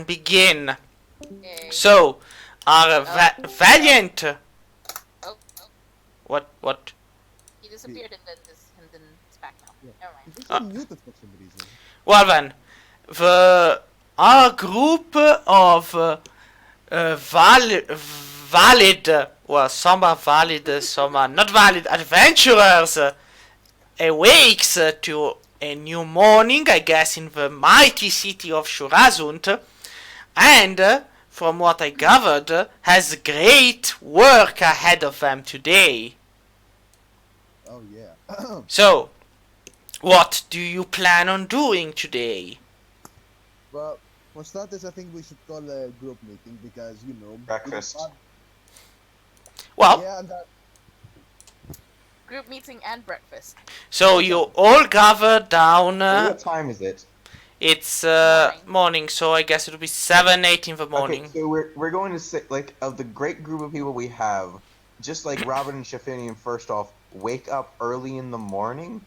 begin. Okay. So, our valiant... Oh, What? he disappeared and then it's back now. Yeah. Never mind. It's actually muted for some reason. Well then, our group of valid, well, some are valid, some are not valid, adventurers awakes to a new morning, I guess, in the mighty city of Shurazund, and from what I gathered, has great work ahead of them today. Oh yeah. So, what do you plan on doing today? Well, for starters, I think we should call a group meeting because Breakfast. Well, Yeah, and that. Group meeting and breakfast. so you all gather down. What time is it? It's Morning. morning, so I guess it'll be 7, 8 in the morning. Okay, so we're going to say, like, of the great group of people we have, just like Robin and Shafnium, first off, wake up early in the morning.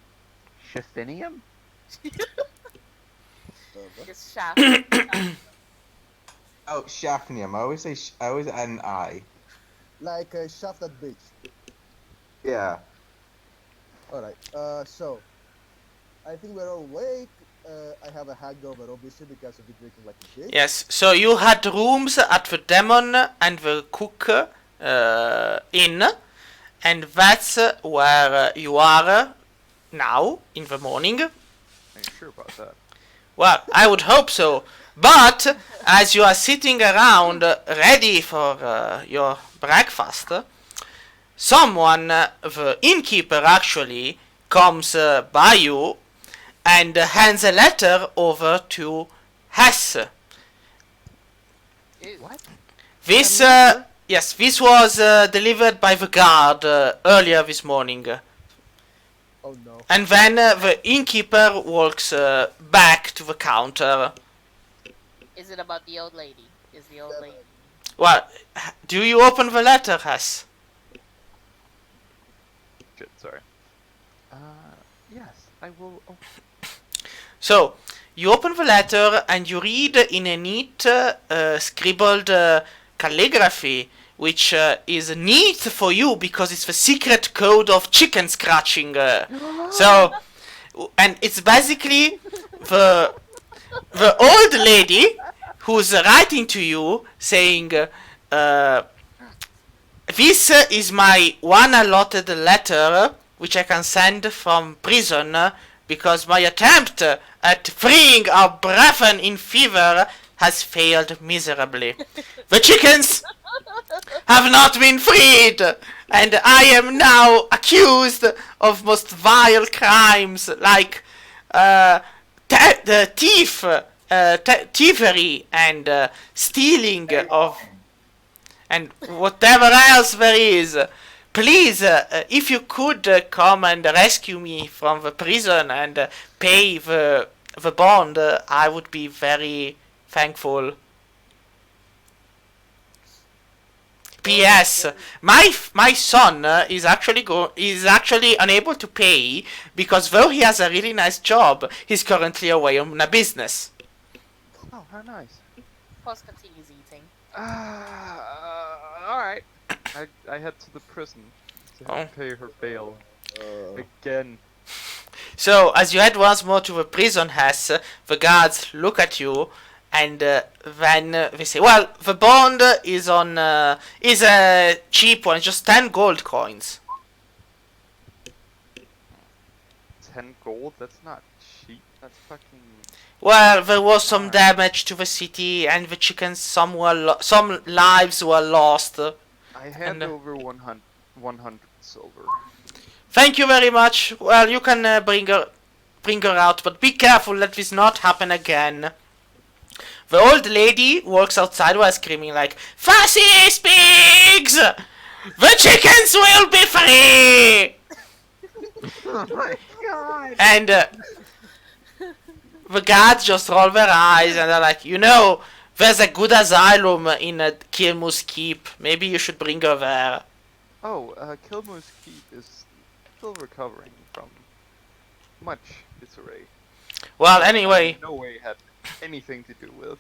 Shafnium? Just shaft. Oh, Shafnium. I always say I always add an I. Like shaft that bitch. Yeah. Alright, so I think we're all awake. I have a hangover obviously because of the drinking like a bitch. Yes, so you had rooms at the Demon and the Cook Inn, and that's where you are now in the morning. Are you sure about that? Well, I would hope so. But as you are sitting around ready for your breakfast, someone, the innkeeper actually, comes by you and hands a letter over to Hess. What? This, yes, this was delivered by the guard earlier this morning. Oh no. And then the innkeeper walks back to the counter. Is it about the old lady? Is the old lady? Well, do you open the letter, Hess? Shit, sorry. Yes, I will. Oh. So, you open the letter and you read in a neat scribbled calligraphy, which is neat for you because it's the secret code of chicken scratching. So, and it's basically the old lady who's writing to you saying, this is my one allotted letter which I can send from prison because my attempt at freeing our brethren in fever has failed miserably. The chickens have not been freed, and I am now accused of most vile crimes like the thievery and stealing of and whatever else there is. Please, if you could come and rescue me from the prison and pay the bond, I would be very thankful. P.S. My son is actually unable to pay because though he has a really nice job, he's currently away on a business. Oh, how nice. Pause continues eating. Alright. I head to the prison to help pay her bail. Again. So, as you head once more to the prison, Hess, the guards look at you, and then they say, well, the bond is a cheap one, just 10 gold coins. 10 gold? That's not cheap. That's fucking... Well, there was some damage to the city, and the chickens, some lives were lost. I hand over 100 silver. Thank you very much. Well, you can bring her out, but be careful that this not happen again. The old lady walks outside while screaming like, "Fascist pigs! The chickens will be free!" Oh my god! And the guards just roll their eyes and they're like, there's a good asylum in Kilmus Keep. Maybe you should bring her there. Oh, Kilmo's Keep is still recovering from much disarray. Well, anyway. No way had anything to do with.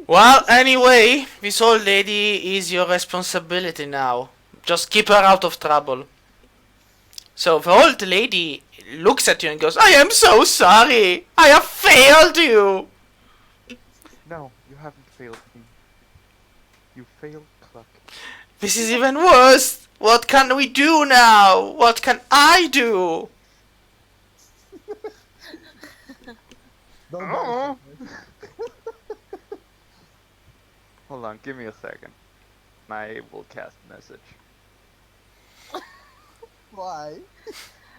Well, anyway, this old lady is your responsibility now. Just keep her out of trouble. So the old lady looks at you and goes, I am so sorry. I have failed you. No, you haven't failed me. You failed Cluck. This is even worse. What can we do now? What can I do? Don't Oh. buy Hold on, give me a second. I will cast message. Why?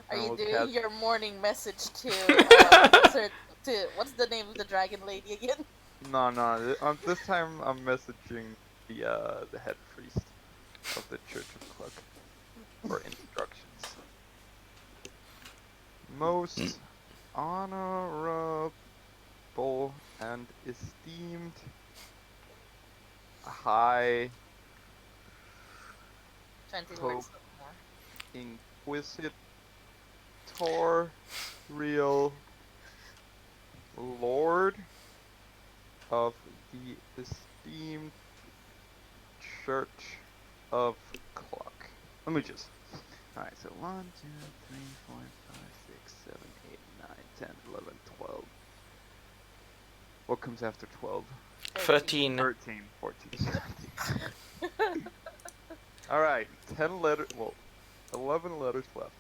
Are I you will doing cast- your morning message to what's the name of the dragon lady again? No, this time I'm messaging the head priest of the Church of Cluck for instructions. Most honorable and esteemed high 20 Hope. words more. Inquisitorial Lord of the esteemed Church of Cluck. Let me just. Alright, so 1, 2, 3, 4, 5, 6, 7, 8, 9, 10, 11, 12. What comes after 12? 13. 13, 14, 15. Alright, 10 letters. Well, 11 letters left.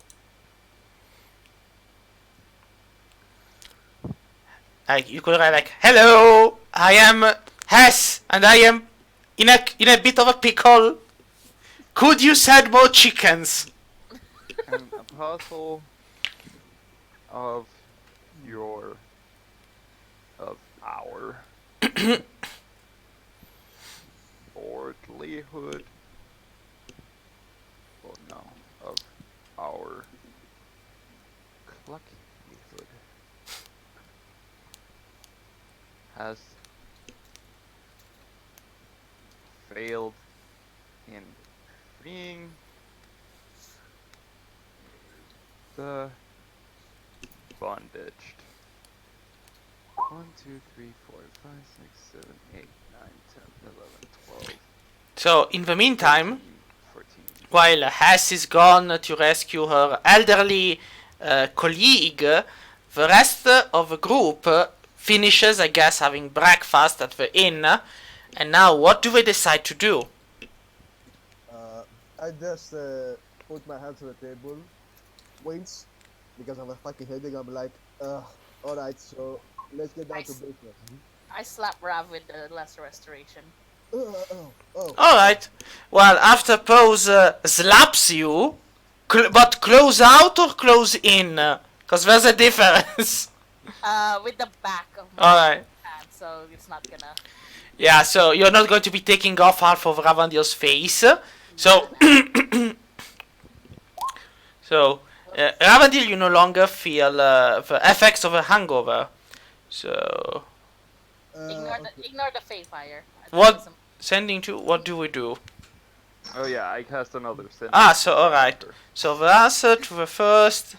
Like you could write like, hello, I am Hess, and I am in a bit of a pickle. Could you send more chickens? An apostle of our lordlyhood. Well, no, of our cluckyhood has failed in freeing the bondaged. 1, 2, 3, 4, 5, 6, 7, 8, 9, 10, 11, 12. So in the meantime, 14. while Hess is gone to rescue her elderly colleague, the rest of the group finishes, I guess, having breakfast at the inn. And now, what do they decide to do? I just put my hands on the table, wince, because I'm a fucking headache. I'm like, alright, so let's get down to business. I slap Rav with the lesser restoration. Alright. Well, after Pose slaps you, but close out or close in? Because there's a difference. With the back of my Alright. hand, so it's not gonna. Yeah, so you're not going to be taking off half of Ravandil's face. So, Ravandil, you no longer feel the effects of a hangover. So, Ignore the Fey fire. what sending to? What do we do? Oh yeah, I cast another sentence. Ah, so alright. So the answer to the first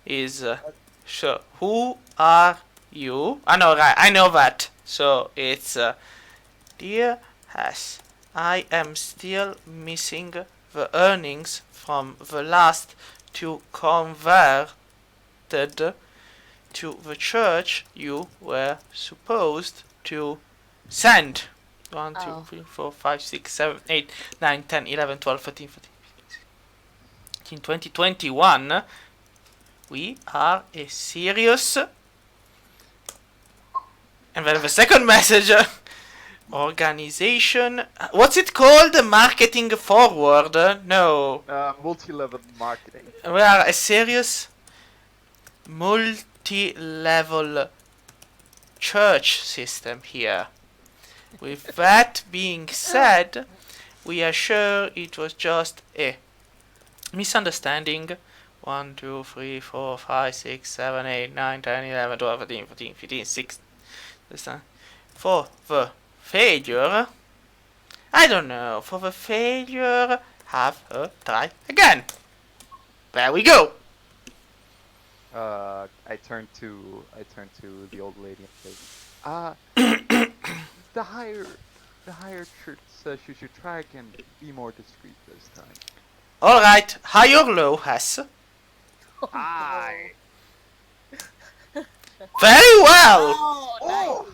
is sure. Who are you? I know, right? I know that. So it's dear Hess. I am still missing the earnings from the last two converted to the church you were supposed to send. 1, 2, 3, 4, 5, 6, 7, 8, 9, 10, 11, 12, 13, 14, 15, 2021. We are a serious. And then the second message. Organization. What's it called? Marketing forward? No. Multi-level marketing. We are a serious multi-level church system here. With that being said, we are sure it was just a misunderstanding. 1, 2, 3, 4, 5, 6, 7, 8, 9, 10, 11, 12, 13, 14, 15, 16. For the failure, I don't know. For the failure, have her try again. There we go. I turn to the old lady and say, the higher church says you should try and be more discreet this time. Alright, high or low, Hess? Aye. Very well! Oh,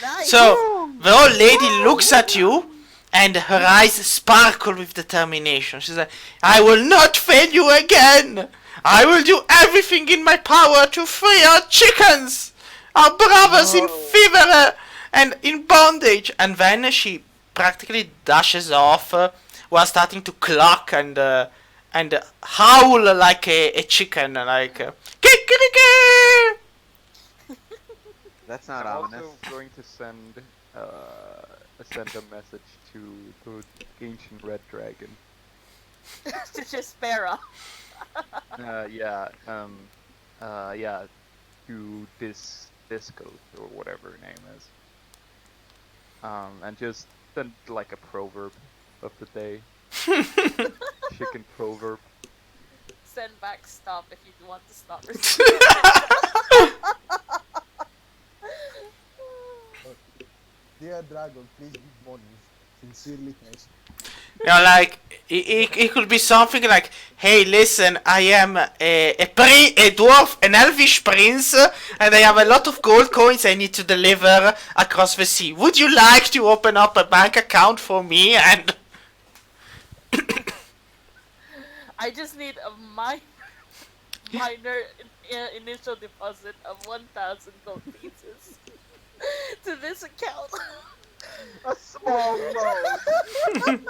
nice. So, the old lady looks at you, and her eyes sparkle with determination. She's like, I will not fail you again! I will do everything in my power to free our chickens! Our brothers in fever and in bondage! And then she practically dashes off while starting to cluck and howl like a chicken, like kikeriki! That's not I'm ominous. also going to send a message to the ancient red dragon. To Chespera. Yeah, to Disco or whatever her name is. And just send like a proverb of the day. Chicken proverb. Send back stop if you want to stop. Dear Dragon, please give money. Sincerely, thanks. You know, like, it could be something like, hey, listen, I am a dwarf, an elvish prince, and I have a lot of gold coins I need to deliver across the sea. Would you like to open up a bank account for me? And I just need a minor initial deposit of 1,000 gold pieces to this account. A small loan.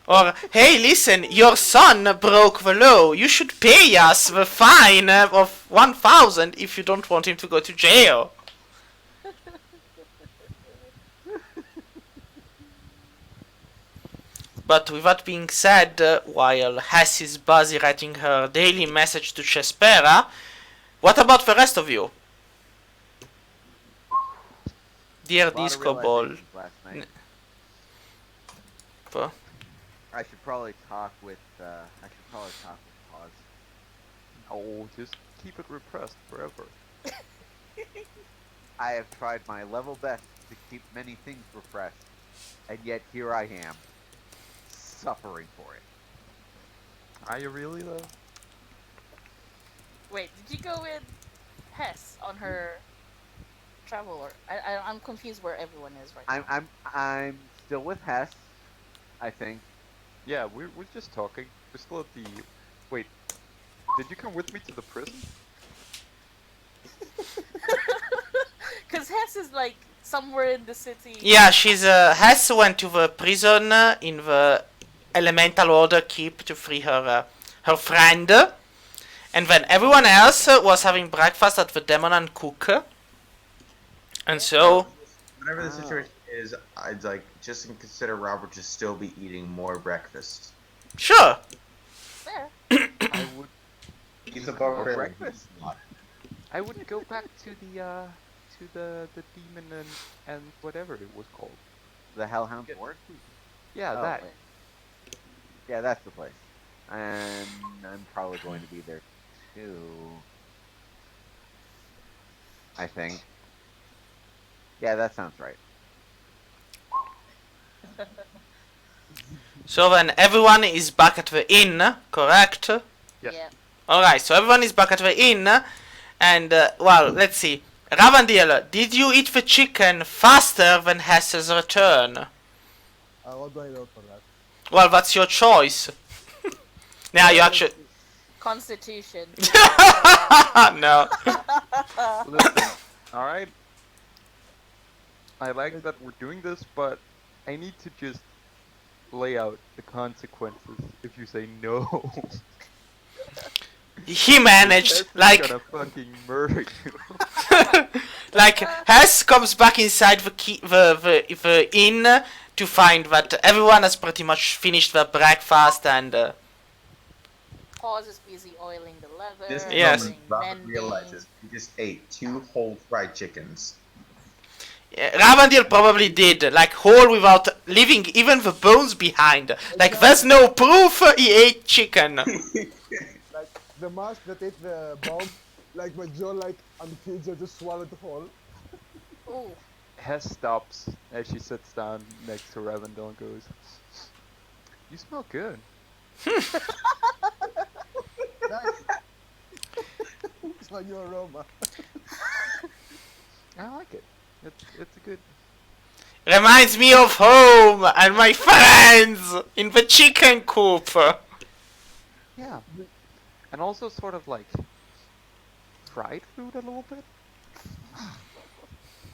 or, hey, listen, your son broke the law. You should pay us the fine of 1,000 if you don't want him to go to jail. But with that being said, while Hess is busy writing her daily message to Chespera, what about the rest of you? Dear Lot of Disco Ball. realizations last night. Huh? I should probably talk with Pause. Oh, just keep it repressed forever. I have tried my level best to keep many things repressed, and yet here I am, suffering for it. Are you really though? Wait, did you go with Hess on her travel, or I'm confused where everyone is right now. I'm still with Hess, I think. Yeah, we're just talking. We're still at the. Wait, did you come with me to the prison? Cause Hess is like somewhere in the city. Yeah, she's Hess went to the prison in the Elemental Order Keep to free her friend, and then everyone else was having breakfast at the Demon and Cook. And so, Whatever the situation is, I'd like just consider Robert to still be eating more breakfast. sure. Fair. I would. He's a Or barbarian. breakfast. I would go back to the demon and whatever it was called. The Hellhound Fort? Yeah, Oh, that. wait. Yeah, that's the place. And I'm probably going to be there too. I think. Yeah, that sounds right. So then everyone is back at the inn, correct? Yes. Yeah. Alright, so everyone is back at the inn, and, well, let's see. Ravandil, did you eat the chicken faster than Hess's return? What do I know for that? Well, that's your choice. Now you actually... Constitution. no. Listen, alright? I like that we're doing this, but I need to just lay out the consequences if you say no. He managed, Hess is like... gonna fucking murder you. like, Hess comes back inside the inn to find that everyone has pretty much finished their breakfast and... Pause is busy oiling the leather. This Yes. moment, Robert mending. realizes he just ate 2 whole fried chickens. Ravandil probably did, like, whole without leaving even the bones behind. Like, there's no proof he ate chicken. Like the mask that ate the bomb, like my jaw, like on the pizza, just swallowed the whole. Ooh. Hess stops as she sits down next to Ravandil and goes, "You smell good." Nice. It's my new aroma. I like it. It's a good. Reminds me of home and my friends in the chicken coop. Yeah. And also sort of like fried food a little bit.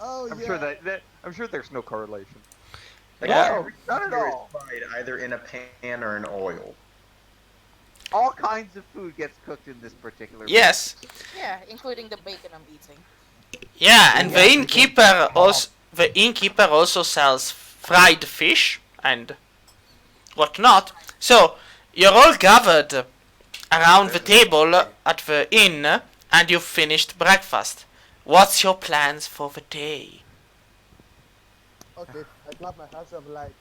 Oh I'm yeah. sure that I'm sure there's no correlation. Like Yeah. everything not at here is all. fried either in a pan or in oil. All kinds of food gets cooked in this particular. Yes. Yeah, including the bacon I'm eating. Yeah, and Yeah, the we innkeeper also sells fried fish and whatnot. So you're all gathered around the table at the inn, and you've finished breakfast. What's your plans for the day? Okay, I clap my hands. I'm like,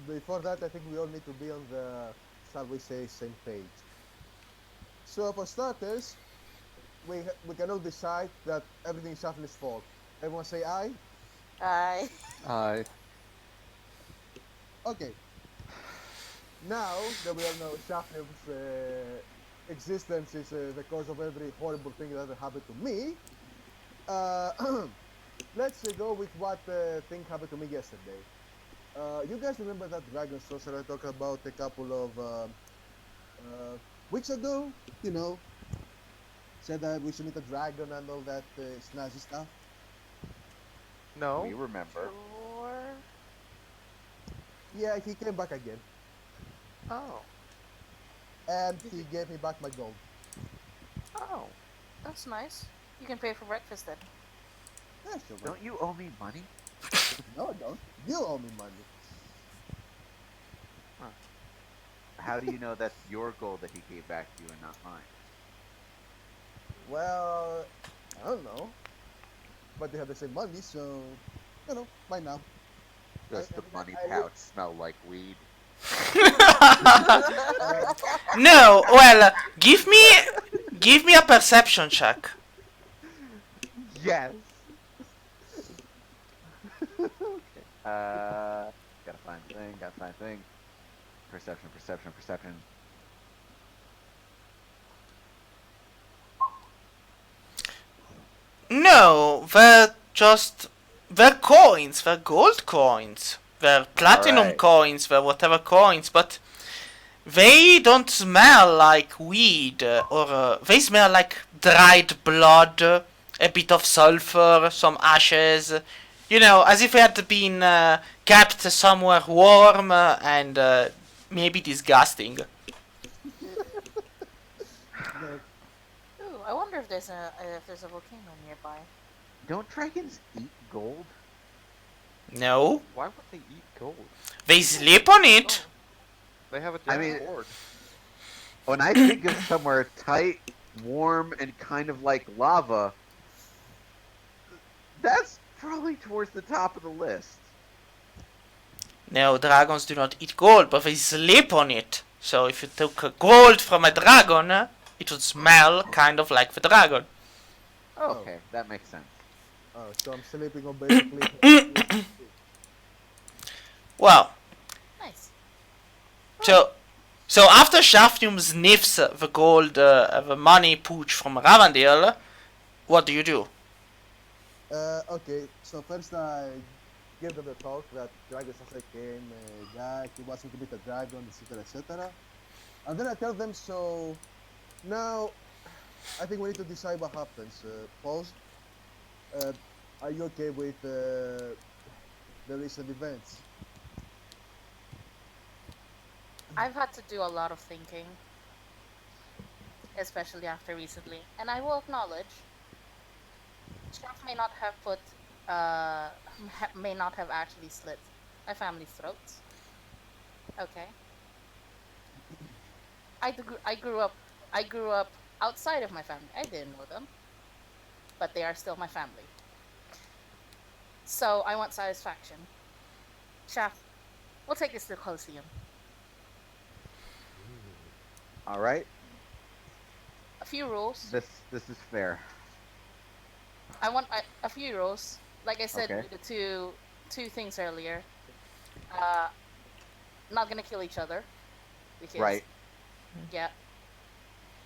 before that, I think we all need to be on the, shall we say, same page. So for starters, we can all decide that everything is Shafnium's fault. Everyone say aye. I I Okay. Now that we all know Shafnium's existence is the cause of every horrible thing that ever happened to me, uh, let's go with what thing happened to me yesterday. You guys remember that dragon sorcerer I talked about a couple of weeks ago? You know, said that we should meet a dragon and all that snazzy stuff. We no. remember. sure. Yeah, he came back again, Oh. and he gave me back my gold. Oh. That's nice. You can pay for breakfast then. Yeah, sure. man. Don't you owe me money? No, I don't. You owe me money. How do you know that's your gold that he gave back to you and not mine? Well, I don't know, but they have the same money, so you know, mine now. Does the I- money I- pouch smell like weed? No, well, give me a perception check. Yes. Okay. Gotta find the thing. Gotta find the thing. Perception. Perception. Perception. No, they're coins, they're gold coins, they're platinum Alright. coins, they're whatever coins, but they don't smell like weed, they smell like dried blood, a bit of sulfur, some ashes, you know, as if they had been kept somewhere warm and maybe disgusting. Like, Ooh, I wonder if there's a volcano nearby. Don't dragons eat gold? No, Why would they eat gold? they sleep on it. Oh, They have a I dead mean- sword. When I think of somewhere tight, warm, and kind of like lava, that's probably towards the top of the list. No, dragons do not eat gold, but they sleep on it. So if you took gold from a dragon, it would smell kind of like the dragon. Oh. Okay, that makes sense. oh, so I'm sleeping on basically. Well, nice. so after Shafnium sniffs the gold, the money pooch from Ravandil, what do you do? Okay, so first I give them the talk that Dragon Sasha came, a guy, he wants me to beat a dragon, etc., etc. And then I tell them, so now I think we need to decide what happens. Pause. Are you okay with the recent events? I've had to do a lot of thinking, especially after recently, and I will acknowledge, Chef may not have may not have actually slit my family's throats. Okay. I grew up outside of my family. I didn't know them, but they are still my family. So I want satisfaction. Chef, we'll take this to the Colosseum. All right, A few rules. this is fair. I want a few rules. like I said, Okay. with the two things earlier, not gonna kill each other because Right. yeah.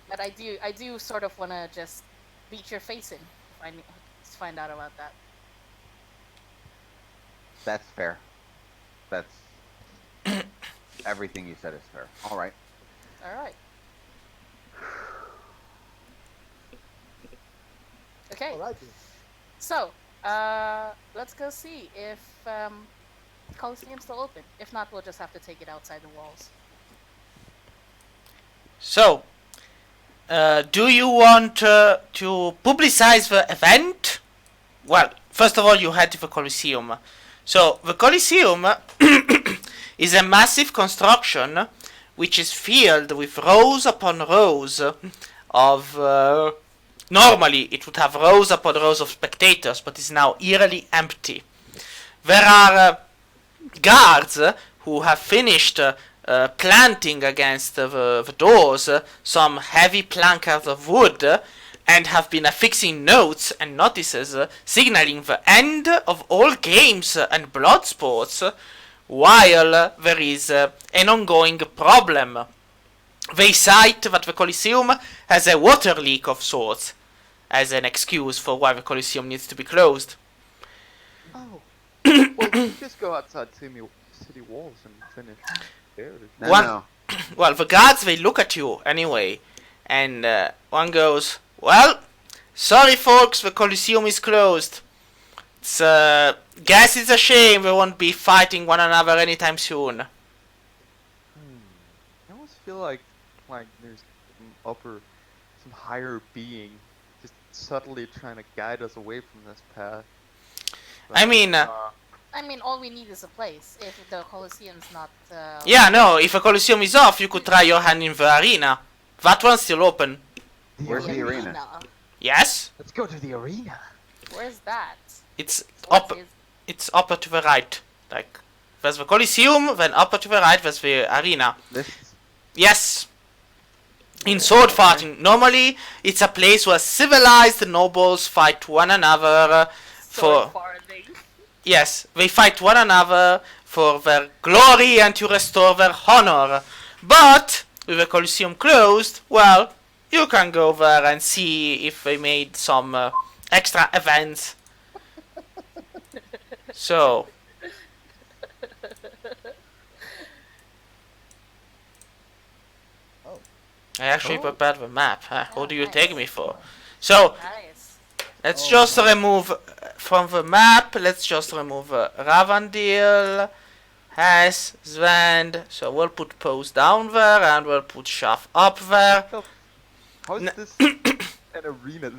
But I do sort of wanna just beat your face in to find out about that. That's fair. That's everything you said is fair. All right. All right. Okay. Alright. So, let's go see if Coliseum's still open. If not, we'll just have to take it outside the walls. So, do you want to publicize the event? Well, first of all, you head to the Colosseum. So, the Colosseum is a massive construction which is filled with rows upon rows of... normally, it would have rows upon rows of spectators, but is now eerily empty. There are guards who have finished planting against the doors some heavy placards of wood and have been affixing notes and notices signaling the end of all games and blood sports, while there is an ongoing problem. They cite that the Colosseum has a water leak of sorts as an excuse for why the Colosseum needs to be closed. Oh. Well, we just go outside city walls and finish there. No, One- no. Well, the guards, they look at you anyway, and one goes, well, sorry folks, the Colosseum is closed. It's, guess it's a shame we won't be fighting one another anytime soon. I almost feel like there's some higher being just subtly trying to guide us away from this path. I mean, I mean, all we need is a place. If the Colosseum's not... yeah, no, if a Colosseum is off, you could try your hand in the arena. That one's still open. Where's the arena? Yes? Let's go to the arena. Where's that? It's What up. is... It's upper to the right. Like, there's the Colosseum, then upper to the right, there's the arena. This. Yes. In sword fighting, normally it's a place where civilized nobles fight one another Sword for... farthing. Yes, they fight one another for their glory and to restore their honor. But, with the Colosseum closed, well, you can go there and see if they made some extra events. So... I actually prepared the map. Huh? What do you take me for? So, Nice. let's just remove from the map. Let's just remove Ravandil, Hess, Zvend. So we'll put Pose down there, and we'll put Shaf up there. How is N- this an arena?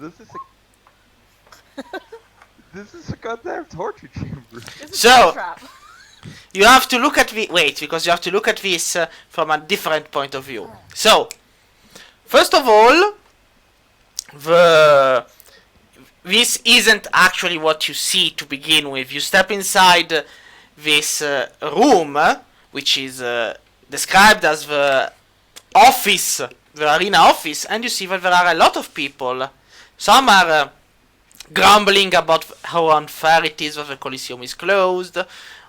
This is a goddamn torture chamber. This is So- a trap. You have to look at the because you have to look at this from a different point of view. So, first of all, this isn't actually what you see to begin with. You step inside this room, which is described as the office, the arena office, and you see that there are a lot of people. Some are grumbling about how unfair it is that the Colosseum is closed.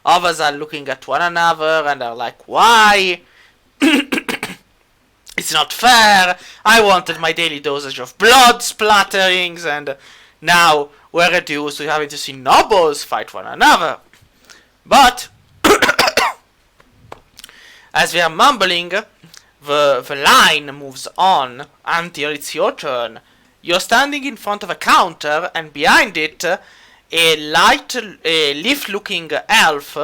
Others are looking at one another and are like, why? It's not fair. I wanted my daily dosage of blood splatterings, and now we're reduced to having to see nobles fight one another. But, as we are mumbling, the line moves on until it's your turn. You're standing in front of a counter, and behind it, a leaf-looking elf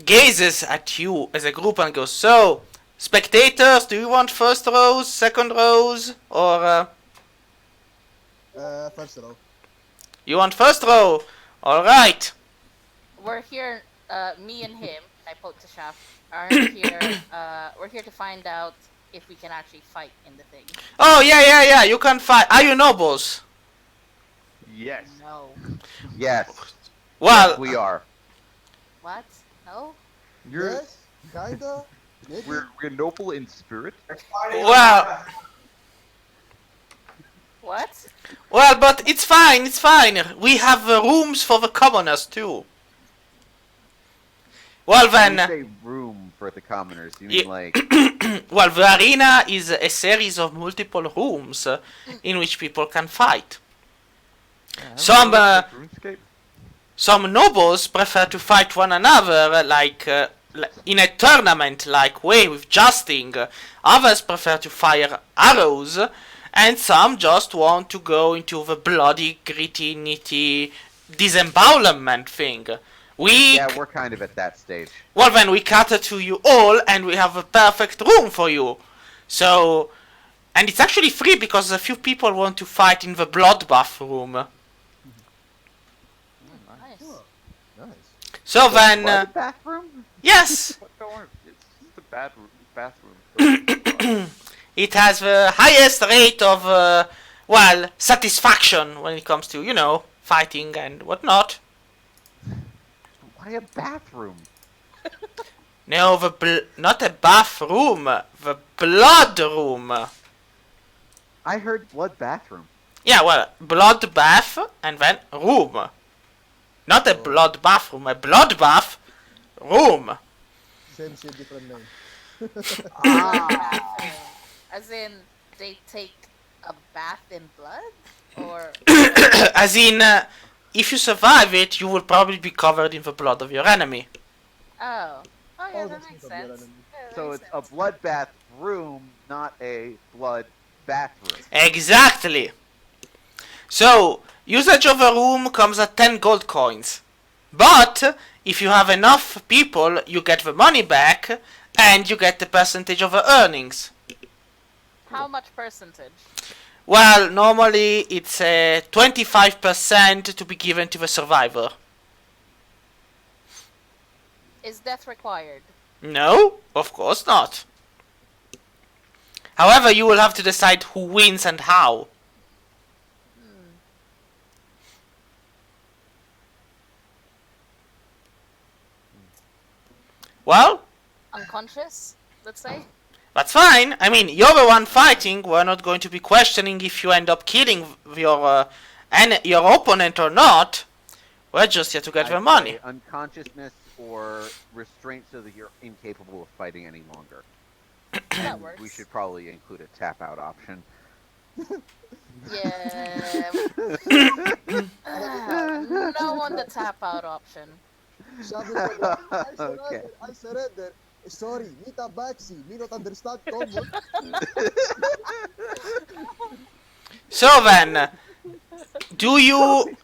gazes at you as a group and goes, so, spectators, do you want first rows, second rows, or First row. you want first row? Alright. We're here, me and him, I poke to Shaft, are here, we're here to find out if we can actually fight in the thing. Oh, yeah, you can fight. Are you nobles? Yes. No. Yes. Well, Yes, we are. What? No? You're Yes, kinda. Maybe. we're noble in spirit. well, What? Well, but it's fine, it's fine. We have rooms for the commoners too. Well When you then, say room for the commoners, you Ye- mean like well, the arena is a series of multiple rooms in which people can fight. Some RuneScape? some nobles prefer to fight one another, like in a tournament, like way with jousting. Others prefer to fire arrows, and some just want to go into the bloody, gritty, nitty disembowelment thing. yeah, we're kind of at that stage. Well, then we cater to you all, and we have a perfect room for you. So, and it's actually free because a few people want to fight in the bloodbath room. Nice. Oh, nice. So then, Blood bathroom? yes, What don't worry, it's just a bathroom. it has the highest rate of, well, satisfaction when it comes to, you know, fighting and whatnot. Why a bathroom? No, not a bathroom, the blood room. I heard blood bathroom. Yeah, well, blood bath and then room. Not a blood bathroom, a blood bath room. Same shit, different name. Bathroom. As in, they take a bath in blood? Or... As in, if you survive it, you will probably be covered in the blood of your enemy. Oh. Oh, yeah, Oh, that that's makes not a blood sense. enemy. Yeah, that So makes it's a sense. bloodbath room, not a blood bathroom. Exactly. So, usage of a room comes at 10 gold coins. But, if you have enough people, you get the money back, and you get the percentage of the earnings. How much percentage? Well, normally it's 25% to be given to the survivor. Is death required? No, of course not. However, you will have to decide who wins and how. Well, Unconscious, let's say? that's fine. I mean, you're the one fighting. We're not going to be questioning if you end up killing your opponent or not. We're just here to get I'd the money. say unconsciousness or restraint so that you're incapable of fighting any longer. That And works. we should probably include a tap out option. Yeah. No on the tap out option. Shadow said that. Okay. I surrender. Sorry, me tabaxi. Me not understand Congo. So then, do you...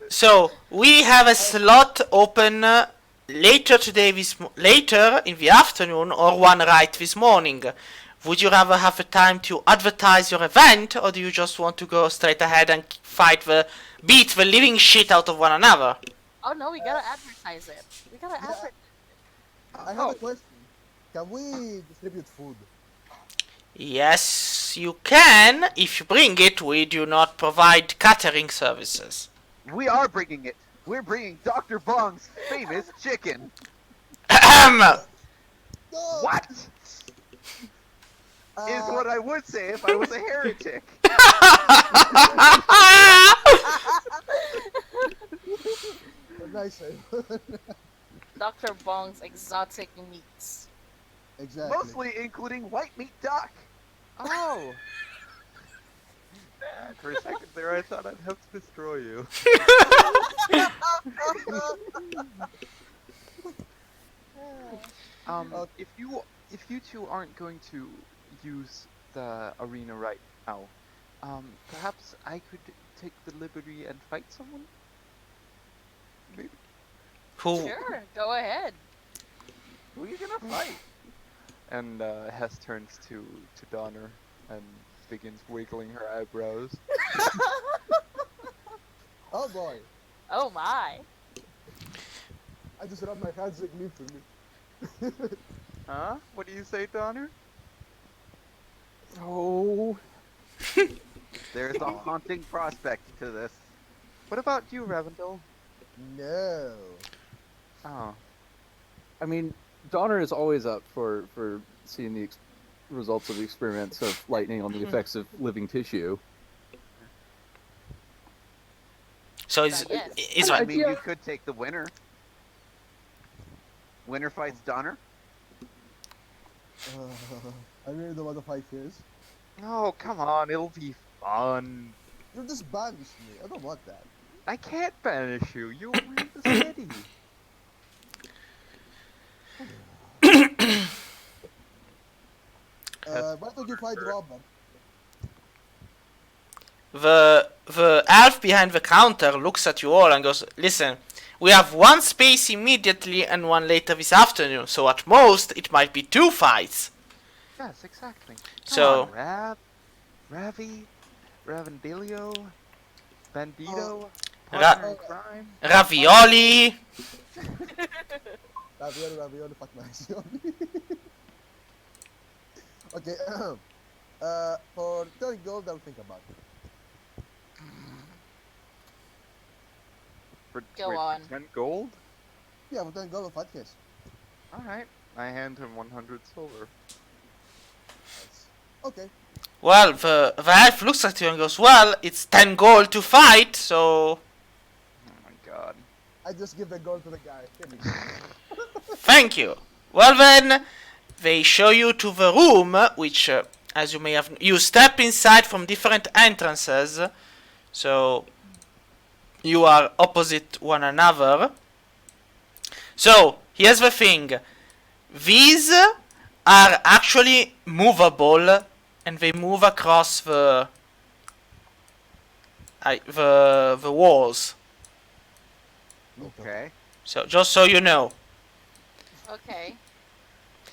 So, we have a slot open later today, later in the afternoon, or one right this morning. Would you rather have a time to advertise your event, or do you just want to go straight ahead and beat the living shit out of one another? Oh no, we gotta advertise it. We gotta Yeah. advertise. I have a question. Can we distribute food? Yes, you can. If you bring it, we do not provide catering services. We are bringing it. We're bringing Dr. Bong's famous chicken. Ahem. No! What? Is what I would say if I was a heretic. Nice. Dr. Bong's exotic meats. Exactly. Mostly including white meat duck. Oh! For a second there, I thought I'd have to destroy you. Okay. If you two aren't going to use the arena right now, perhaps I could take the liberty and fight someone? Maybe. Who? Sure, go ahead. Who are you gonna fight? And Hess turns to Donner and begins wiggling her eyebrows. Oh boy. Oh my. I just rubbed my hands like me for me. Huh? What do you say, Donner? Oh. There's a haunting prospect to this. What about you, Ravandil? No. Oh. I mean, Donner is always up for seeing the results of the experiments of lightning on the effects of living tissue. So it's Yes. it's I fine. mean, you could take the winner. Winner fights Donner. I really don't want to fight this. Oh, come on, it'll be fun. You just banish me. I don't want that. I can't banish you. You win the city. Why don't you fight Robert? The elf behind the counter looks at you all and goes, "Listen, we have one space immediately and one later this afternoon, so at most it might be 2 fights." Yes, exactly. Come So- on, Ravi, Ravandilio, Bandito, Ra- partner in crime. Ravioli. Ravioli, fuck my Okay, for 30 gold, I'll think about it. For, Go wait, on. 10 gold? Yeah, for 10 gold, I'll fight yes. Alright. I hand him 100 silver. Nice. Okay. Well, the elf looks at you and goes, "Well, it's 10 gold to fight, so Oh my god. I just give the gold to the guy. Here we go. thank you." Well then, they show you to the room, which, as you may have, you step inside from different entrances, so you are opposite one another. So here's the thing: these are actually movable, and they move across the walls. Okay. So just so you know. Okay.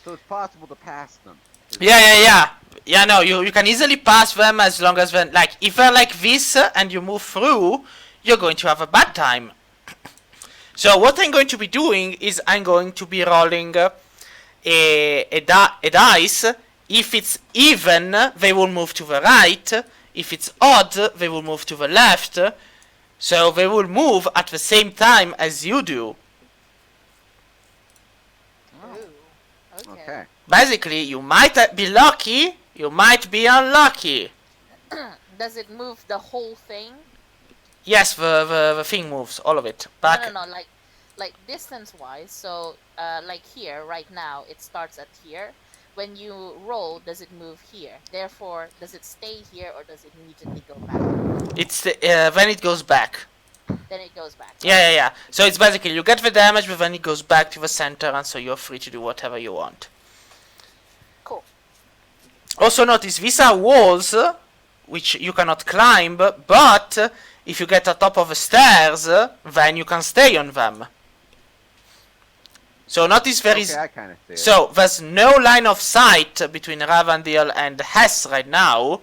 So it's possible to pass them. Yeah, no, you can easily pass them as long as when, like, if they're like this and you move through, you're going to have a bad time. So what I'm going to be doing is I'm going to be rolling a dice. If it's even, they will move to the right. If it's odd, they will move to the left. So they will move at the same time as you do. Ooh. Okay. Basically, you might be lucky, you might be unlucky. Does it move the whole thing? Yes, the thing moves, all of it. Back. No, like distance-wise. So, like here, right now, it starts at here. When you roll, does it move here? Therefore, does it stay here or does it immediately go back? It's when it goes back. Then it goes back. Yeah. So it's basically you get the damage, but then it goes back to the center, and so you're free to do whatever you want. Cool. Also notice these are walls, which you cannot climb, but if you get on top of the stairs, then you can stay on them. So notice there is. Okay, I kind of see it. So there's no line of sight between Ravandil and Hess right now,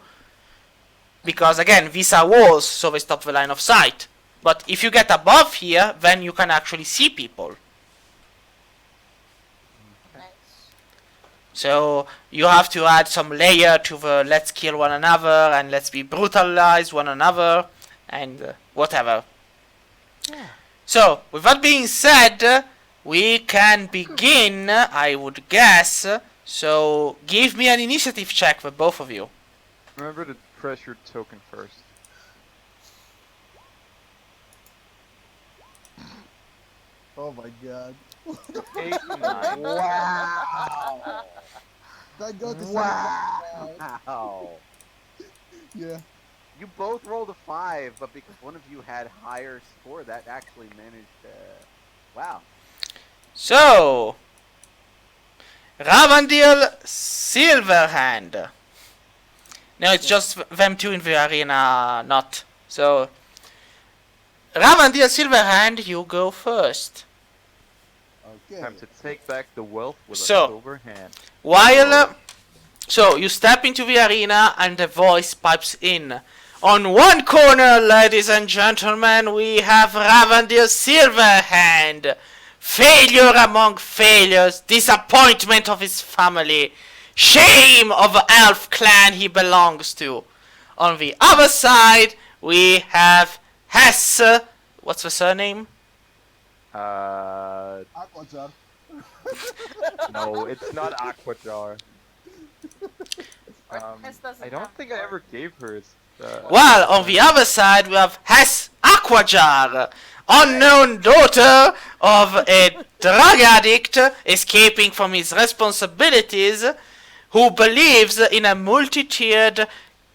because again these are walls, so they stop the line of sight. But if you get above here, then you can actually see people. Nice. So you have to add some layer to the let's kill one another and let's be brutalize one another and whatever. Yeah. So with that being said, we can begin, I would guess. So give me an initiative check for both of you. Remember to press your token first. Oh my god. 8 and 9. Wow. Thank god to Wow. Yeah. You both rolled a 5, but because one of you had higher score, that actually managed to... Wow. So Ravandil Silverhand. No, it's just them two in the arena, not. So Ravandil Silverhand, you go first. Okay. Time to take back the wealth with a So- silver hand. While so you step into the arena and the voice pipes in. On one corner, ladies and gentlemen, we have Ravandil Silverhand. Failure among failures, disappointment of his family, shame of the elf clan he belongs to. On the other side, we have Hess. What's the surname? Aquajar. No, it's not Aquajar. Hess doesn't I don't have think I four. ever gave hers. Well, on the other side, we have Hess Aquajar. Aquajar, unknown daughter of a drug addict escaping from his responsibilities, who believes in a multi-tiered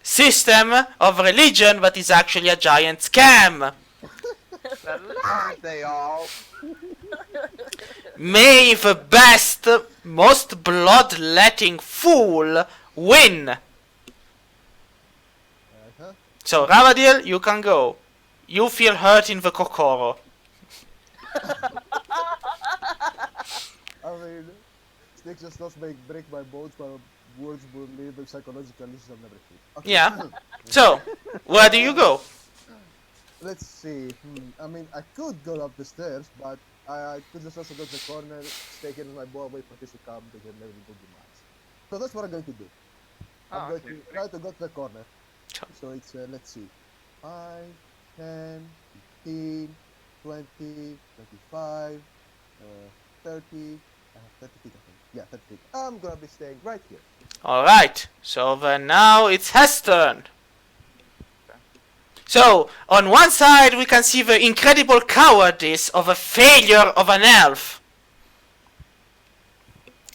system of religion that is actually a giant scam. Aren't they all? May the best, most bloodletting fool win. Uh-huh. So, Ravandil, you can go. You feel hurt in the kokoro. I mean, snakes just not break my bones, but words will leave them psychological issues I've never felt. Okay. Yeah. So, where do you go? Let's see. I mean, I could go up the stairs, but I could just also go to the corner, stay here with my boy, wait for this to come, they can never go demise. So that's what I'm going to do. I'm going to try to go to the corner. Sure. So it's, let's see. 5, 10, 15, 20, 25, 30. I have 30 feet, I think. Yeah, 30 feet. I'm gonna be staying right here. Alright, so then now it's Hess' turn. So, on one side we can see the incredible cowardice of a failure of an elf.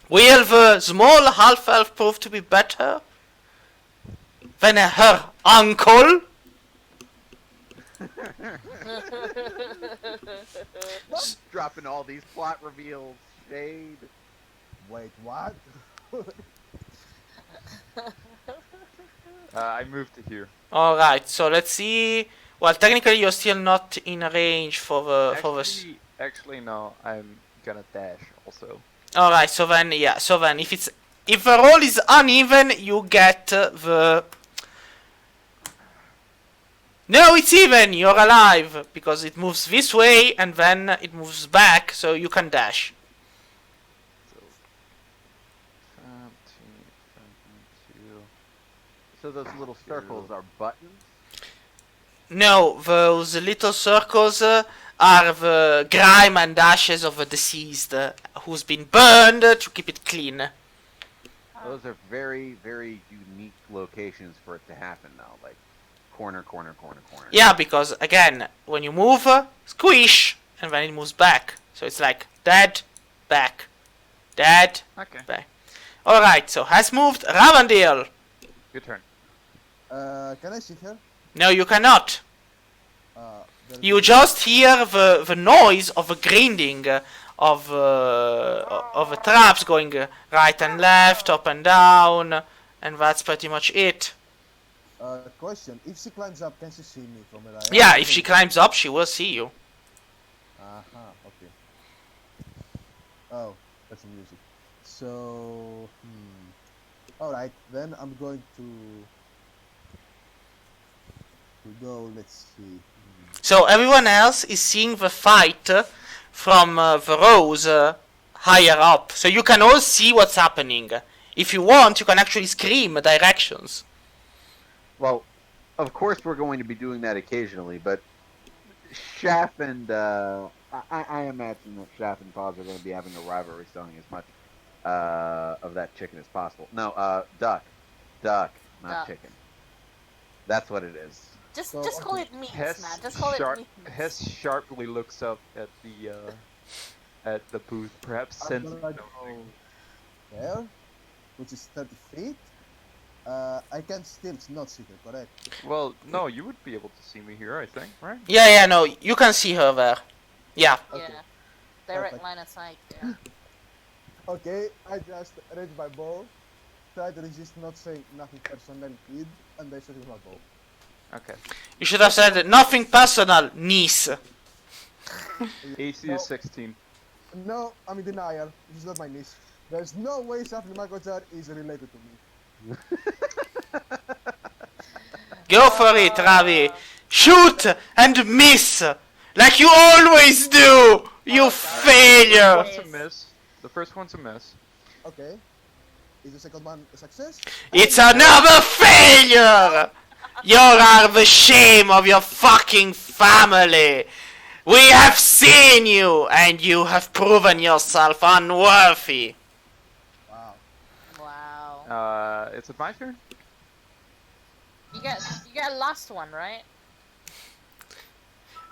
Will the small half-elf prove to be better than her uncle? Dropping all these plot reveals. Shade. Wait, what? I moved to here. Alright, so let's see. Well, technically you're still not in range for the Actually, no. I'm gonna dash also. Alright, so then yeah, so then if the roll is uneven, you get the. No, it's even. You're alive because it moves this way and then it moves back, so you can dash. So, 17, 22. So those little circles are buttons? No, those little circles are the grime and ashes of a deceased who's been burned to keep it clean. Those are very, very unique locations for it to happen now. Like corner, corner, corner, corner. Yeah, because again, when you move, squish, and then it moves back. So it's like dead, back, dead, Okay. back. Alright, so has moved. Ravandil. Your turn. Can I see her? No, you cannot. There's You a- just hear the noise of a grinding of the traps going right and left, up and down, and that's pretty much it. Question: if she climbs up, can she see me from where I am? Yeah, if she climbs up, she will see you. Okay. Oh, that's some music. So, Alright, then I'm going to go, let's see. So everyone else is seeing the fight from the rows higher up. So you can all see what's happening. If you want, you can actually scream directions. Well, of course we're going to be doing that occasionally, but Shaft and I imagine that Shaft and Paz are going to be having a rivalry selling as much of that chicken as possible. No, duck, not Duck. chicken. That's what it is. Just So, call okay. it meat, man. Just call it meat. Hess sharply looks up at the booth, perhaps I'm sensing gonna something. go there, which is 30 feet. I can still not see her, correct? Well, no, you would be able to see me here, I think, right? Yeah, no, you can see her there. Yeah. Okay. Yeah. Direct Perfect. line of sight. Yeah. Okay, I just raise my bow, try to resist not saying nothing personal, kid, and I shoot with my bow. Okay. You should have said nothing personal, niece. AC No. is 16. No, I'm in denial. This is not my niece. There's no way Shafnium Makochar is related to me. Go for it, Ravi. Shoot and miss, like you always do. You failure. One's a miss. The first one's a miss. Okay. Is the second one a success? It's another failure. You are the shame of your fucking family. We have seen you, and you have proven yourself unworthy. Wow. Wow. Is it my turn? You got last one, right?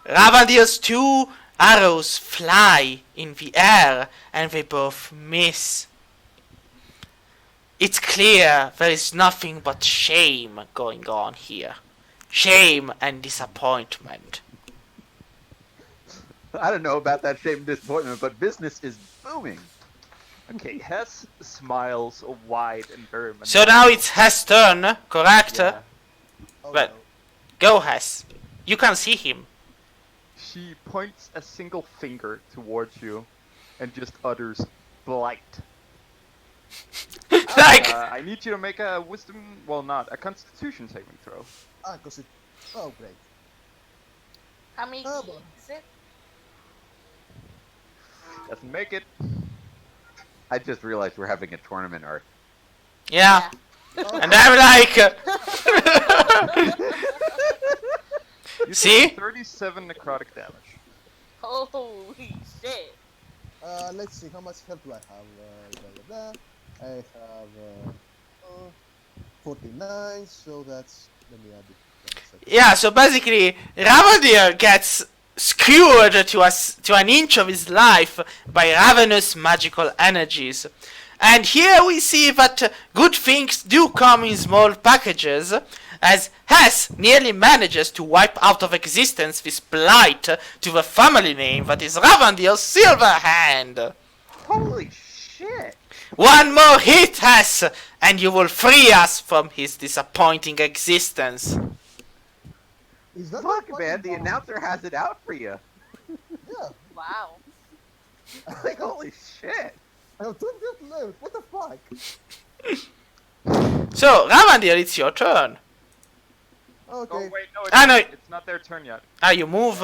Ravandil's 2 arrows fly in the air and they both miss. It's clear there is nothing but shame going on here. Shame and disappointment. I don't know about that shame and disappointment, but business is booming. Okay, Hess smiles wide and very So now it's Hess' turn, correct? Yeah. Oh, But- no. Go, Hess. You can see him. She points a single finger towards you and just utters blight. Like, I need you to make a wisdom, well not, a constitution saving throw. Ah, cause it. Oh, great. How many Oh, keys boy. is it? Doesn't make it. I just realized we're having a tournament arc. yeah. Oh, And I'm like, You See? take 37 necrotic damage. Holy shit. let's see, how much health do I have? I have 49, so that's. Let me add it. 1 second. yeah, so basically, Ravandil gets skewered to an inch of his life by ravenous magical energies. And here we see that good things do come in small packages, as Hess nearly manages to wipe out of existence this blight to the family name that is Ravandil Silverhand. Holy shit! One more hit, Hess, and you will free us from his disappointing existence. Is that Fuck, a man, the fucking- announcer has it out for you. Yeah, Wow. Like, holy shit! I have 20 left. What the fuck? So, Ravandil, it's your turn. Okay. Oh wait, no, No. it's not their turn yet. You move.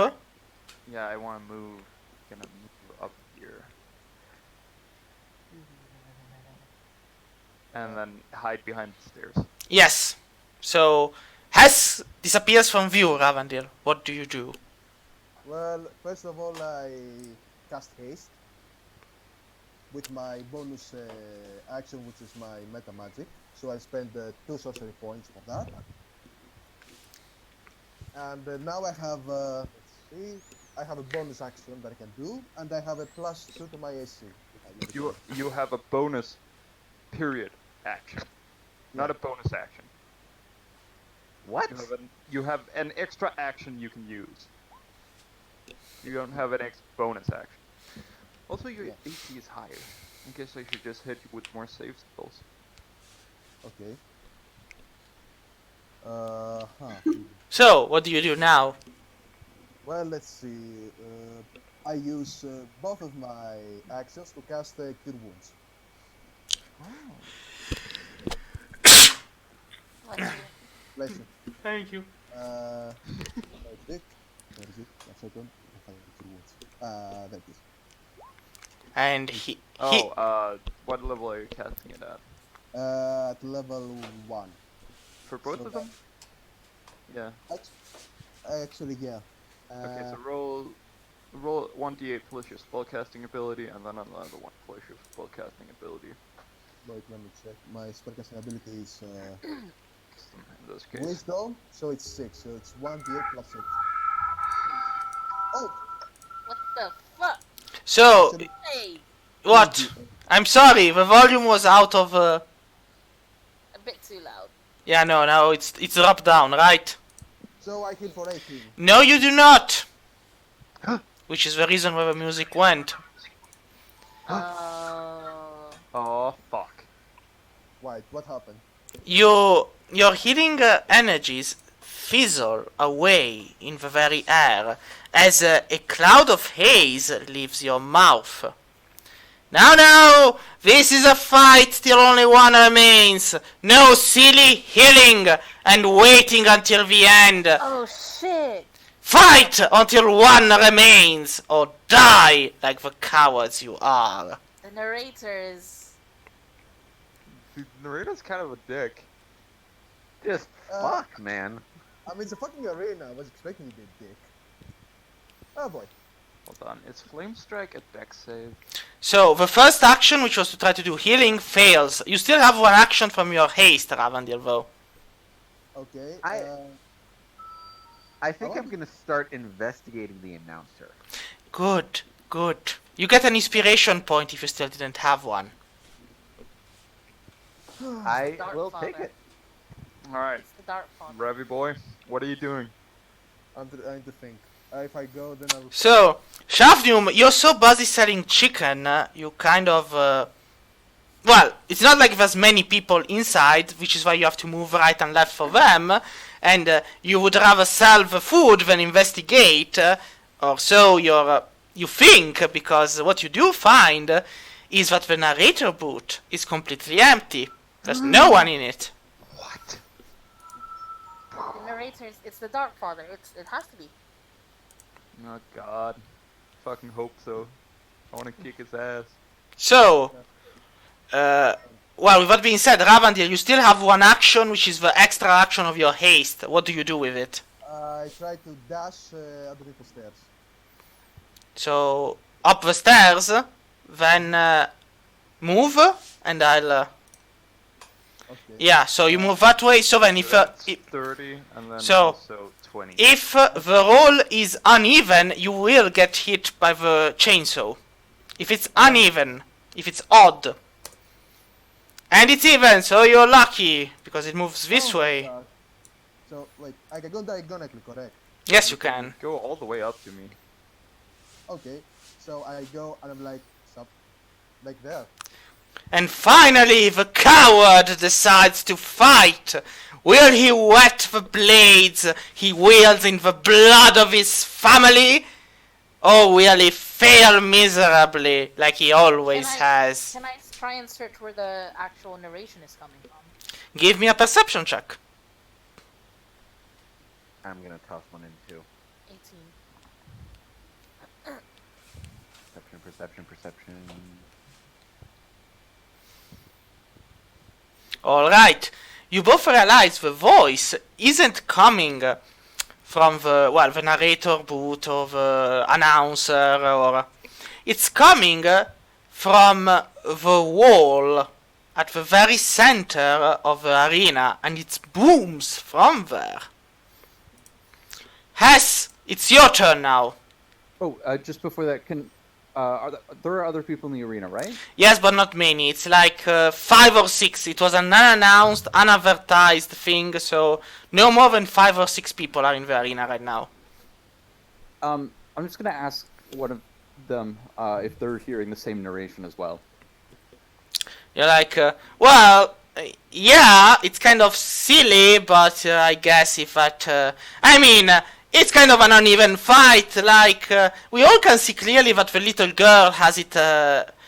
Yeah, I want to move. Gonna move up here. And then hide behind the stairs. Yes. So, Hess disappears from view, Ravandil. What do you do? Well, first of all, I cast haste with my bonus action, which is my meta magic. So I spend 2 sorcery points of that. And now I have, let's see, I have a bonus action that I can do, and I have a +2 to my AC. You have a bonus period action, not a bonus action. What? You have an extra action you can use. You don't have an bonus action. Also, your Yeah. AC is higher. I guess I should just hit you with more save spells. Okay. So, what do you do now? Well, let's see. I use both of my actions to cast Cure Wounds. Bless you. Bless you. Thank you. Dick. Where is it? 1 second. I have Cure Wounds. There it is. And he What level are you casting it at? At level 1. For both So of them? Yeah. Actually, yeah. Okay, so roll 1d8 plus your spellcasting ability, and then another 1 plus your spellcasting ability. Wait, let me check. My spellcasting ability is In this case. Wisdom, so it's 6. So it's 1d8 plus 6. Oh! What the fuck? So, Actually, Hey, what? I'm sorry, the volume was out of. a bit too loud. Yeah, no, now it's dropped down, right? So I hit for 18. No, you do not. Which is the reason why the music went. Oh, fuck. Wait, what happened? Your healing energies fizzle away in the very air as a cloud of haze leaves your mouth. Now, this is a fight till only one remains. No silly healing and waiting until the end. Oh shit! Fight until one remains, or die like the cowards you are. The narrator is. The narrator's kind of a dick. Just Uh, fuck, man. I mean, it's a fucking arena. I was expecting you to be a dick. Oh boy. Hold on, it's Flame Strike a dex save. So, the first action, which was to try to do healing, fails. You still have one action from your haste, Ravandil, though. Okay. I- I think I'm gonna start investigating the announcer. Good, good. You get an inspiration point if you still didn't have one. I Dark will Father. take it. All right, It's the Dark Father. Ravi boy, what are you doing? I'm trying to think. If I go, then I will. So, Shafnium, you're so busy selling chicken, you kind of... well, it's not like there's many people inside, which is why you have to move right and left for them, and you would rather sell the food than investigate, or so you think, because what you do find is that the narrator booth is completely empty. There's no one in it. What? The narrator, it's the Dark Father. It has to be. Oh God, fucking hope so. I want to kick his ass. So, well, with that being said, Ravandil, you still have one action, which is the extra action of your haste. What do you do with it? I try to dash up the people's stairs. So, up the stairs, then move, and I'll... Okay. yeah, so you move that way, so then if... That's 30 and then so, also 20. if the roll is uneven, you will get hit by the chainsaw. If it's uneven, if it's odd. And it's even, so you're lucky, because it moves this Oh my way. God. So, wait, I can go diagonally, correct? Yes, you can. Go all the way up to me. Okay, so I go and I'm like, stop, like there. And finally, the coward decides to fight. Will he wet the blades he wields in the blood of his family? Or will he fail miserably, like he always has? Can I try and search where the actual narration is coming from? Give me a perception check. I'm gonna toss one in too. 18. Perception. Alright, you both realize the voice isn't coming from the, well, the narrator booth or the announcer, or... it's coming from the wall at the very center of the arena, and it booms from there. Hess, it's your turn now. Oh, just before that, there are other people in the arena, right? Yes, but not many. It's like 5 or 6. It was an unannounced, unadvertised thing, so no more than 5 or 6 people are in the arena right now. I'm just gonna ask one of them if they're hearing the same narration as well. You're like, well, yeah, it's kind of silly, but I guess if that... I mean, it's kind of an uneven fight, like, we all can see clearly that the little girl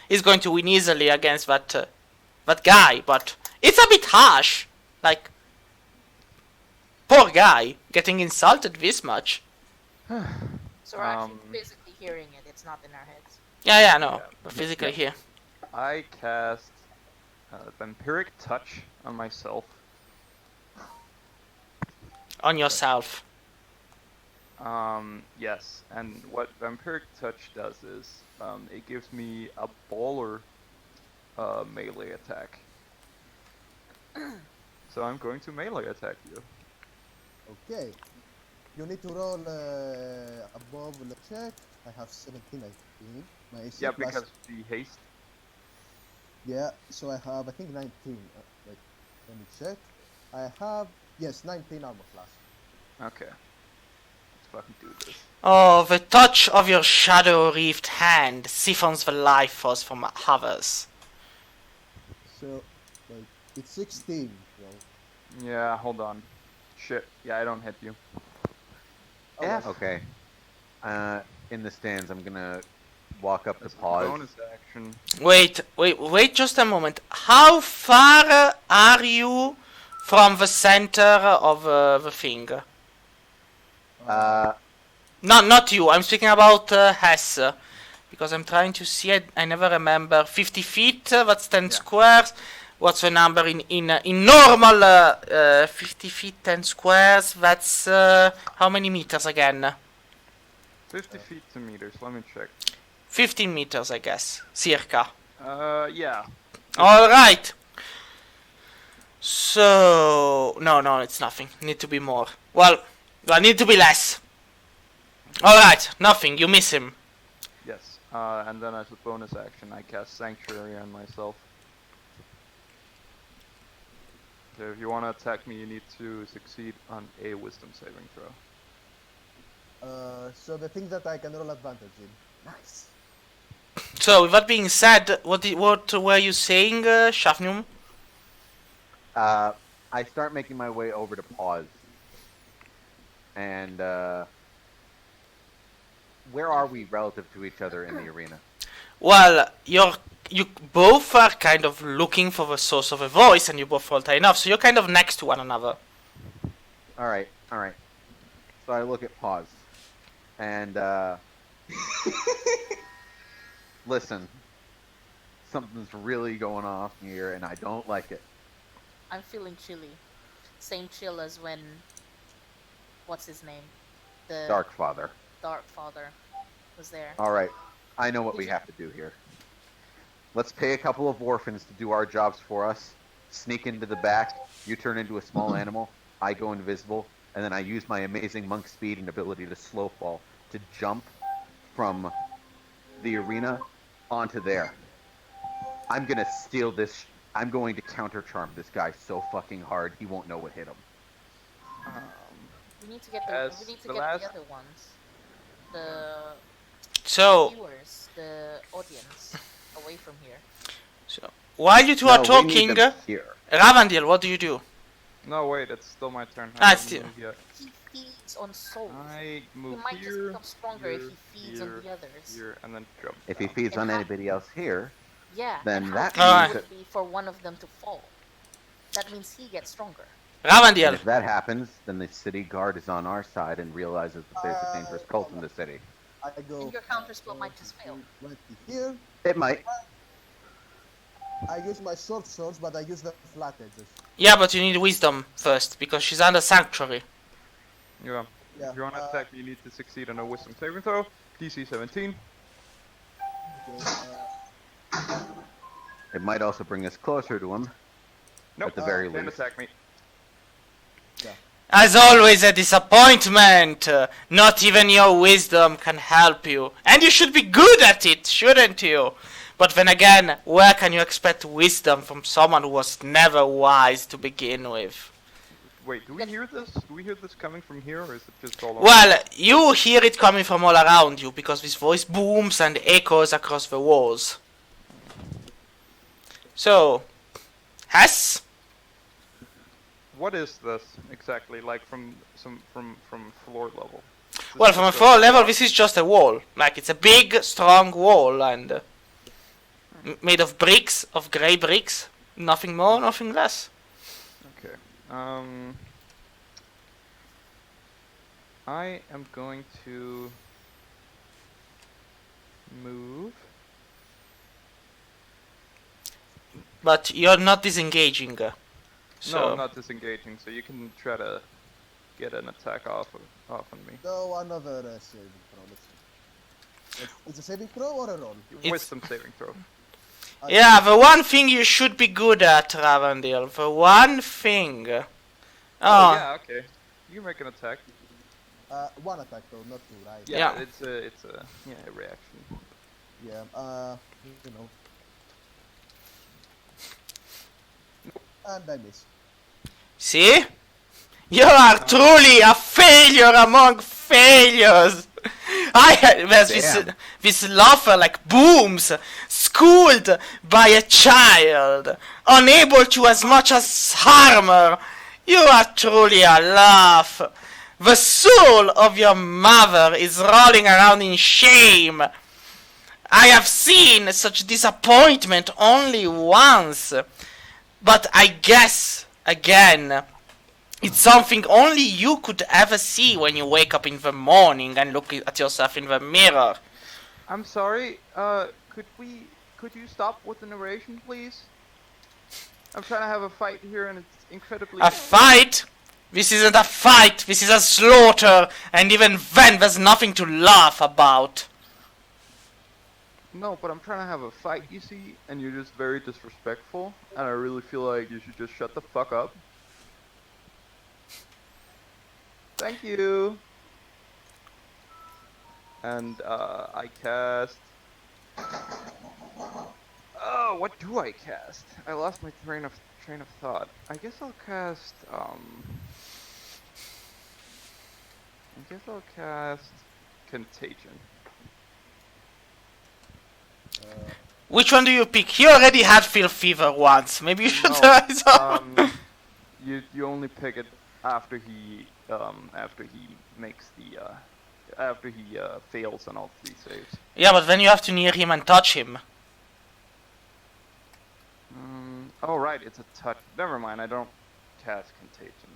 is going to win easily against that guy, but it's a bit harsh. Like, poor guy, getting insulted this much. So we're actually physically hearing it. It's not in our heads. Yeah, no, but physically here. I cast Vampiric Touch on myself. On yourself. Yes, and what Vampiric Touch does is, it gives me a baller melee attack. So I'm going to melee attack you. Okay. You need to roll above the check. I have 17, I think. My AC Yeah, plus- because the haste. Yeah, so I have, I think 19. Wait, let me check. I have, yes, 19 armor class. Okay. Let's fucking do this. Oh, the touch of your shadow-wreathed hand siphons the life force from others. So, like, it's 16, bro. Yeah, hold on. Shit. Yeah, I don't hit you. Oh, Yeah. well. Okay. In the stands, I'm gonna walk up to That's a pause. bonus action. Wait just a moment. How far are you from the center of the thing? Not you. I'm speaking about Hess. Because I'm trying to see it. I never remember. 50 feet, that's 10 squares. What's the number in normal 50 feet, 10 squares? That's how many meters again? 50 feet to meters. Let me check. 15 meters, I guess. Circa. Yeah. Alright. So... No, it's nothing. Need to be more. Well, Do I need to be less? Alright, nothing, you miss him. Yes. And then as a bonus action, I cast Sanctuary on myself. So if you want to attack me, you need to succeed on a Wisdom saving throw. So the thing that I can roll advantage in. Nice. So, with that being said, what were you saying, Shafnium? I start making my way over to pause. And where are we relative to each other in the arena? Well, you both are kind of looking for the source of a voice, and you both rolled high enough, so you're kind of next to one another. Alright. So I look at pause. And listen. Something's really going off here, and I don't like it. I'm feeling chilly. Same chill as when... What's his name? The Dark Father. Dark Father was there. Alright. I know what we have to do here. Let's pay a couple of orphans to do our jobs for us. Sneak into the back. You turn into a small animal. I go invisible. And then I use my amazing monk speed and ability to slow fall to jump from the arena onto there. I'm gonna steal this. I'm going to counter charm this guy so fucking hard he won't know what hit him. We need to get As the other ones. The So, viewers, the audience, away from here. while you two are No, we need talking, them here. Ravandil, what do you do? No, wait, it's still my turn. Ah, I it's haven't moved yet. He feeds on souls. I He move might just here, become stronger if here, he feeds on the others. here, and then jump. If he down. feeds on And anybody else here, Yeah, then and that how means hard that- would it be for one of them to fall? That means he gets stronger. and Ravandil, if that happens, then the city guard is on our side and realizes that there's a dangerous cult in the city. I go. And your counter spell might just fail. 20 here. It might. I use my short swords, but I use the flat edges. yeah, but you need wisdom first, because she's under sanctuary. Yeah. Yeah. If you want to attack me, you need to succeed on a Wisdom saving throw. DC 17. Okay, It might also bring us closer to him. Nope. At the very Can't least. attack me. As always, a disappointment. Not even your wisdom can help you. And you should be good at it, shouldn't you? But then again, where can you expect wisdom from someone who was never wise to begin with? Wait, do we hear this? Do we hear this coming from here, or is it just all over? Well, you hear it coming from all around you, because this voice booms and echoes across the walls. So, Hess? What is this exactly? Like from floor level? Is this Well, from a just floor level, this is just a wall. Like, it's a big, strong wall, and made of bricks, of grey bricks. Nothing more, nothing less. Okay. I am going to move. But you're not disengaging. So, No, I'm not disengaging, so you can try to get an attack off on me. no, another saving throw. Let's see. It's a saving throw or a roll? It's- Wisdom saving throw. yeah, the one thing you should be good at, Ravandil. The one thing. Oh, Oh, yeah, okay. You make an attack. One attack though, not two, right? Yeah, Yeah. it's a reaction. Yeah. You know. And I miss. see? You are truly a failure among failures. There's Damn. this laughter like booms, schooled by a child, unable to as much as harm her. You are truly a laugh. The soul of your mother is rolling around in shame. I have seen such disappointment only once. But I guess, again, it's something only you could ever see when you wake up in the morning and look at yourself in the mirror. I'm sorry. Could you stop with the narration, please? I'm trying to have a fight here, and it's incredibly. A fight? This isn't a fight, this is a slaughter, and even then there's nothing to laugh about. No, but I'm trying to have a fight, you see, and you're just very disrespectful, and I really feel like you should just shut the fuck up. Thank you. And I cast. Oh, what do I cast? I lost my train of thought. I guess I'll cast Contagion. Which one do you pick? He already had Feel Fever once. Maybe you should No, try some. you only pick it after he makes the after he fails on all 3 saves. Yeah, but then you have to near him and touch him. Oh right, it's a touch. Never mind, I don't cast Contagion.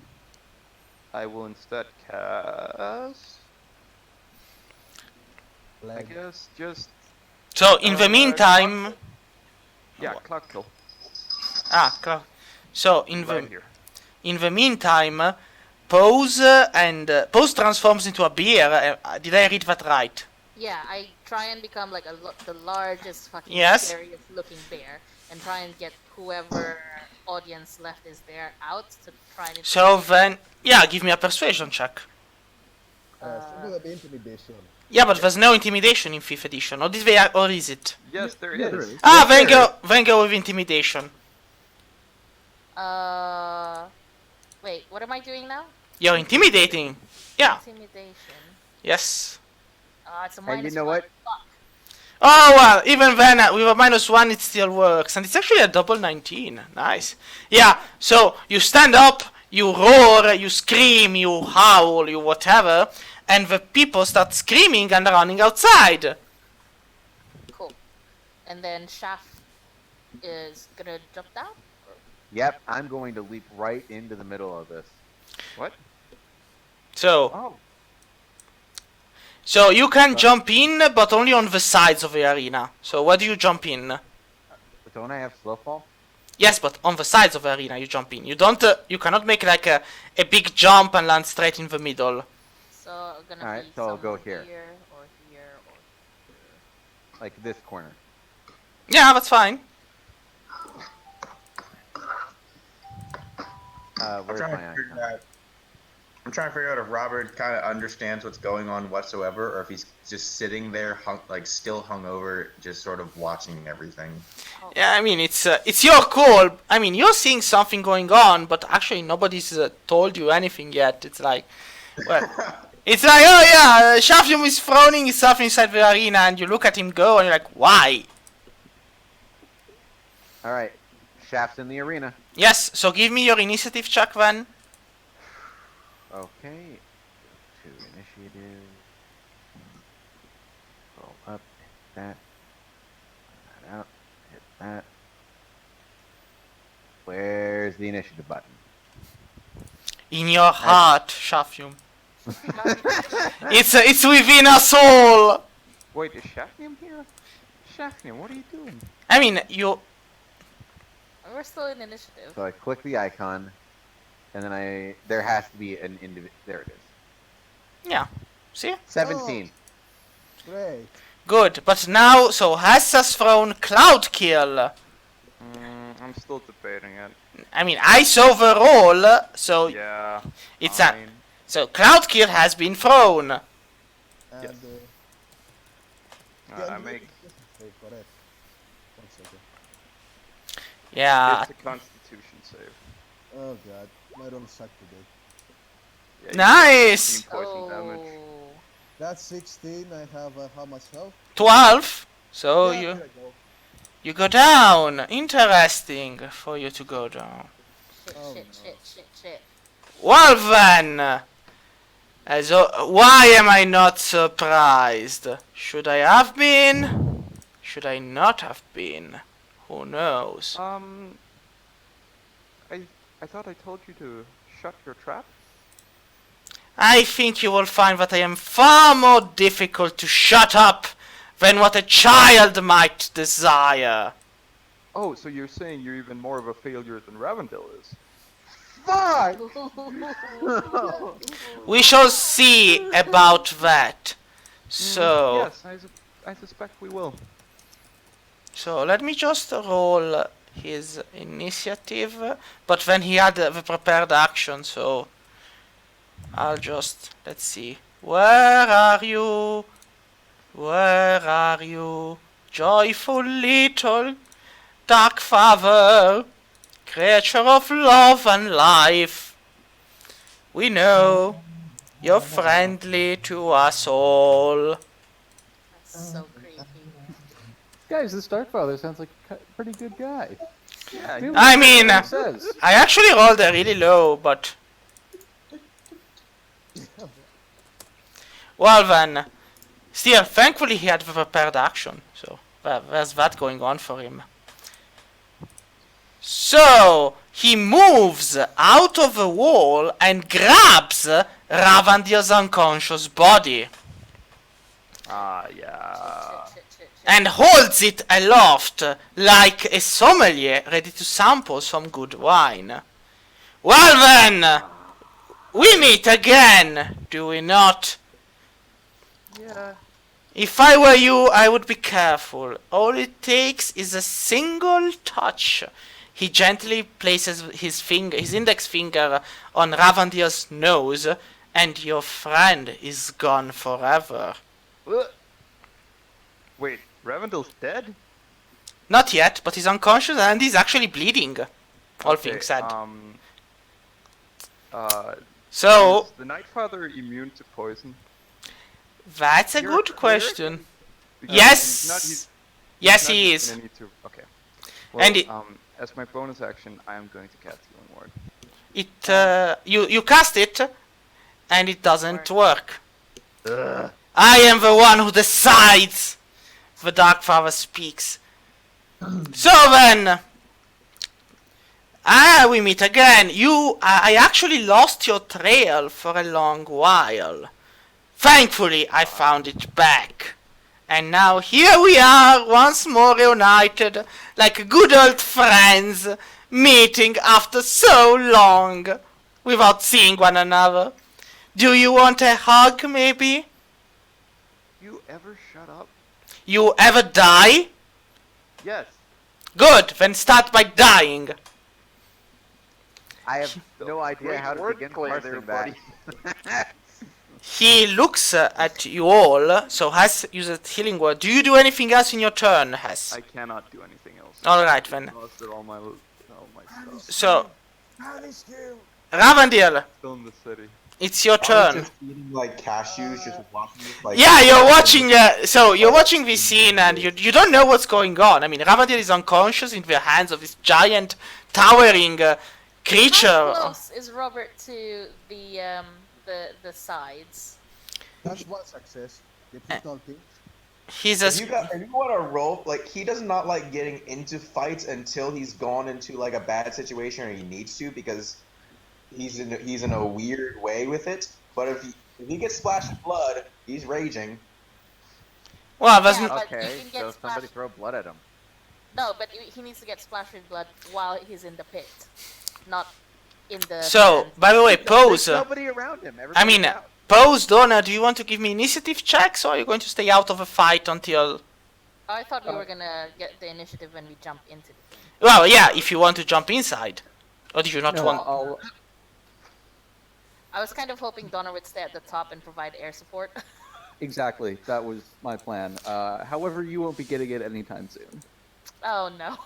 I will instead cast. I guess just So in the meantime, Cloud Kill. So Right here. in the meantime, Pose Pose transforms into a bear. Did I read that right? Yeah, I try and become like the largest fucking Yes. scariest looking bear and try and get whoever audience left is there out to try and So then, yeah, give me a persuasion check. Something like intimidation. Yeah, but there's no intimidation in 5th edition. Or or is it? Yes, there Yeah, is. there is. Ah, then go with intimidation. wait, what am I doing now? You're intimidating. Yeah. Intimidation. Yes. It's a And you minus know one. what? Fuck. Oh well, even then with a -1 it still works, and it's actually a double 19. Nice. Yeah. So you stand up, you roar, you scream, you howl, you whatever, and the people start screaming and running outside. Cool. And then Shaf is gonna jump down? Yep, I'm going to leap right into the middle of this. What? So Oh. So you can jump in, but only on the sides of the arena. So where do you jump in? Don't I have slow fall? Yes, but on the sides of the arena you jump in. You don't. You cannot make like a big jump and land straight in the middle. So I'm gonna Alright, be so I'll go somewhere here. or here or here. Like this corner. Yeah, that's fine. Where's my icon? I'm trying to figure out if Robert kind of understands what's going on whatsoever, or if he's just sitting there, still hungover, just sort of watching everything. Yeah, I mean it's your call. I mean you're seeing something going on, but actually nobody's told you anything yet. It's like, well, it's like, oh yeah, Shafnium is throwing stuff inside the arena, and you look at him go, and you're like, why? All right, Shaft's in the arena. Yes. So give me your initiative check then. Okay. To initiative. Roll up. Hit that. Put that out. Hit that. Where's the initiative button? In your heart, Shafnium. It's within us all. Wait, is Shafnium here? Shafnium, what are you doing? I mean you. We're still in initiative. So I click the icon, and then there has to be an there it is. Yeah. See. 17. Great. Good, but now, so has thrown Cloud Kill. I'm still debating it. I mean, I saw the roll, so Yeah. it's fine. so Cloud Kill has been thrown. And Yes. I make correct. 1 second. Yeah, it's a Constitution save. Oh god, my roll sucked today. Yeah, you Nice! take 15 poison damage. Oh. That's 16. I have how much health? 12. So Yeah, you there I go. you go down. Interesting for you to go down. Shit, Oh, shit, no. shit, shit, shit. Well then, why am I not surprised? Should I have been? Should I not have been? Who knows? I thought I told you to shut your trap. I think you will find that I am far more difficult to shut up than what a child might desire. Oh, so you're saying you're even more of a failure than Ravandil is? Fuck! We shall see about that. So, Yes, I suspect we will. so let me just roll his initiative. But then he had the prepared action, so I'll just, let's see. Where are you? Where are you? Joyful little dark father, creature of love and life. We know you're friendly to us all. That's so creepy. Guys, this Darkfather sounds like a pretty good guy. Yeah. Maybe I we'll see mean, what he says. I actually rolled a really low, but well then. Still, thankfully he had a prepared action, so there's that going on for him. So, he moves out of the wall and grabs Ravandil's unconscious body Ah, yeah. Shit. and holds it aloft like a sommelier ready to sample some good wine. Well then, we meet again, do we not? Yeah. If I were you, I would be careful. All it takes is a single touch. He gently places his index finger on Ravandil's nose, and your friend is gone forever. Wait, Ravandil's dead? Not yet, but he's unconscious and he's actually bleeding. All Okay, things said. So, Is the Nightfather immune to poison? that's a You're good a question. Because Yes! he's Yes, not he just is. gonna need to- Okay. Well, And as my bonus action, I am going to cast Healing Word. you cast it, and it doesn't work. Ugh. I am the one who decides. The Dark Father speaks. So then, we meet again. I actually lost your trail for a long while. Thankfully, I found it back. And now here we are, once more reunited, like good old friends, meeting after so long, without seeing one another. Do you want a hug, maybe? You ever shut up? You ever die? Yes. Good, then start by dying. I have no idea Great how to begin wordplay there, parsing that. He looks at you all, so Hess uses healing word. Do you do anything else in your turn, Hess? I cannot do anything else. Alright then. Exhausted all my stuff. So, Ravandil, Still in the city. it's your I was turn. just eating like cashews, just watching this. Like, Yeah, you're watching. So you're watching this scene, and you don't know what's going on. I mean, Ravandil is unconscious in the hands of this giant, towering creature. How close is Robert to the sides? That's one success. Keep talking. He's a. If you want to roll, like he does not like getting into fights until he's gone into like a bad situation or he needs to because he's in a weird way with it. But if he gets splashed with blood, he's raging. Well, that's Yeah, n- but Okay, you can get so somebody splashed. throw blood at him. No, but he needs to get splashed with blood while he's in the pit, not in the. so. sand. By the way, Pose. There's nobody around him. I Everybody's mean, out. Pose, Donna. Do you want to give me initiative checks, or are you going to stay out of a fight until? I thought we were gonna get the initiative when we jump into the thing. Well, yeah, if you want to jump inside, or do you not No, want? I'll, I was kind of hoping Donna would stay at the top and provide air support. exactly. That was my plan. However, you won't be getting it anytime soon. Oh no.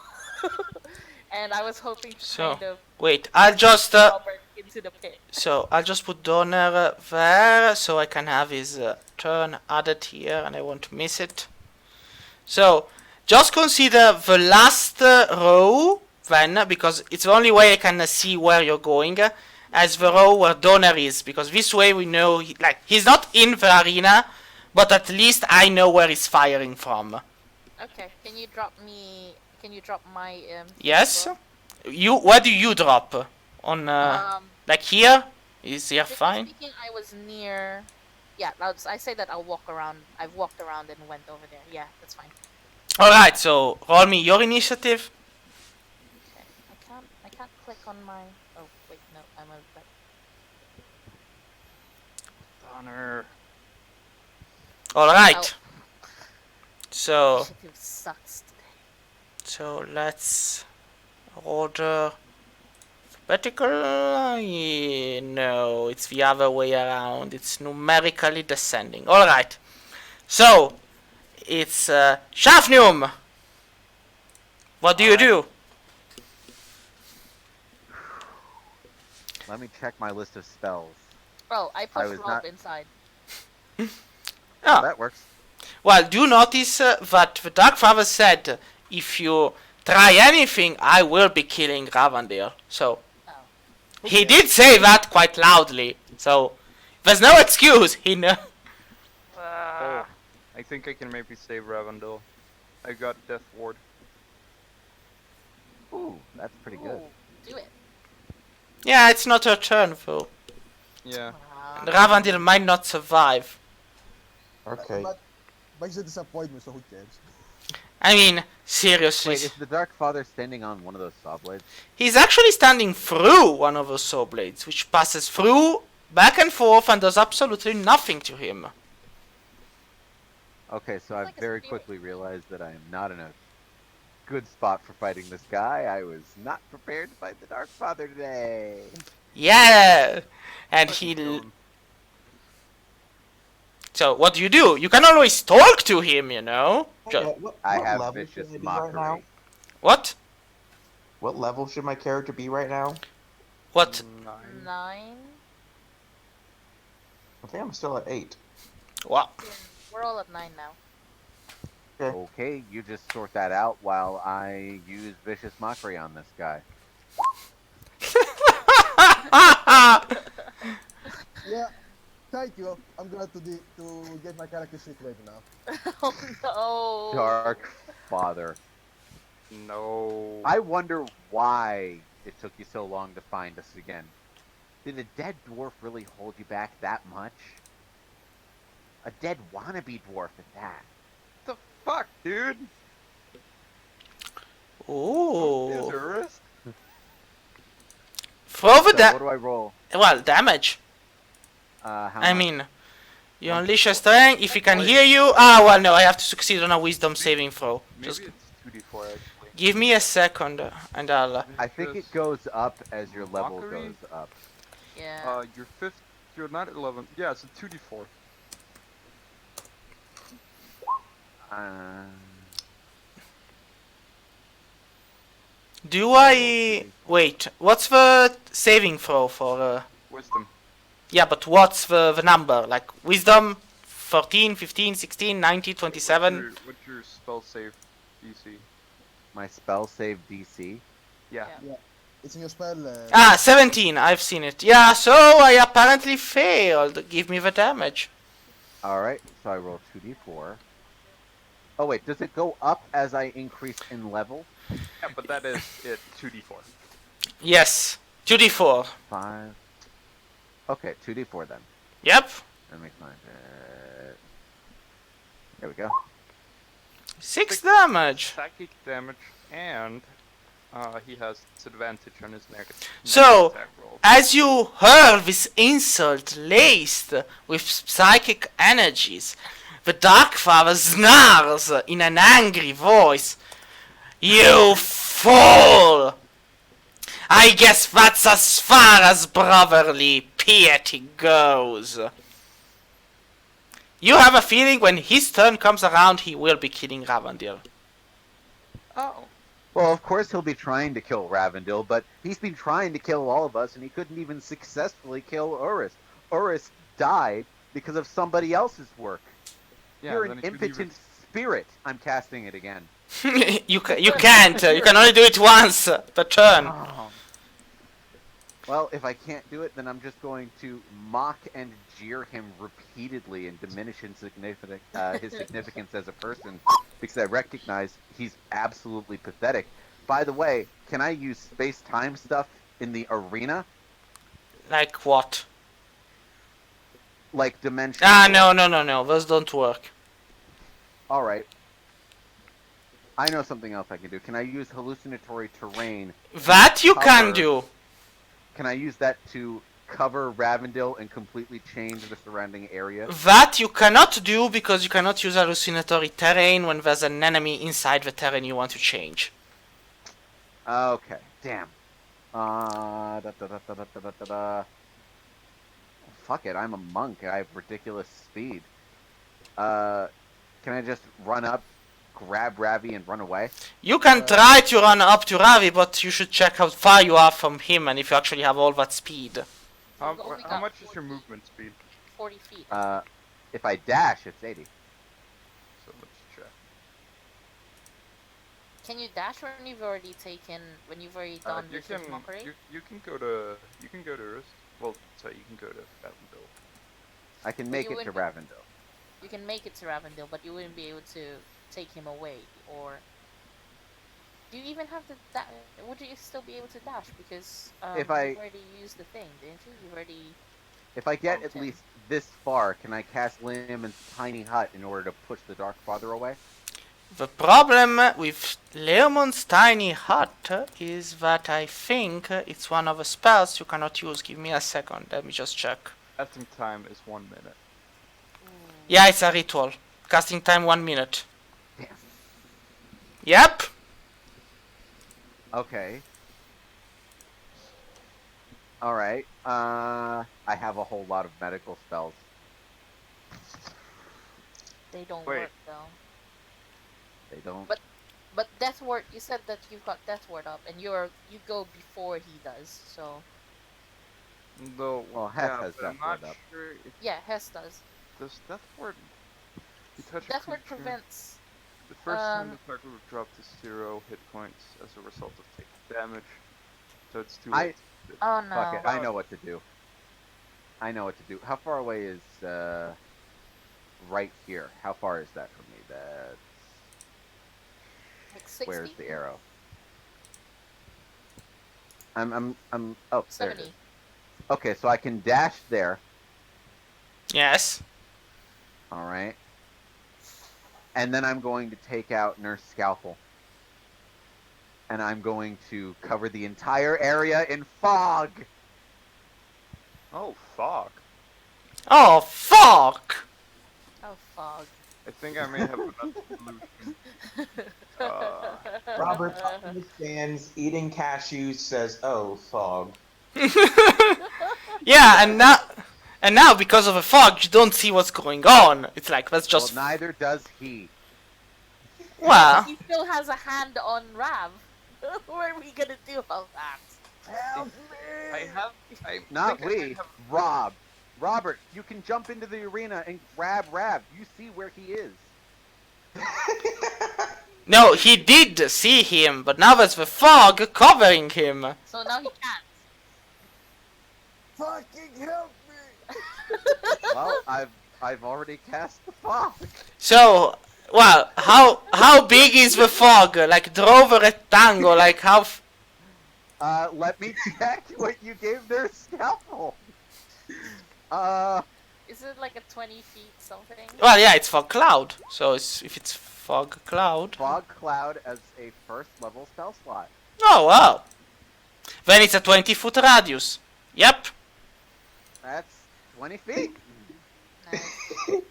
And I was hoping to So, kind of wait, I'll just Robert into the pit. so I'll just put Donner there so I can have his turn added here and I won't miss it. So, just consider the last row then, because it's the only way I can see where you're going, as the row where Donner is, because this way we know, he's not in the arena, but at least I know where he's firing from. Okay, can you drop my Yes? as Where do you drop? On, well? like here? Is here Strictly fine? speaking, I was near. Yeah, I say that I'll walk around. I've walked around and went over there. Yeah, that's fine. Alright, so roll me your initiative. Okay, I can't click on my. Oh wait, no, I'm a. Honor. Alright. So, Initiative sucks today. so let's order the Vertical? No, it's the other way around. It's numerically descending. Alright. So, it's Shafnium! What do you do? Let me check my list of spells. Oh, I I pushed was Rob not- inside. Ah. That works. Well, do notice that the Dark Father said, if you try anything, I will be killing Ravandil. So, Oh. he did say that quite loudly. So, there's no excuse. He know. Oh, I think I can maybe save Ravandil. I got Death Ward. Ooh, that's pretty good. Ooh, do it. Yeah, it's not her turn, though. Yeah. Ah. Ravandil might not survive. Okay. But he's a disappointment, so who cares? I mean, seriously. Wait, is the Dark Father standing on one of those saw blades? He's actually standing through one of those saw blades, which passes through, back and forth, and does absolutely nothing to him. Okay, so It's I've like a very spirit. quickly realized that I am not in a good spot for fighting this guy. I was not prepared to fight the Dark Father today. Yeah! And Fucking he... kill him. So, what do? You can always talk to him, you know? What I have level vicious should I be right now? mockery. What? What level should my character be right now? What? 9. I think I'm still at 8. What? We're all at 9 now. Okay, you just sort that out while I use vicious mockery on this guy. Yeah, thank you. I'm glad to get my character situated now. Oh no. Dark Father. No. I wonder why it took you so long to find us again. Did a dead dwarf really hold you back that much? A dead wannabe dwarf at that. What the fuck, dude? Ooh. There's a risk. Throw the So what do I roll? well, damage. How I much? mean, you unleash a strength, if he can hear you... Ah, well, no, I have to succeed on a wisdom saving throw. Maybe Just it's 2d4 actually. give me a second, and I'll... I think it goes up as your level Mockery? goes up. Yeah. You're 5th. You're not 11. Yeah, it's a 2d4. Do I... Wait, what's the saving throw for... Wisdom. Yeah, but what's the number? Like, wisdom, 14, 15, 16, 19, 27? What's your spell save DC? My spell save DC. Yeah. It's in your spell. Ah, 17, I've seen it. Yeah, so I apparently failed. Give me the damage. Alright, so I roll 2d4. Oh wait, does it go up as I increase in level? Yeah, but that is it. 2d4. Yes, 2d4. 5. Okay, 2d4 then. Yep, Let me find it. There we go. 6 damage. Psychic damage, and he has disadvantage on his next So, attack roll. as you hurl this insult laced with psychic energies, the Dark Father snarls in an angry voice. You fool! I guess that's as far as brotherly piety goes. You have a feeling when his turn comes around, he will be killing Ravandil. Oh. Well, of course he'll be trying to kill Ravandil, but he's been trying to kill all of us, and he couldn't even successfully kill Urus. Urus died because of somebody else's work. Yeah, You're then an it could impotent spirit. I'm casting it again. You can't. You can only do it once per turn. Well, if I can't do it, then I'm just going to mock and jeer him repeatedly and diminish his significance as a person, because I recognize he's absolutely pathetic. By the way, can I use space-time stuff in the arena? Like what? Like dimension? Ah, no. Those don't work. Alright. I know something else I can do. Can I use hallucinatory terrain? That you can Cover. do. Can I use that to cover Ravandil and completely change the surrounding area? That you cannot do because you cannot use hallucinatory terrain when there's an enemy inside the terrain you want to change. Okay, damn. Da, da, da, da, da, da, da, da. Fuck it, I'm a monk. I have ridiculous speed. Can I just run up, grab Ravi, and run away? You can try to run up to Ravi, but you should check how far you are from him and if you actually have all that speed. How We've only how got much is 40 your movement speed? 40 feet. If I dash, it's 80. So let's check. Can you dash when you've already taken, when you've already done You Vicious can Mockery? you can go to Rust. Well, sorry, you can go to Ravandil. I can But make you it to wouldn't- Ravandil. You can make it to Ravandil, but you wouldn't be able to take him away, or... Do you even have to would you still be able to dash? Because If I- you've already used the thing, didn't you? You've already... If I get at Okay. least this far, can I cast Leomund's tiny hut in order to push the Dark Father away? The problem with Leomund's tiny hut is that I think it's one of the spells you cannot use. Give me a second, let me just check. Casting time is 1 minute. Yeah, it's a ritual. Casting time 1 minute. Damn. Yep. Okay. Alright. I have a whole lot of medical spells. They don't Wait. work, though. They don't. But Death Ward, you said that you've got Death Ward up, and you go before he does, so... Though, Well, Hess has but I'm Death Ward not up. sure if Yeah, Hess does. does Death Ward. You touch a Death Ward creature, prevents... the first time the target will drop to 0 hit points as a result of taking damage. So it's too late. Oh no. Fuck it, I know what to do. I know what to do. How far away is, right here? How far is that from me? That's... Like 60? Where's the arrow? I'm, oh, there it 70. is. Okay, so I can dash there. Yes. Alright. And then I'm going to take out Nurse Scalpel. And I'm going to cover the entire area in fog! Oh fuck! Oh, fuck! Oh, fog. I think I may have another solution. Robert understands eating cashews, says, "Oh, fog." Yeah, and now because of the fog, you don't see what's going on. It's like, that's just... Well, neither does he. Well, He still has a hand on Rav. What are we gonna do about that? Not think I we. have- Rob. Robert, you can jump into the arena and grab Rab. You see where he is. no, he did see him, but now there's the fog covering him. So now he can't. Fucking help me! Well, I've already cast the fog. So, well, how big is the fog? Like, draw the rectangle, like how... Let me check what you gave their scalpel. Is it like a 20 feet something? Well, yeah, it's fog cloud. So if it's fog cloud... Fog cloud as a first level spell slot. Oh, wow. Then it's a 20-foot radius. Yep. That's 20 feet. Nice.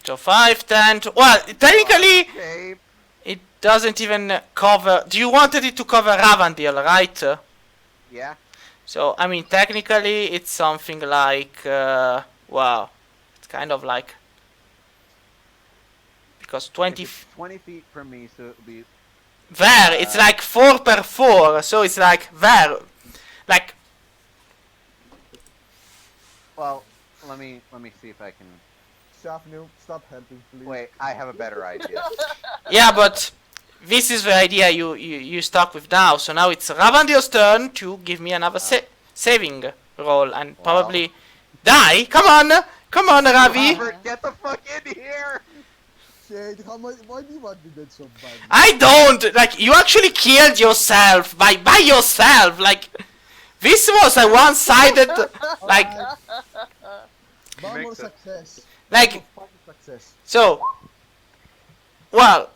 So 5, 10... Well, technically, Okay. it doesn't even cover... Do you wanted it to cover Ravandil, right? Yeah. So, I mean, technically, it's something like... wow. It's kind of like... Because 20... It's 20 feet from me, so it'll be. There, it's like 4 per 4, so it's like there. Like... Well, let me see if I can. Shafnium, stop helping, please. Wait, I have a better idea. Yeah, but... This is the idea you stuck with now. So now it's Ravandil's turn to give me another saving roll and probably die. Come on, Ravi. Robert, get the fuck in here! Shade, why do you want me dead so badly? I don't like. You actually killed yourself by yourself. Like this was a one-sided. Like One more makes it- success. like One more fucking success. so. Well,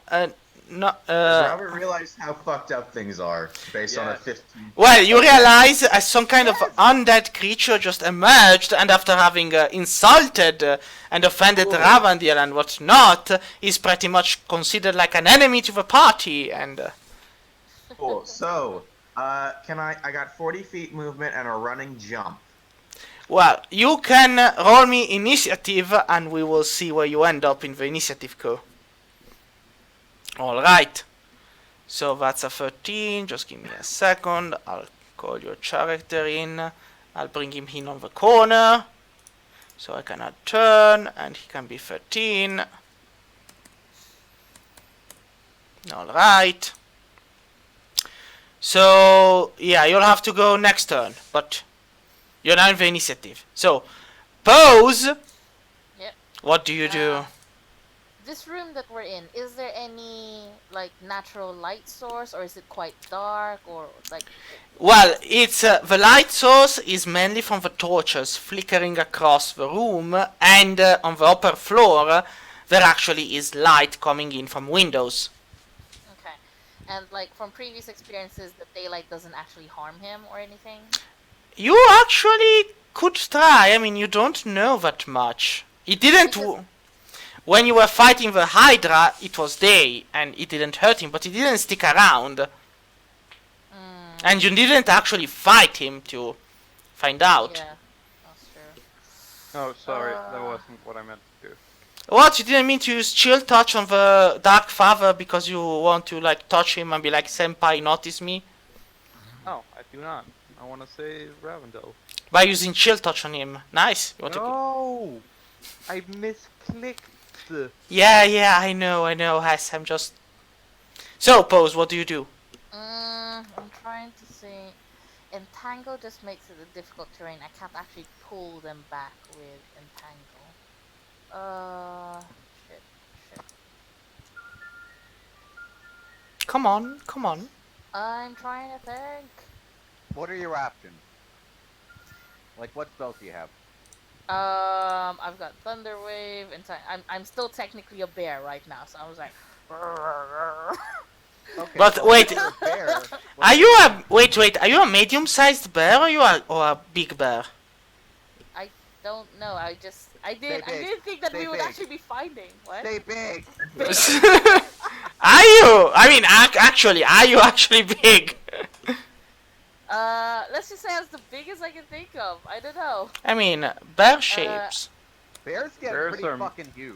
no. Robert realized how fucked up things are based on a Yeah. 15. Well, you realize some kind of undead creature just emerged, and after having insulted and offended Ravandil and whatnot, is pretty much considered like an enemy to the party. And Cool. So, Can I got 40 feet movement and a running jump. Well, you can roll me initiative, and we will see where you end up in the initiative queue. Alright. So that's a 13. Just give me a second. I'll call your character in. I'll bring him in on the corner. So I can add turn, and he can be 13. Alright. So, yeah, you'll have to go next turn, but you're now in the initiative. So, Pose! Yep. What do you do? This room that we're in, is there any like natural light source, or is it quite dark, or like? Well, it's the light source is mainly from the torches flickering across the room, and on the upper floor there actually is light coming in from windows. Okay, and like from previous experiences, the daylight doesn't actually harm him or anything. You actually could try. I mean, you don't know that much. It didn't. Because- When you were fighting the Hydra, it was day, and it didn't hurt him, but he didn't stick around. And you didn't actually fight him to find out. Yeah, that's true. Oh, sorry, that wasn't what I meant to do. What? You didn't mean to use chill touch on the Dark Father because you want to like touch him and be like, Senpai, notice me? Oh, I do not. I want to save Ravandil. By using chill touch on him. Nice. You want to... No! I misclicked. Yeah, I know, Hess, I'm just... So, Pose, what do you do? I'm trying to see. Entangle just makes it a difficult terrain. I can't actually pull them back with Entangle. Shit. Come on. I'm trying to think. What are your options? Like, what spells do you have? I've got Thunder Wave, and I'm still technically a bear right now, so I was like, Okay, But well, wait, if you're a bear, are you a... Wait, are you a medium-sized bear or a big bear? I don't know. I big. didn't think that Stay we would big. actually be fighting. What? stay big. Are you? I mean, actually, are you actually big? Let's just say that's the biggest I can think of. I don't know. I mean, bear shapes. Bears get Bears pretty are- fucking huge.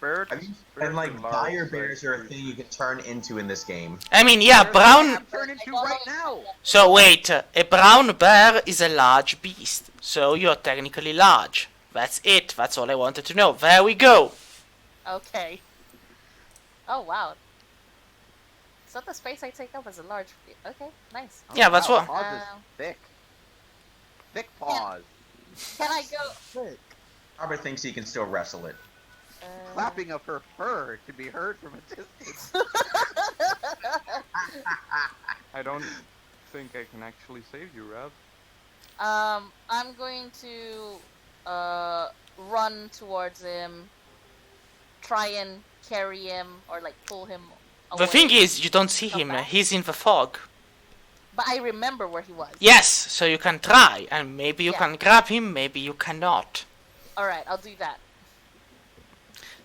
Birds, And like large dire size bears are a creatures. thing you can turn into in this game. I mean, yeah, Bears brown... I'm turning into right now. So wait, a brown bear is a large beast. So you're technically large. That's it. That's all I wanted to know. There we go. Okay. Oh wow. Is that the space I take up as a large? Okay, nice. Yeah, that's Wow, what... Paws is thick. Thick paws. Can I go? Sick. Robert thinks he can still wrestle it. Clapping of her fur can be heard from a distance. I don't think I can actually save you, Rav. I'm going to run towards him, try and carry him or like pull him away. The thing is, you don't see Come him. back. He's in the fog. But I remember where he was. Yes, so you can try. And maybe you Yeah. can grab him, maybe you cannot. Alright, I'll do that.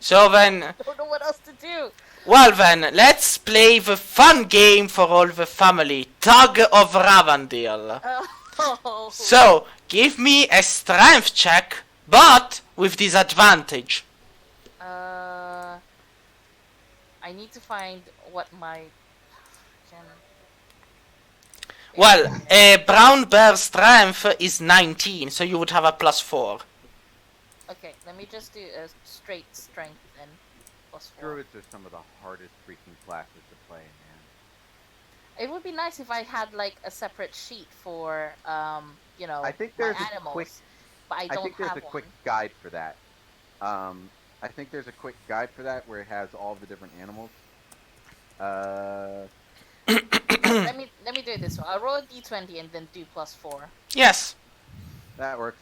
So then... I don't know what else to do. Well then, let's play the fun game for all the family. Tug of Ravandil. Oh. So, give me a strength check, but with disadvantage. I need to find what my... Well, a brown bear strength is 19, so you would have a +4. Okay, let me just do a straight strength then. +4. Druids are some of the hardest freaking classes to play, man. It would be nice if I had like a separate sheet for you know, I think my there's a animals, quick- but I I don't think there's have a one. quick guide for that. I think there's a quick guide for that where it has all the different animals. let me do it this way. I'll roll a d20 and then do +4. Yes, That works.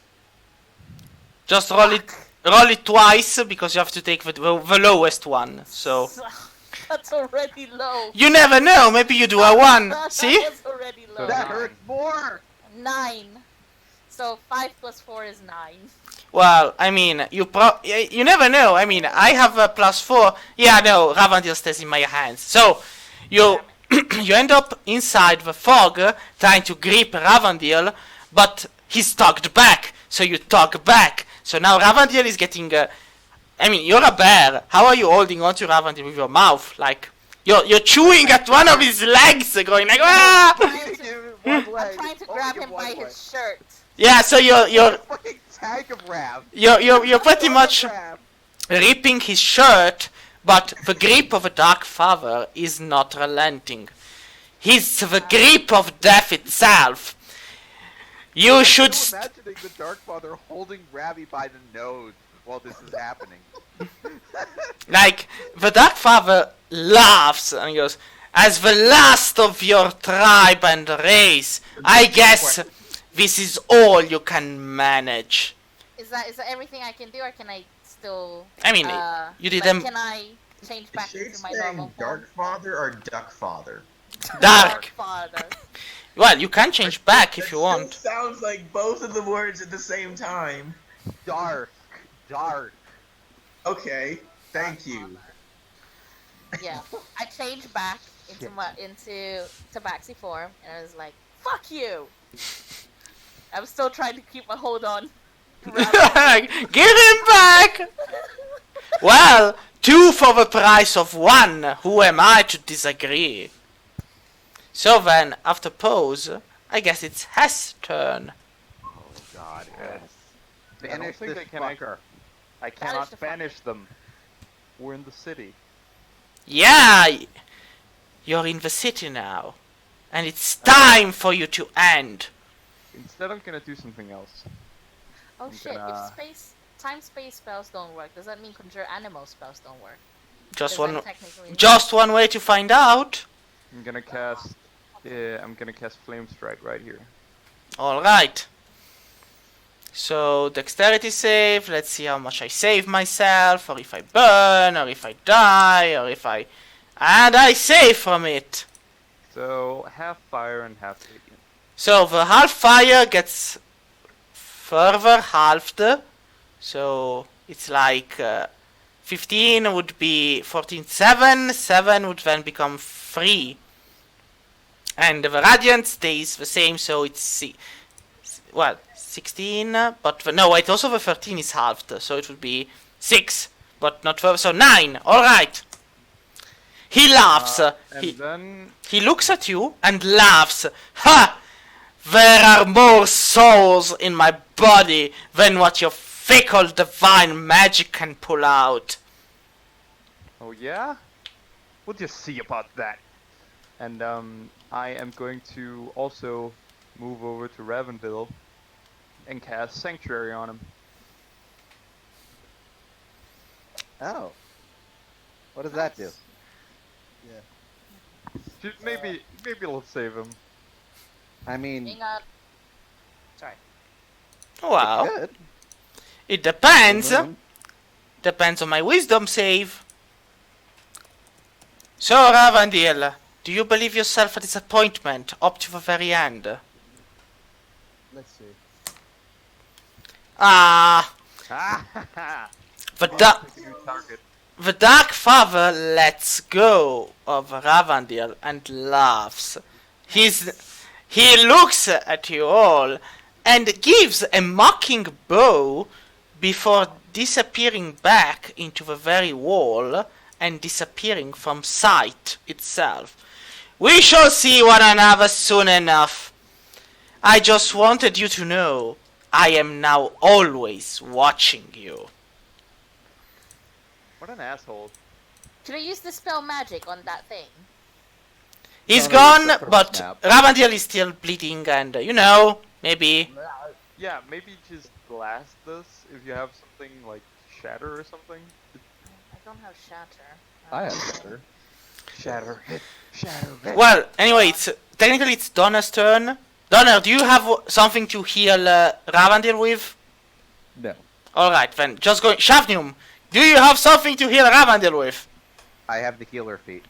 just roll it twice, because you have to take the lowest one, so... That's already low. You never know, maybe you do a 1, see? That's already low. That nine. hurts more! 9. So 5 + 4 is 9. Well, I mean, you never know. I mean, I have a +4. Yeah, no, Ravandil stays in my hands. So, you you end up inside the fog trying to grip Ravandil, but he's tugged back, so you tug back. So now Ravandil is getting... I mean, you're a bear. How are you holding onto Ravandil with your mouth? Like, you're chewing at one of his legs, going like, ah! I'm trying to grab him by his shirt. Yeah, so you're Fucking tag of Rav. you're pretty much ripping his shirt, but the grip of a Dark Father is not relenting. He's the grip of death itself. You should... I'm imagining the Dark Father holding Ravi by the nose while this is happening. Like, the Dark Father laughs and goes, as the last of your tribe and race, I guess this is all you can manage. Is that everything I can do, or can I still? I mean, you did them Can I change back into my normal form? Dark Father or Duck Father? dark. Father. Well, you can change back if you want. Sounds like both of the words at the same time. Dark. Okay, thank you. Yeah, I changed back into Tabaxi form, and I was like, "Fuck you!" I'm still trying to keep my hold on. Give him back! Well, 2 for the price of 1. Who am I to disagree? So then, after pause, I guess it's Hess' turn. Oh God, yes. I don't Banish think this I can fucker. I cannot the fucker. banish them. We're in the city. Yeah! You're in the city now. And it's time for you to end. Instead, I'm gonna do something else. Oh I'm shit! gonna- If time-space spells don't work, does that mean conjure animal spells don't work? Just Does that one, technically just one way to find out. I'm gonna cast. I'm gonna cast Flame Strike right here. Alright. So, dexterity save. Let's see how much I save myself, or if I burn, or if I die, or if I... And I save from it. So half fire and half radiant. So, the half fire gets further halved. So, it's like 15 would be 14, 7. 7 would then become 3. And the radiant stays the same, so it's 16, but no, wait, also the 13 is halved, so it would be 6, but not further, so 9, alright. He laughs, And then he looks at you and laughs. Ha! There are more souls in my body than what your fickle divine magic can pull out. oh yeah, we'll just see about that. And I am going to also move over to Ravandil and cast Sanctuary on him. Oh. What does that do? Yeah. Maybe it'll save him. I mean, Hang on. Sorry. Wow, good. it depends. Mhm. Depends on my wisdom save. So, Ravandil, do you believe yourself a disappointment up to the very end? Let's see. Ah, New target. the Dark Father lets go of Ravandil and laughs. He looks at you all and gives a mocking bow before disappearing back into the very wall and disappearing from sight itself. We shall see one another soon enough. I just wanted you to know I am now always watching you. What an asshole. Should I use the spell magic on that thing? He's No, gone, no, it's but snap. Ravandil is still bleeding and, maybe... Yeah, maybe just blast this if you have something like Shatter or something. I don't have shatter. I have better. Shatter. Shatter. Well, anyway, technically it's Donna's turn. Donna, do you have something to heal Ravandil with? No. Alright, then just go... Shafnium, do you have something to heal Ravandil with? I have the healer feat.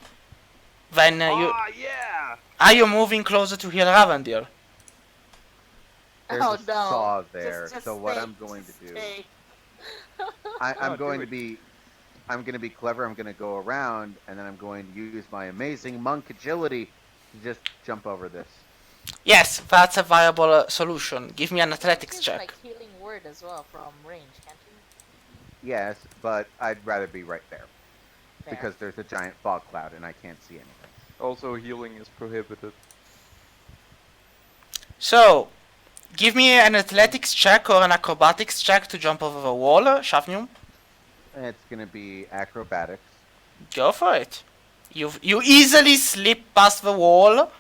Then yeah! are you moving closer to heal Ravandil? There's Oh, a no. saw there, Just so what stay, I'm going to do, stay. I'm No, going do to it. be I'm going to be clever. I'm going to go around, and then I'm going to use my amazing monk agility to just jump over this. Yes, that's a viable solution. Give me an You athletics can check. like healing word as well from range, can't you? Yes, but I'd rather be right there Fair. because there's a giant fog cloud and I can't see anything. Also, healing is prohibited. So, give me an athletics check or an acrobatics check to jump over the wall, Shafnium. It's going to be acrobatics. Go for it. You easily slip past the wall.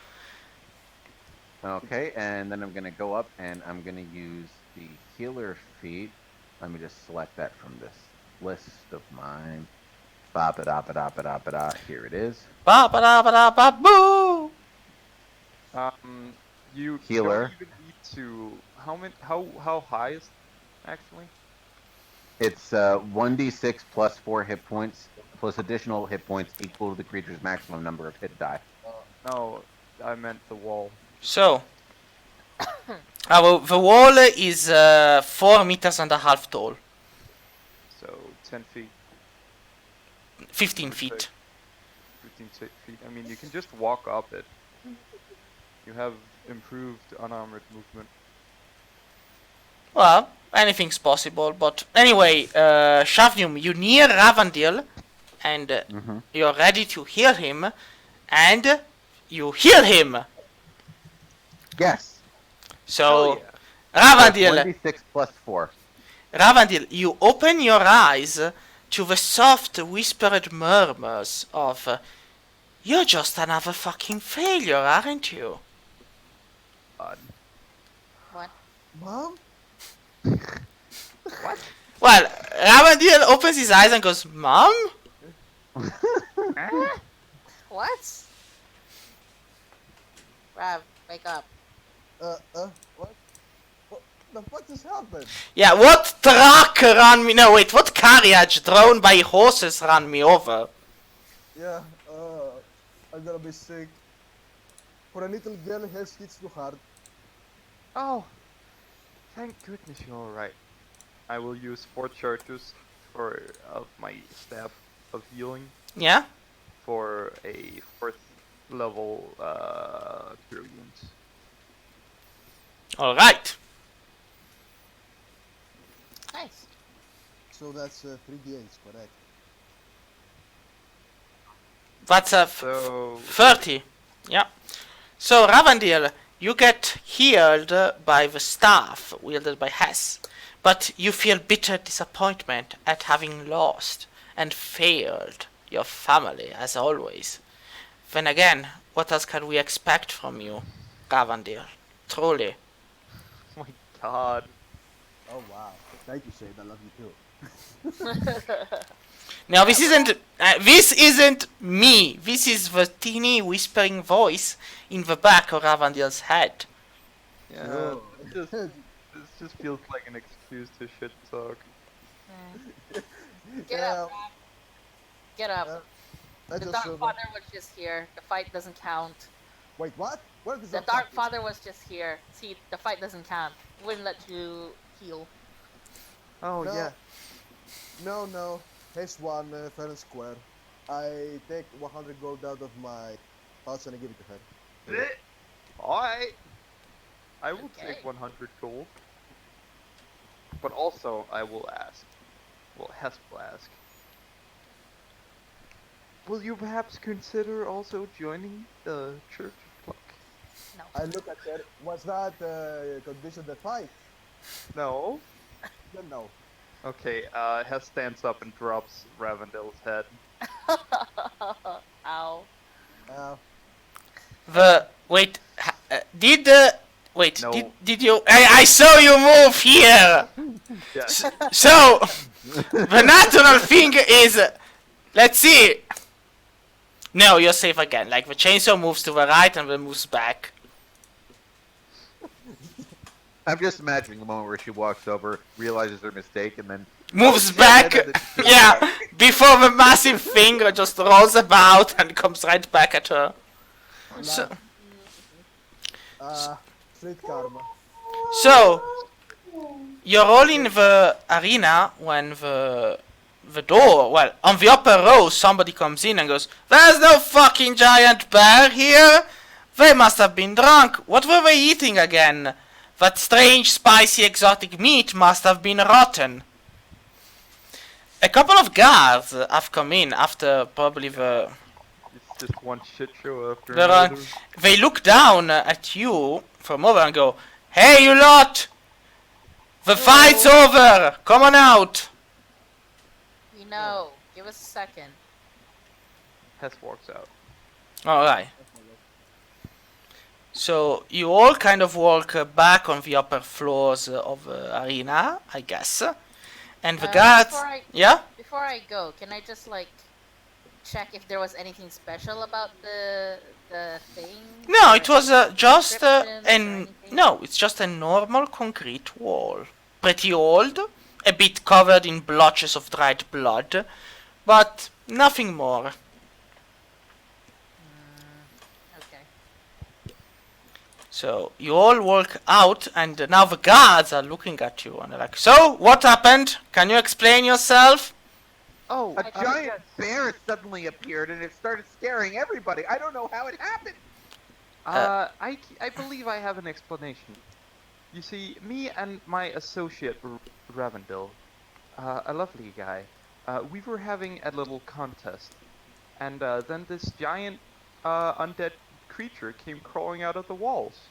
Okay, and then I'm going to go up and I'm going to use the healer feat. Let me just select that from this list of mine. Ba-ba-da-ba-da-ba-da-ba-da. Here it is. Ba ba da ba da ba boo. You Healer. don't even need to. How high is it, actually? It's 1d6 plus 4 hit points plus additional hit points equal to the creature's maximum number of hit die. No, I meant the wall. So, the wall is 4 meters and a half tall. So 10 feet, 15 feet. 15 feet. I mean, you can just walk up it. You have improved unarmored movement. Well, anything's possible, but anyway, Shafnium, you near Ravandil, and you're ready to heal him, and you heal him. Yes. So, Hell Ravandil, 1d6 plus 4. Ravandil, you open your eyes to the soft whispered murmurs of, you're just another fucking failure, aren't you? God. What? Mom? Well, Ravandil opens his eyes and goes, Mom? What? Rav, wake up. What? What the fuck just happened? Yeah, what truck ran me? No, wait, what carriage drawn by horses ran me over? Yeah, I'm gonna be sick. For a little girl, health hits too hard. Oh, thank goodness you're alright. I will use 4 charges of my staff of healing Yeah? for a 4th level cure wounds. Alright. Nice. So that's 3d8, correct? That's a So 30. Yeah. So, Ravandil, you get healed by the staff wielded by Hess, but you feel bitter disappointment at having lost and failed your family, as always. Then again, what else can we expect from you, Ravandil? Truly. my God. Oh wow. Thank you, Shade. I love you too. Now, this isn't me. This is the teeny whispering voice in the back of Ravandil's head. Yeah, No. this just feels like an excuse to shit talk. Get up, Rav. Get up. I The just Dark Father was just here. The fight doesn't count. Wait, what? Where does The that Dark happen? Father was just here. See, the fight doesn't count. Wouldn't let you heal. Oh No. yeah. No. Haste 1, fair and square. I take 100 gold out of my pouch and I give it to her. Alright. I will Okay. take 100 gold. But also, I will ask. Well, Hess will ask. Will you perhaps consider also joining the Church of Pluck? No. I look at her. Was that condition the fight? No. Then no. Okay, Hess stands up and drops Ravandil's head. Ow. Wait, No. did you, I saw you move here! Yes. So, the natural thing is, let's see. No, you're safe again. Like, the chainsaw moves to the right and then moves back. I'm just imagining the moment where she walks over, realizes her mistake, and then Moves shit, back, and then- yeah, before the massive finger just rolls about and comes right back at her. So, Street karma. so you're all in the arena when the door. Well, on the upper row, somebody comes in and goes, "There's no fucking giant bear here. They must have been drunk. What were they eating again? That strange, spicy, exotic meat must have been rotten." A couple of guards have come in after probably the... It's just one shit show after There are- another. They look down at you from over and go, "Hey, you lot! The fight's over! Come on out!" We know. Give us a second. Hess walks out. Alright. So you all kind of walk back on the upper floors of the arena, I guess. And the guards... Yeah? Before I go, can I just like check if there was anything special about the thing? No, Or it was any just descriptions or an... anything? No, it's just a normal concrete wall. Pretty old, a bit covered in blotches of dried blood, but nothing more. Okay. So you all walk out, and now the guards are looking at you, and they're like, "So, what happened? Can you explain yourself?" Oh, A giant bear suddenly appeared and it started scaring everybody. I don't know how it happened. I believe I have an explanation. You see, me and my associate Ravandil, a lovely guy, we were having a little contest, and then this giant undead creature came crawling out of the walls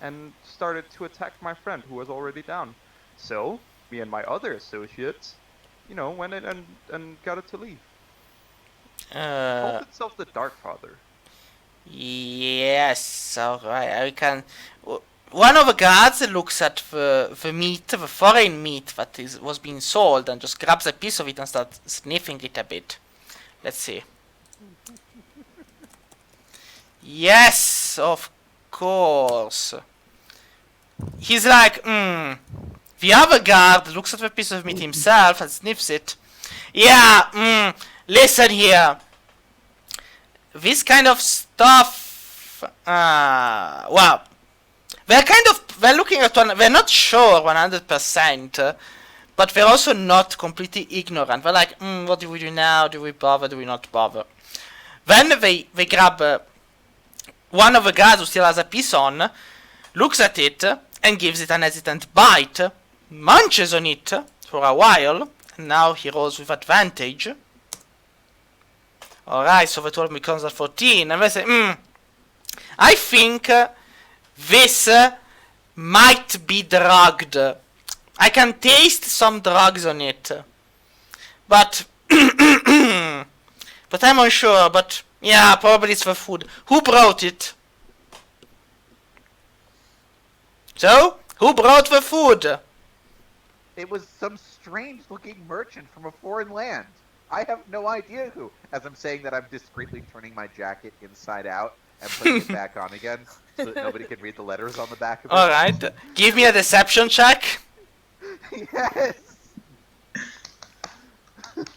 and started to attack my friend who was already down. So me and my other associates, you know, went in and got it to leave. It called itself the Dark Father. Yes, alright, I can... One of the guards looks at the meat, the foreign meat that was being sold, and just grabs a piece of it and starts sniffing it a bit. Let's see. Yes, of course. He's like, The other guard looks at the piece of meat himself and sniffs it. Yeah, listen here. This kind of stuff, well, they're looking at one, they're not sure 100%, but they're also not completely ignorant. They're like, what do we do now? Do we bother? Do we not bother? Then they grab one of the guards who still has a piece on, looks at it, and gives it an hesitant bite, munches on it for a while, and now he rolls with advantage. Alright, so the 12 becomes a 14, and they say, I think this might be drugged. I can taste some drugs on it. But but I'm unsure, but yeah, probably it's the food. Who brought it? So, who brought the food? It was some strange-looking merchant from a foreign land. I have no idea who. As I'm saying that, I'm discreetly turning my jacket inside out and putting it back on again so that nobody can read the letters on the back of it. Alright, give me a deception check. Yes! This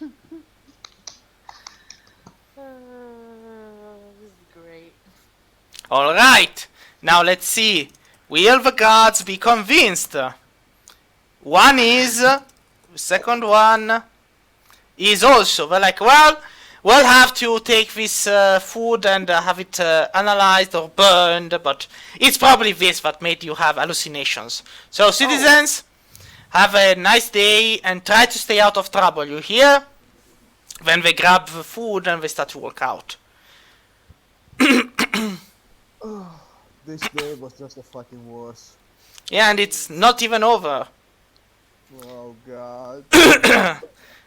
is great. Alright, now let's see. Will the guards be convinced? One is, the second one is also. They're like, well, we'll have to take this food and have it analyzed or burned, but it's probably this that made you have hallucinations. So, citizens, have a nice day and try to stay out of trouble, you hear? Then they grab the food and they start to walk out. This day was just the fucking worst. Yeah, and it's not even over. Oh god.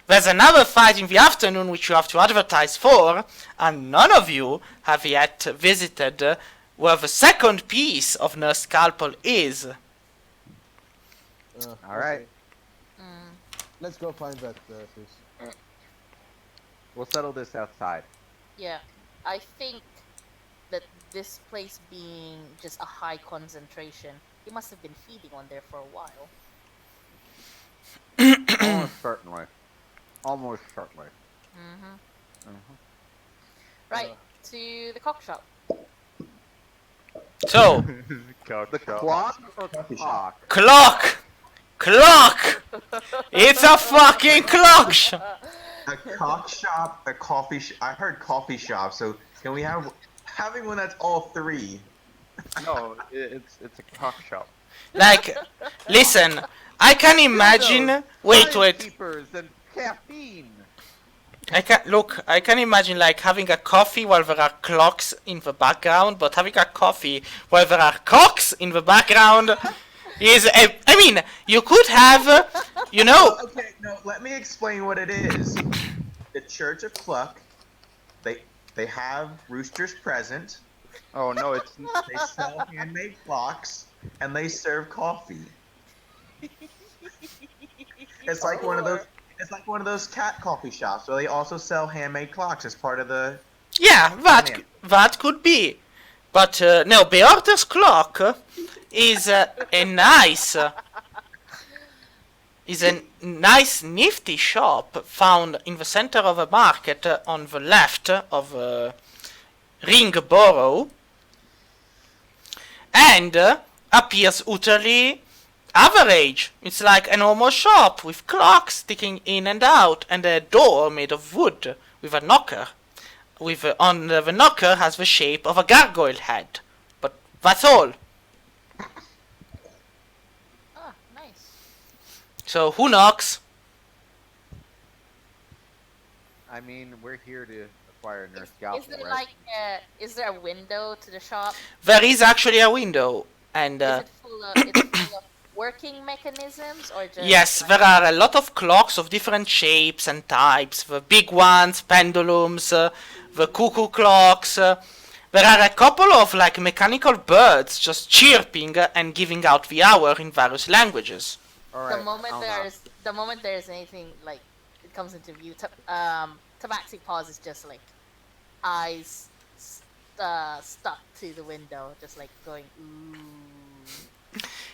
There's another fight in the afternoon which you have to advertise for, and none of you have yet visited where the second piece of Nurse Scalpel is. Alright, Let's go find that fish. we'll settle this outside. Yeah, I think that this place being just a high concentration, he must have been feeding on there for a while. Almost certainly. Almost certainly. Right, to the cock shop. So, The clock or Coffee cock? clock! Clock! It's a fucking clock! A cock shop, a coffee shop. I heard coffee shop, so can we have having one that's all three? No, it's a cock shop. Like, listen, I can imagine. Wait. Timekeepers and caffeine. I can imagine like having a coffee while there are clocks in the background, but having a coffee while there are cocks in the background is. I mean, you could have, Okay, no, let me explain what it is. The Church of Cluck, they have roosters present. Oh no, it's They sell handmade clocks and they serve coffee. It's like one of those. It's like one of those cat coffee shops where they also sell handmade clocks as part of the. Yeah, that could be, but no, Beorder's clock is a nice nifty shop found in the center of a market on the left of Ringborough, and appears utterly average. It's like a normal shop with clocks sticking in and out, and a door made of wood with a knocker. On the knocker has the shape of a gargoyle head, but that's all. Ah, nice. So who knocks? I mean, we're here to acquire Nurse Scalpel, Is there right? is there a window to the shop? There is actually a window, and Is it full of working mechanisms or just? yes, there are a lot of clocks of different shapes and types. The big ones, pendulums, the cuckoo clocks. There are a couple of like mechanical birds just chirping and giving out the hour in various languages. All right. The moment there's anything like it comes into view, Tabaxi pauses just like eyes stuck to the window, just like going ooh.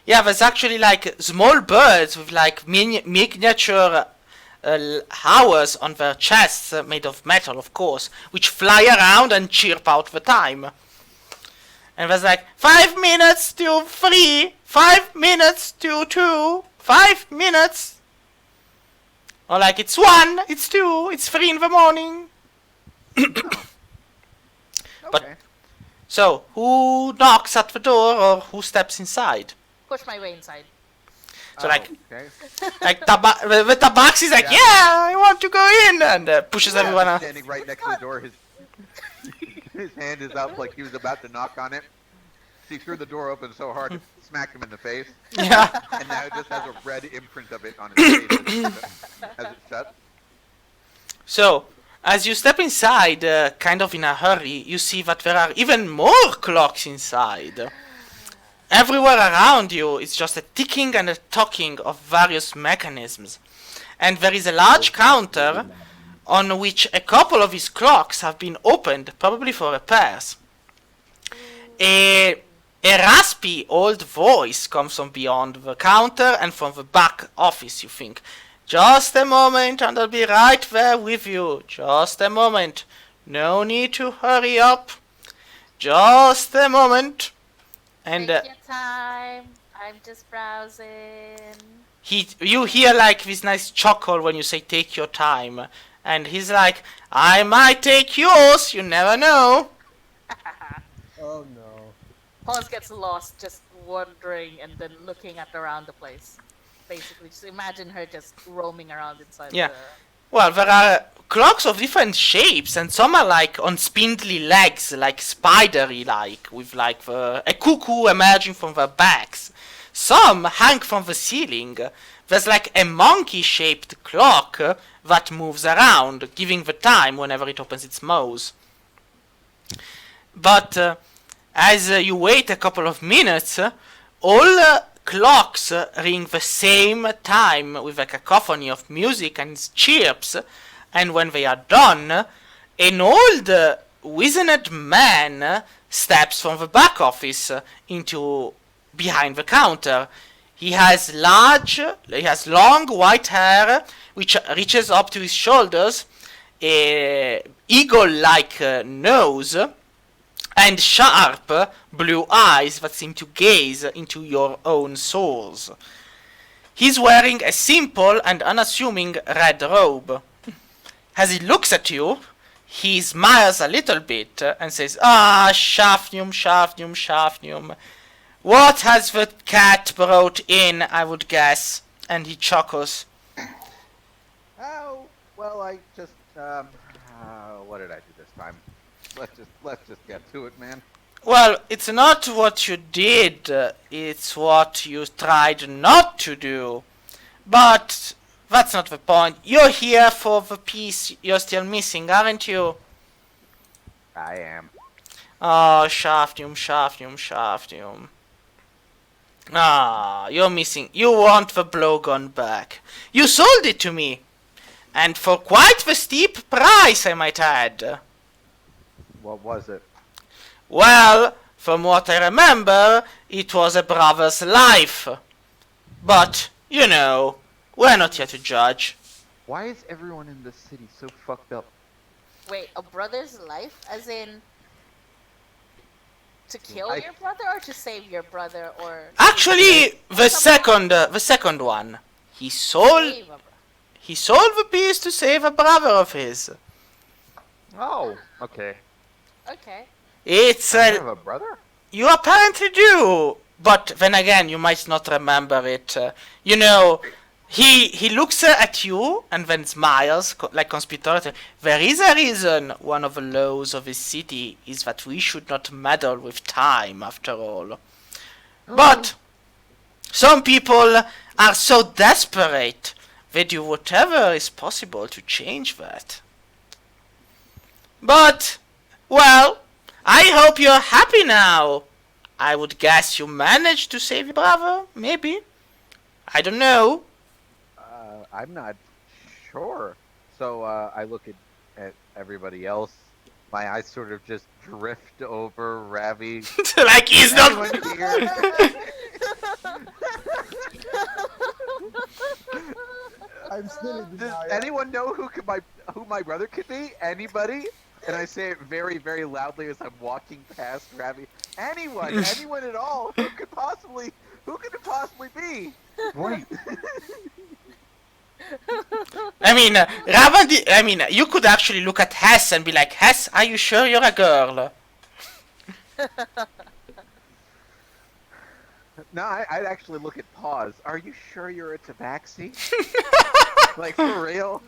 Yeah, there's actually like small birds with like miniature hours on their chests, made of metal, of course, which fly around and chirp out the time. And there's like 5 minutes to 3, 5 minutes to 2, 5 minutes. Or like it's 1, it's 2, it's 3 in the morning. But Okay. so who knocks at the door or who steps inside? Push my way inside. So like okay. the Tabaxi's like, yeah, I want to go in, and pushes everyone out. Standing right next to the door, his hand is up like he was about to knock on it. He threw the door open so hard it smacked him in the face, Yeah. and now it just has a red imprint of it on his face as it shuts. So as you step inside, kind of in a hurry, you see that there are even more clocks inside. Everywhere around you is just a ticking and a talking of various mechanisms. And there is a large counter on which a couple of these clocks have been opened, probably for repairs. A raspy old voice comes from beyond the counter and from the back office, you think. Just a moment and I'll be right there with you. Just a moment. No need to hurry up. Just a moment. And Take your time. I'm just browsing. you hear like this nice chuckle when you say take your time. And he's like, I might take yours, you never know. Oh no. Pause gets lost, just wandering and then looking at around the place. Basically, just imagine her just roaming around inside. Yeah. Well, there are clocks of different shapes, and some are like on spindly legs, like spidery like, with like a cuckoo emerging from their backs. Some hang from the ceiling. There's like a monkey-shaped clock that moves around, giving the time whenever it opens its mouth. But as you wait a couple of minutes, all clocks ring the same time with a cacophony of music and chirps, and when they are done, an old wizened man steps from the back office into behind the counter. He has long white hair which reaches up to his shoulders, a eagle-like nose, and sharp blue eyes that seem to gaze into your own souls. He's wearing a simple and unassuming red robe. As he looks at you, he smiles a little bit and says, "Ah, Shafnium, Shafnium, Shafnium. What has the cat brought in, I would guess?" And he chuckles. Oh, well, I just what did I do this time? Let's just get to it, man. Well, it's not what you did, it's what you tried not to do. But that's not the point. You're here for the piece you're still missing, aren't you? I am. Oh, Shafnium, Shafnium, Shafnium. Ah, you're missing. You want the blowgun back. You sold it to me. And for quite the steep price, I might add. What was it? Well, from what I remember, it was a brother's life. But, you know, we're not here to judge. Why is everyone in this city so fucked up? Wait, a brother's life, as in to kill I- your brother or to save your brother or Actually, the Someone- second one. He sold save a brother? the piece to save a brother of his. Oh, okay. Okay. It's I have a brother? you apparently do, but then again, you might not remember it. You know, he looks at you and then smiles like conspirator. There is a reason. One of the laws of this city is that we should not meddle with time. After all, but some people are so desperate they do whatever is possible to change that. But, well, I hope you're happy now. I would guess you managed to save your brother, maybe. I don't know. I'm not sure. So I look at everybody else. My eyes sort of just drift over Ravi. Like he's not. Anyone here? I'm still in Does denial. anyone know who my brother could be? Anybody? And I say it very, very loudly as I'm walking past Ravi. Anyone at all? Who could it possibly be? Wait. I mean, Ravandil. I mean, you could actually look at Hess and be like, "Hess, are you sure you're a girl?" No, I'd actually look at Pause. Are you sure you're a tabaxi? Like, for real?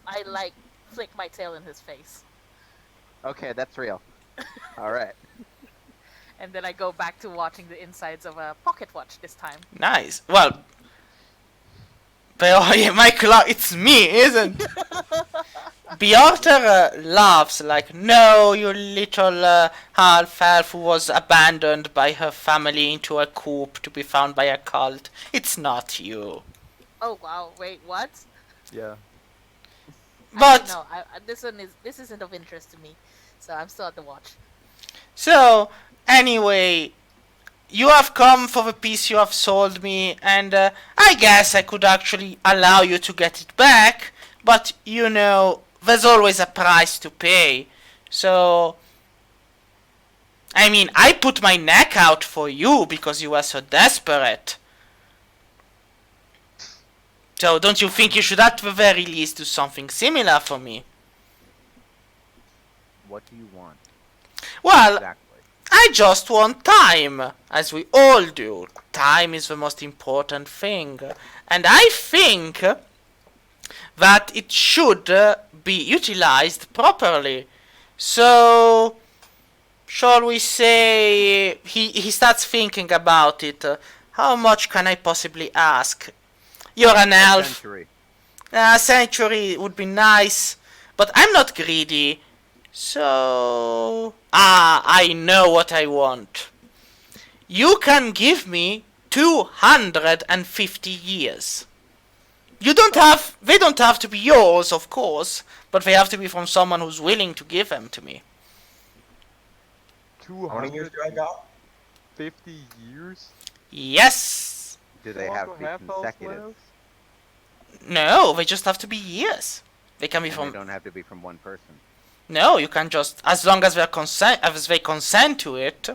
I like flick my tail in his face, Okay, that's real. Alright. and then I go back to watching the insides of a pocket watch this time. Nice. Well, but, oh yeah, my clock. It's me, isn't? Bjorter laughs like, "No, you little half-elf who was abandoned by her family into a coop to be found by a cult. It's not you." Oh wow! Wait, what? Yeah. But no, this isn't of interest to me, so I'm still at the watch. so anyway, you have come for the piece you have sold me, and I guess I could actually allow you to get it back. But you know, there's always a price to pay. So, I mean, I put my neck out for you because you were so desperate. So, don't you think you should at the very least do something similar for me? What do you want? Well, Exactly. I just want time, as we all do. Time is the most important thing. And I think that it should be utilized properly. So, shall we say, he starts thinking about it. How much can I possibly ask? You're an elf. Century. A century would be nice, but I'm not greedy. So... I know what I want. You can give me 250 years. They don't have to be yours, of course, but they have to be from someone who's willing to give them to me. How many years do I got? 50 years? Yes. Do they So have also to be half-elves consecutive? live? No, they just have to be years. They can be And from... they don't have to be from one person. No, you can just... As long as they consent to it.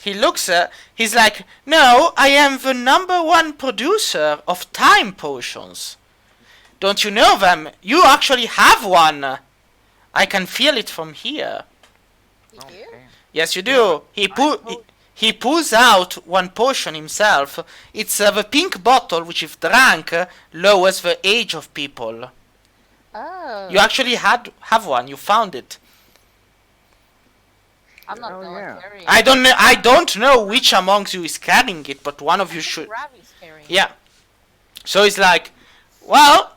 He looks, he's like, no, I am the #1 producer of time potions. Don't you know them? You actually have one. I can feel it from here. You do? Okay. Yes, you do. He pulls out one potion himself. It's the pink bottle, which if drank, lowers the age of people. Oh. You actually have one. You found it. I'm not Oh, the yeah. one carrying I don't know which amongst you is carrying it, but one of you should. Ravi's carrying Yeah. So it's like, well,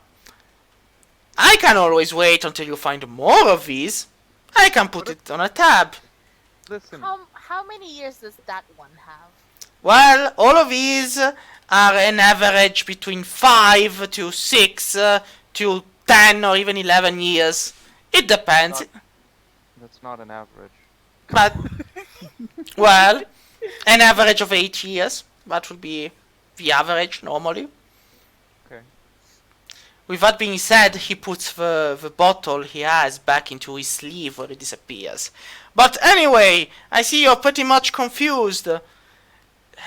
I can always wait until you find more of these. I can put it on a tab. Listen, How many years does that one have? Well, all of these are an average between 5 to 6 to 10 or even 11 years. It depends. that's not an average. But, well, an average of 8 years. That would be the average normally. Okay. With that being said, he puts the bottle he has back into his sleeve where it disappears. But anyway, I see you're pretty much confused.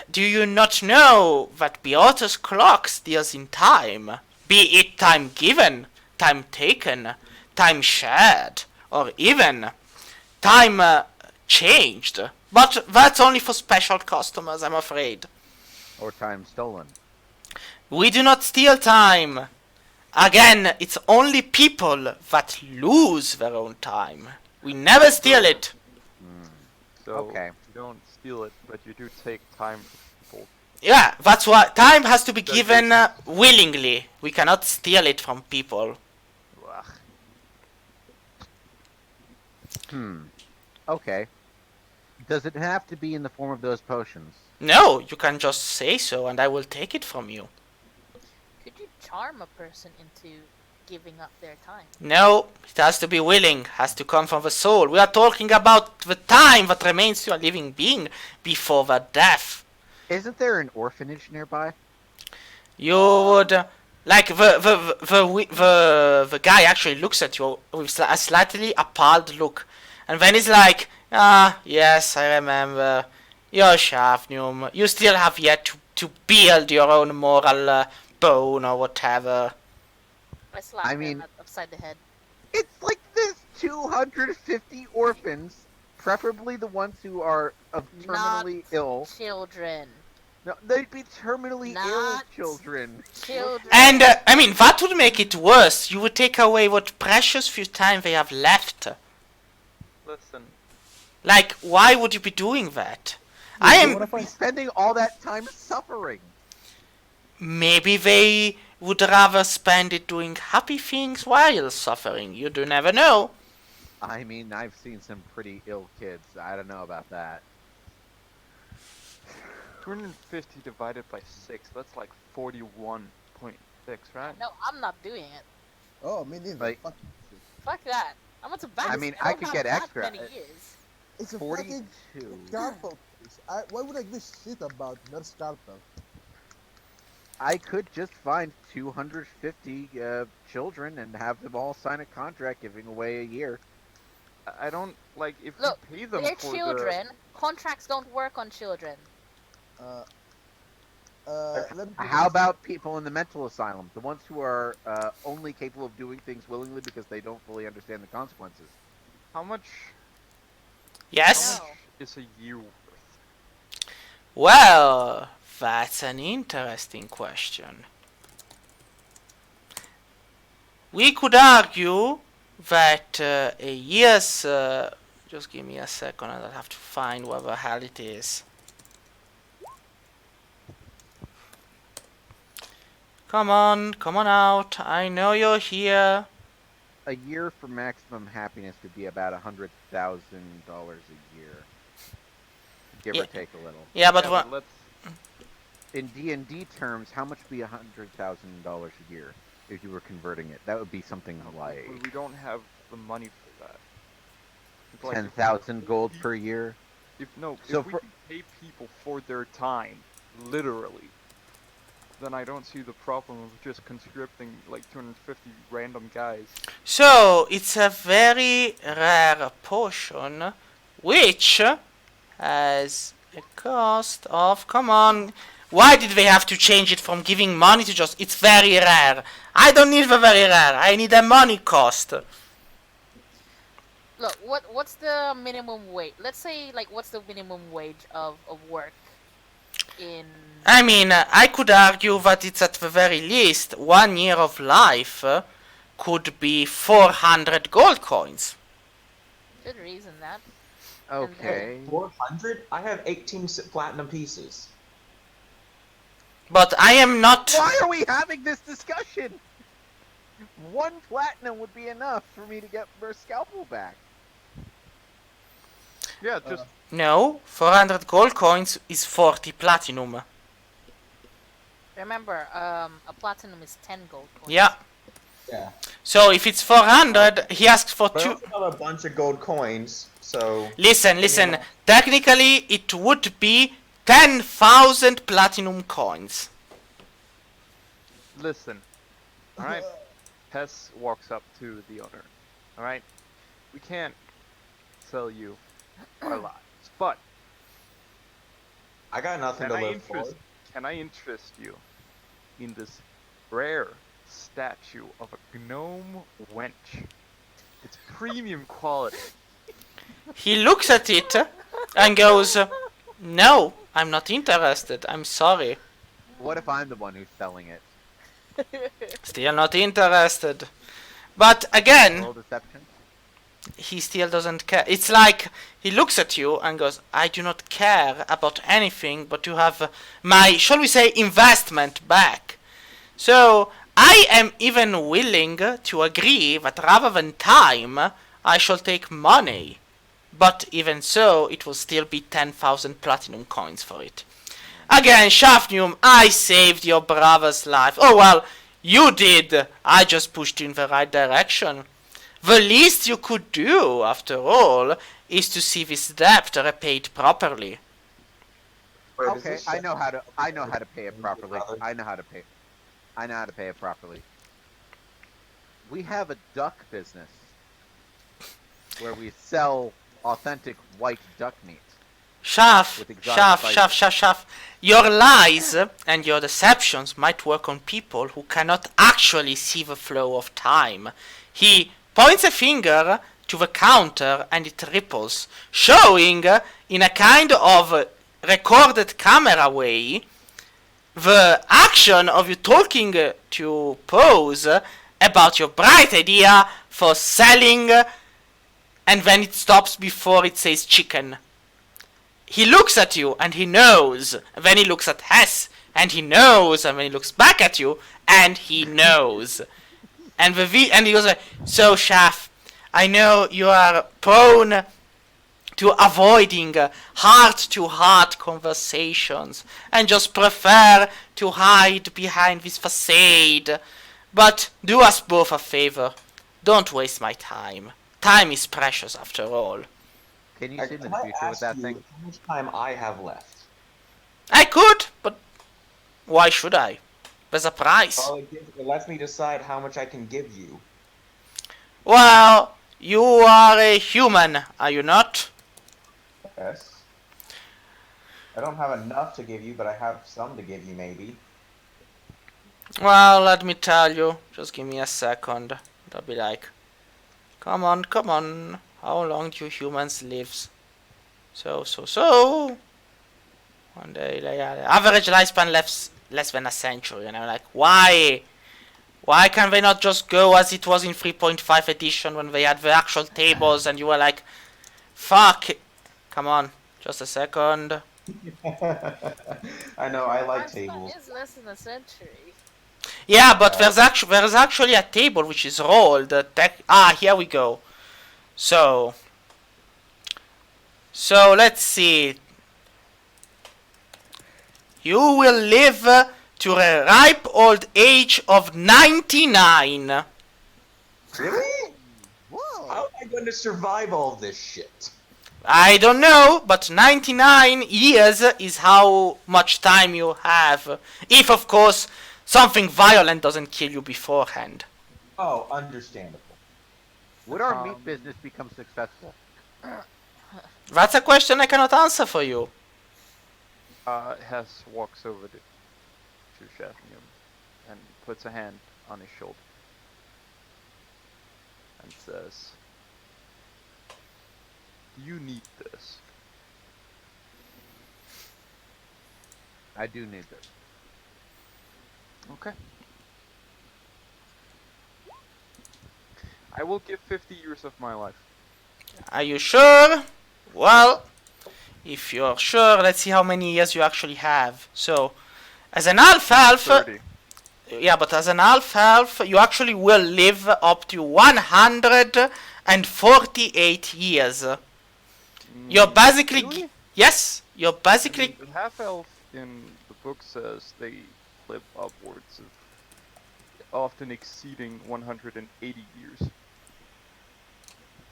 Do you not know that Beata's clocks deals in time? Be it time given, time taken, time shared, or even time changed. But that's only for special customers, I'm afraid. Or time stolen. We do not steal time. Again, it's only people that lose their own time. We never steal it. So Okay. you don't steal it, but you do take time from people. Yeah, that's why time has to be given willingly. We cannot steal it from people. Ugh. Okay. Does it have to be in the form of those potions? No, you can just say so and I will take it from you. Could you charm a person into giving up their time? No, it has to be willing, has to come from the soul. We are talking about the time that remains to a living being before their death. Isn't there an orphanage nearby? You would, like the guy actually looks at you with a slightly appalled look, and then he's like, yes, I remember. You're Shafnium. You still have yet to build your own moral bone or whatever. I slap I him mean- upside the head. It's like there's 250 orphans, preferably the ones who are of terminally Not ill. Children. No, they'd be terminally ill Not- children. Children. And, I mean, that would make it worse. You would take away what precious few time they have left. Listen, Like, why would you be doing that? What if spending all that time suffering? Maybe they would rather spend it doing happy things while suffering. You do never know. I mean, I've seen some pretty ill kids. I don't know about that. 250 divided by 6, that's like 41.6, right? No, I'm not doing it. Oh, me neither. Like- Fuck. Fuck that. I'm a tobacco. I mean, I could get extra. Many years. It's a 42. fucking scalpel. Why would I give shit about nurse scalpel? I could just find 250 children and have them all sign a contract giving away a year. I don't, like, if Look, you pay them they're for children. Contracts don't work on children. Let me How about people in the mental asylum? The ones who are only capable of doing things willingly because they don't fully understand the consequences. how much Yes? No. is a year worth? Well, that's an interesting question. We could argue that a year's... just give me a second, I'll have to find where the hell it is. Come on out. I know you're here. A year for maximum happiness would be about $100,000 a year, give Yeah. or take a little. Yeah, but Yeah, what? let's... In D&D terms, how much would be $100,000 a year if you were converting it? That would be something like But we don't have the money for that. It's like 10,000 gold per year. If no, So if we for- can pay people for their time, literally, then I don't see the problem of just conscripting like 250 random guys. So, it's a very rare potion which has a cost of, come on, why did they have to change it from giving money to just, it's very rare. I don't need the very rare, I need a money cost. Look, what's the minimum wage? Let's say, like, what's the minimum wage of work in... I mean, I could argue that it's at the very least 1 year of life could be 400 gold coins. Should reason that. Okay. 400? I have 18 platinum pieces. But I am not. Why are we having this discussion? 1 platinum would be enough for me to get my scalpel back. Yeah, just No, 400 gold coins is 40 platinum. Remember, a platinum is 10 gold coins. Yeah. Yeah. So if it's 400, he asks for But I 2. also have a bunch of gold coins, so... Listen. Technically, it would be 10,000 platinum coins. listen. Alright? Hess walks up to the owner. Alright? We can't sell you our lives, but I got nothing to live for. can I interest you in this rare statue of a gnome wench? It's premium quality. He looks at it and goes, "No, I'm not interested. I'm sorry. What if I'm the one who's selling it? Still not interested." But again, Roll deception? he still doesn't care. It's like he looks at you and goes, "I do not care about anything but to have my, shall we say, investment back." So I am even willing to agree that rather than time, I shall take money. But even so, it will still be 10,000 platinum coins for it. Again, Shafnium, I saved your brother's life. Oh well, you did. I just pushed you in the right direction. The least you could do, after all, is to see this debt repaid properly. Wait, is Okay, this I know how to pay it properly. brother? I know how to pay it properly. We have a duck business where we sell authentic white duck meat. Shaf, With exotic Shaf. Your lies and your deceptions might work on people who cannot actually see the flow of time. He points a finger to the counter and it ripples, showing in a kind of recorded camera way the action of you talking to Pose about your bright idea for selling, and then it stops before it says chicken. He looks at you and he knows, and then he looks at Hess and he knows, and then he looks back at you and he knows. And he goes like, "So Shaf, I know you are prone to avoiding heart-to-heart conversations and just prefer to hide behind this facade. But do us both a favor. Don't waste my time. Time is precious after all." Can you see Can the I future with ask that you thing? how much time I have left? I could, but why should I? There's a price. Well, it lets me decide how much I can give you. Well, you are a human, are you not? Yes. I don't have enough to give you, but I have some to give you, maybe. Well, let me tell you. Just give me a second. They'll be like, come on. How long do you humans live? So. One day, average lifespan less than a century. And I'm like, why? Why can't they not just go as it was in 3.5 edition when they had the actual tables and you were like, fuck. Come on, just a second. I know, I like Lifespan tables. is less than a century. Yeah, but there's actually a table which is rolled. Here we go. So let's see. You will live to a ripe old age of 99. Really? Whoa! How am I going to survive all this shit? I don't know, but 99 years is how much time you have. If, of course, something violent doesn't kill you beforehand. Oh, understandable. Would our meat business become successful? That's a question I cannot answer for you. Hess walks over to Shafnium and puts a hand on his shoulder and says, "Do you need this?" I do need this. Okay. I will give 50 years of my life. Are you sure? Well, if you're sure, let's see how many years you actually have. So, as an half-elf, 30. yeah, but as an half-elf, you actually will live up to 148 years. You're basically, Really? yes, you're basically, The half-elf in the book says they live upwards of often exceeding 180 years.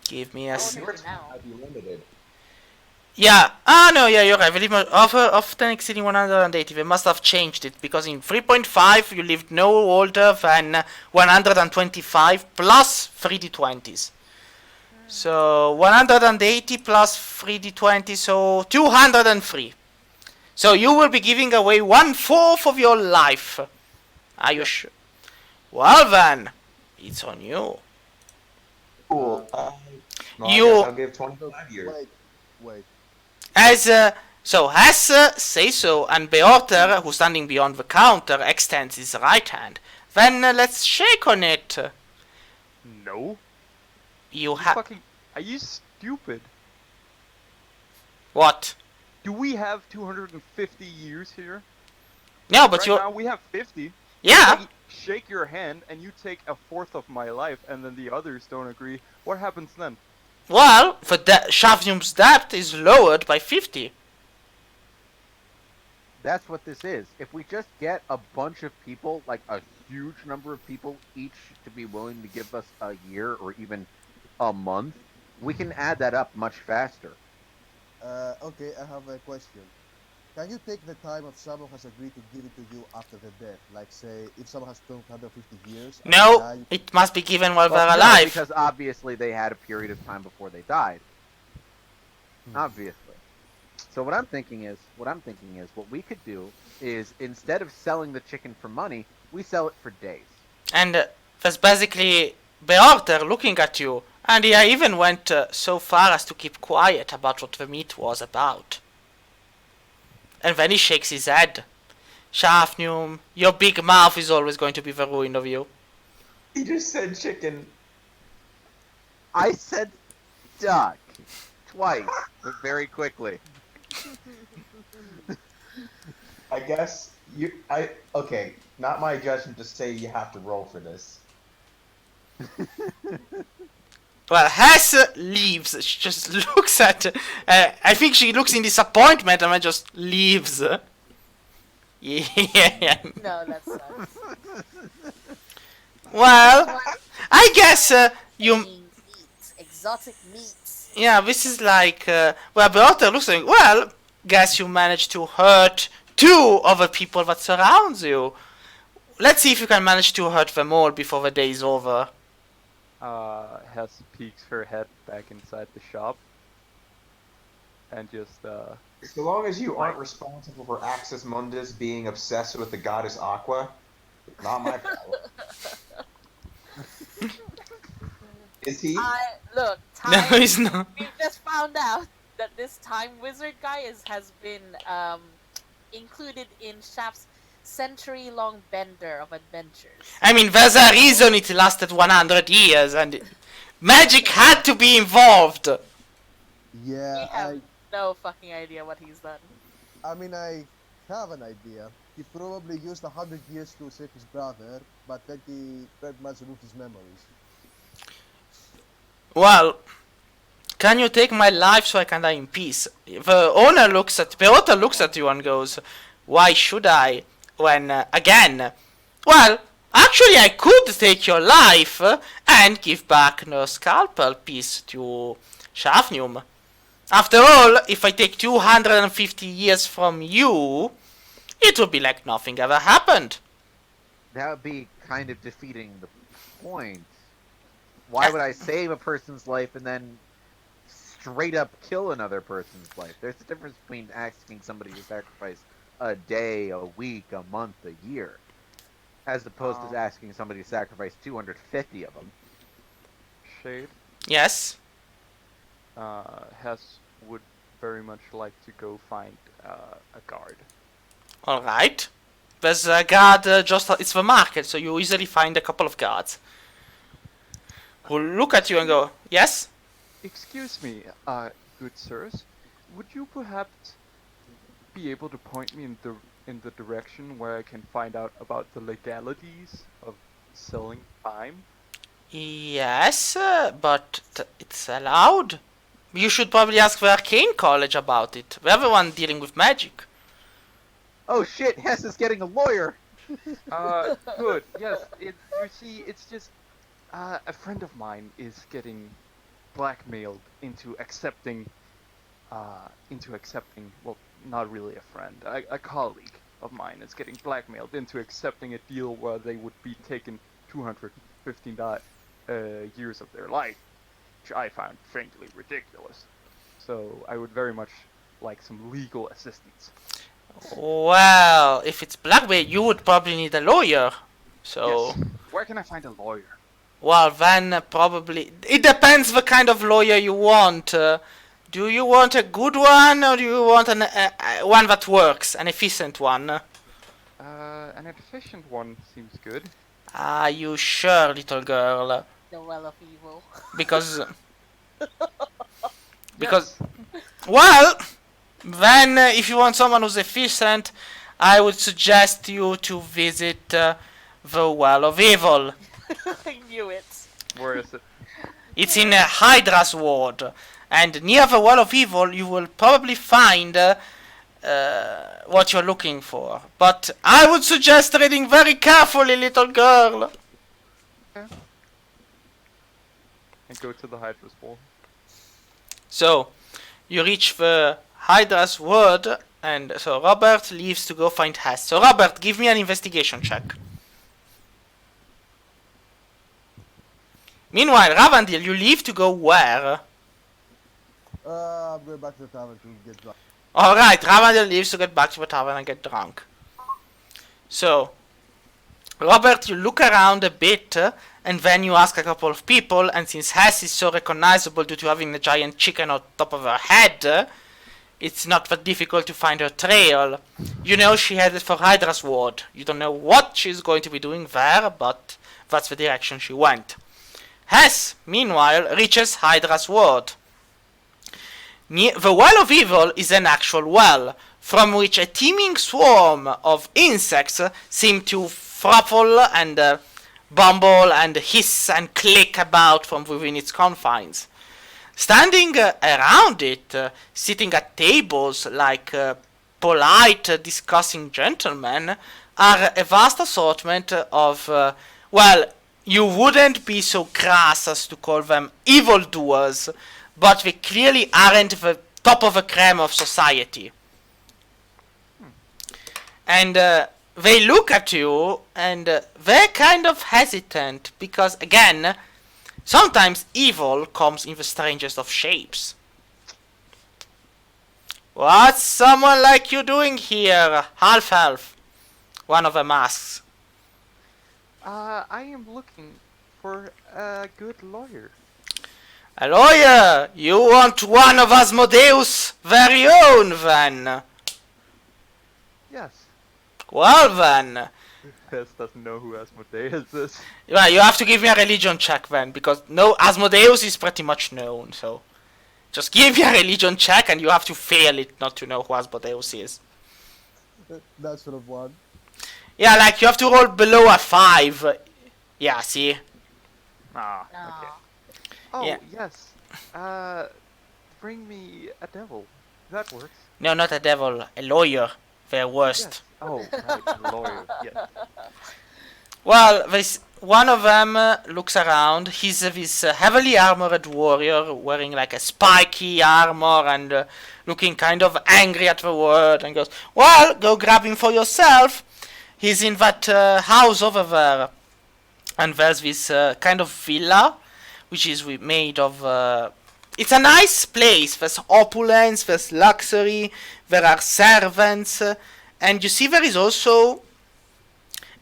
give me a, Oh, Your no. time might be limited. yeah, no, yeah, you're right. We live often exceeding 180. They must have changed it because in 3.5 you lived no older than 125 plus 3d20s. So 180 plus 3d20, so 203. So you will be giving away 1/4 of your life. Are you sure? Well then, it's on you. Cool. I You- guess I'll give 25 years. Wait. As so Hesse say so, and Beorter, who's standing beyond the counter, extends his right hand. Then let's shake on it. No. You You have fucking. Are you stupid? what? Do we have 250 years here? No, but right you now we have 50. yeah. If I shake your hand and you take 1/4 of my life, and then the others don't agree. What happens then? Well, the Shafnium's debt is lowered by 50. That's what this is. If we just get a bunch of people, like a huge number of people, each to be willing to give us a year or even a month, we can add that up much faster. Okay, I have a question. Can you take the time if someone has agreed to give it to you after the death? Like, say, if someone has 250 years. and they No, die, it must be given while Well, they're no, alive. because obviously they had a period of time before they died. Obviously. So what I'm thinking is, what we could do is instead of selling the chicken for money, we sell it for days. And there's basically Beorter looking at you, and he even went so far as to keep quiet about what the meat was about. And then he shakes his head. Shafnium, your big mouth is always going to be the ruin of you. He just said chicken. I said duck twice, but very quickly. I guess okay, not my judgment to say you have to roll for this. Well, Hesse leaves. She just looks at. I think she looks in disappointment and then just leaves. Yeah. No, that sucks. Well, I guess you. Eating meats, exotic meats. Yeah, this is like. Well, Beorter looks like. Well, guess you managed to hurt 2 of the people that surrounds you. Let's see if you can manage to hurt them all before the day is over. Hess peeks her head back inside the shop and just So long as you aren't responsible for Axis Mundus being obsessed with the goddess Aqua, not my problem. Is he? Look, No, time. he's not. We've just found out that this time wizard guy has been included in Shaft's century-long bender of adventures. I mean, there's a reason it lasted 100 years, and magic had to be involved. We Yeah, have no fucking idea what he's done. I mean, I have an idea. He probably used 100 years to save his brother, but then he pretty much removed his memories. Well, can you take my life so I can die in peace? The owner Beorter looks at you and goes, why should I? When, again, well, actually I could take your life and give back the scalpel piece to Shafnium. After all, if I take 250 years from you, it would be like nothing ever happened. That would be kind of defeating the point. Why would I save a person's life and then straight up kill another person's life. There's a difference between asking somebody to sacrifice a day, a week, a month, a year, as opposed to asking somebody to sacrifice 250 of them. Shade. Yes. Hess would very much like to go find a guard. All right. There's a guard just. It's the market, so you easily find a couple of guards who look at you and go, "Yes." Excuse me, good sirs, would you perhaps be able to point me in the direction where I can find out about the legalities of selling time? Yes, but it's allowed. You should probably ask the Arcane College about it. They're the one dealing with magic. Oh shit, Hess is getting a lawyer! Good, yes, you see, it's just, a friend of mine is getting blackmailed into accepting, well, not really a friend, a colleague of mine is getting blackmailed into accepting a deal where they would be taken 215 years of their life, which I found frankly ridiculous. So I would very much like some legal assistance. Well, if it's blackmail, you would probably need a lawyer. So, Yes. Where can I find a lawyer? well, then probably it depends the kind of lawyer you want. Do you want a good one, or do you want one that works, an efficient one? An efficient one seems good. Are you sure, little girl? The well of evil. Because, well, then if you want someone who's efficient, I would suggest you to visit the Well of Evil. I knew it. Where is it? It's in Hydra's ward, and near the Well of Evil you will probably find what you're looking for. But I would suggest reading very carefully, little girl. And go to the Hydra's wall. So, you reach the Hydra's ward, and so Robert leaves to go find Hess. So, Robert, give me an investigation check. Meanwhile, Ravandil, you leave to go where? I'm going back to the tavern to get drunk. Alright, Ravandil leaves to get back to the tavern and get drunk. So, Robert, you look around a bit, and then you ask a couple of people, and since Hess is so recognizable due to having the giant chicken on top of her head, it's not that difficult to find her trail. You know she headed for Hydra's ward. You don't know what she's going to be doing there, but that's the direction she went. Hess, meanwhile, reaches Hydra's ward. The Well of Evil is an actual well, from which a teeming swarm of insects seem to fruffle and bumble and hiss and click about from within its confines. Standing around it, sitting at tables like polite, discussing gentlemen, are a vast assortment of, well, you wouldn't be so crass as to call them evildoers, but they clearly aren't the top of the creme of society. And they look at you, and they're kind of hesitant, because, again, sometimes evil comes in the strangest of shapes. What's someone like you doing here, half-elf? One of them asks. I am looking for a good lawyer. A lawyer? You want one of Asmodeus' very own, then? Yes. Well, then. Hess doesn't know who Asmodeus is. Well, you have to give me a religion check, then, because no, Asmodeus is pretty much known, so... Just give me a religion check, and you have to fail it not to know who Asmodeus is. That should have won. Yeah, like, you have to roll below a 5. Yeah, see? Ah, Aw. okay. Oh, Yeah. yes. Bring me a devil. That works. No, not a devil, a lawyer. Their worst. Yes. Oh, right, lawyer. Yes. Well, one of them looks around. He's this heavily armored warrior wearing like a spiky armor and looking kind of angry at the world and goes, well, go grab him for yourself. He's in that house over there. And there's this kind of villa, which is made of... it's a nice place. There's opulence, there's luxury, there are servants, and you see there is also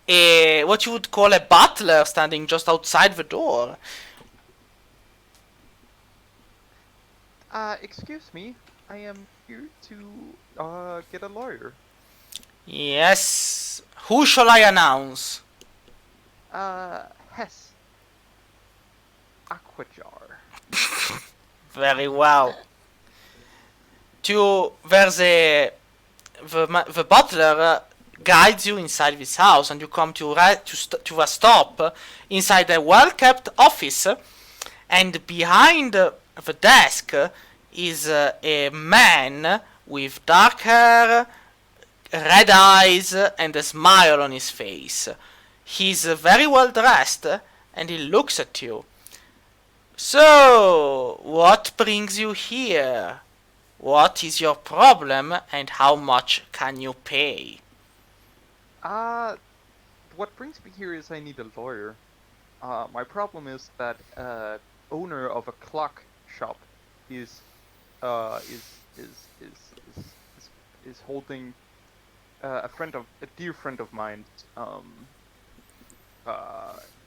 a what you would call a butler standing just outside the door. Excuse me. I am here to get a lawyer. Yes. Who shall I announce? Hess. Aquajar. Very well. There's the butler guides you inside this house, and you come to a stop inside a well-kept office, and behind the desk is a man with dark hair, red eyes, and a smile on his face. He's very well dressed, and he looks at you. So, what brings you here? What is your problem, and how much can you pay? What brings me here is I need a lawyer. My problem is that owner of a clock shop is holding a dear friend of mine's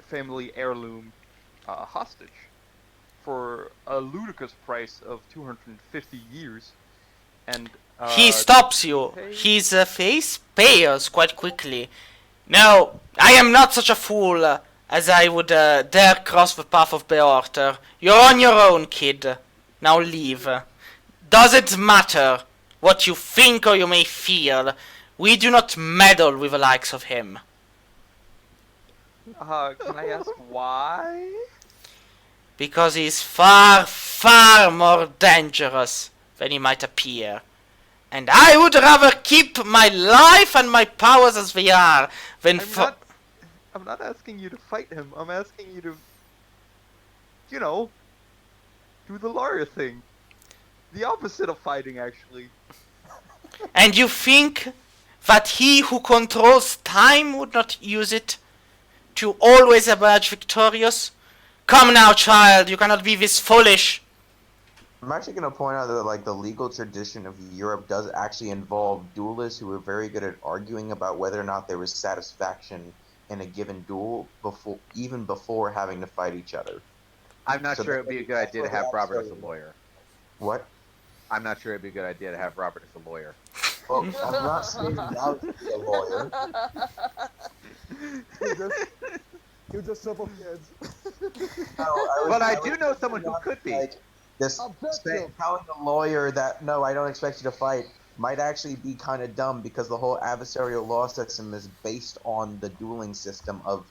family heirloom hostage for a ludicrous price of 250 years, and He stops you. His face pales quite quickly. No, I am not such a fool as I would dare cross the path of Beorter. You're on your own, kid. Now leave. Doesn't matter what you think or you may feel. We do not meddle with the likes of him. Can I ask why? Because he's far, far more dangerous than he might appear. And I would rather keep my life and my powers as they are than I'm not asking you to fight him. I'm asking you to, you know, do the lawyer thing. The opposite of fighting, actually. And you think that he who controls time would not use it to always emerge victorious? Come now, child, you cannot be this foolish. I'm actually going to point out that like the legal tradition of Europe does actually involve duelists who are very good at arguing about whether or not there was satisfaction in a given duel before having to fight each other. I'm not sure it would be a good idea to have Robert as a lawyer. What? I'm not sure it'd be a good idea to have Robert as a lawyer. Well, I'm not saying now to be a lawyer. You just simple kids. But I do know someone who could be. Like, telling a lawyer that no, I don't expect you to fight might actually be kind of dumb because the whole adversarial law system is based on the dueling system of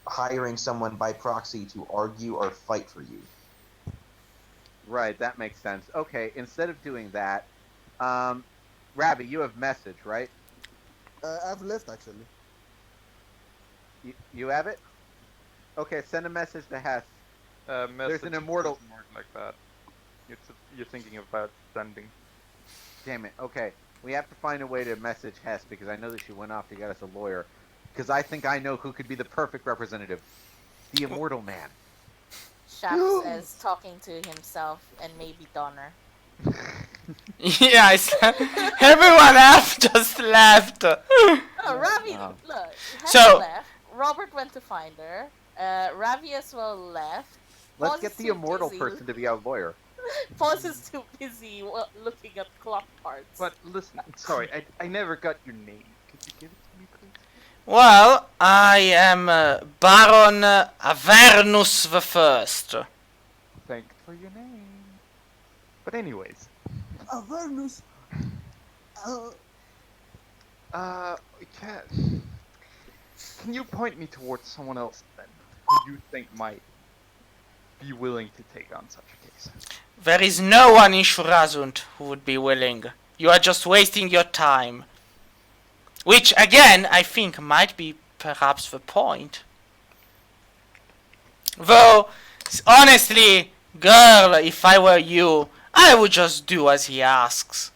hiring someone by proxy to argue or fight for you. Right, that makes sense. Okay, instead of doing that, Ravi, you have message, right? I've left actually. You have it? Okay, send a message to Hess. There's an immortal. Doesn't work like that. You're thinking about sending. Damn it. Okay, we have to find a way to message Hess because I know that she went off to get us a lawyer. Because I think I know who could be the perfect representative. The immortal man. Shaf says, talking to himself and maybe Donner. Yeah, everyone else just left. Oh, Ravi, look. So- left. Robert went to find her. Ravi as well left. Let's Paws get is the too immortal busy. person to be our lawyer. Paws is too busy looking at clock parts. But listen, sorry, I never got your name. Could you give it to me, please? Well, I am Baron Avernus the First. Thank you for your name. But anyways, Avernus. can you point me towards someone else then, who you think might be willing to take on such a case? There is no one in Shurazund who would be willing. You are just wasting your time. Which, again, I think might be perhaps the point. Though, honestly, girl, if I were you, I would just do as he asks.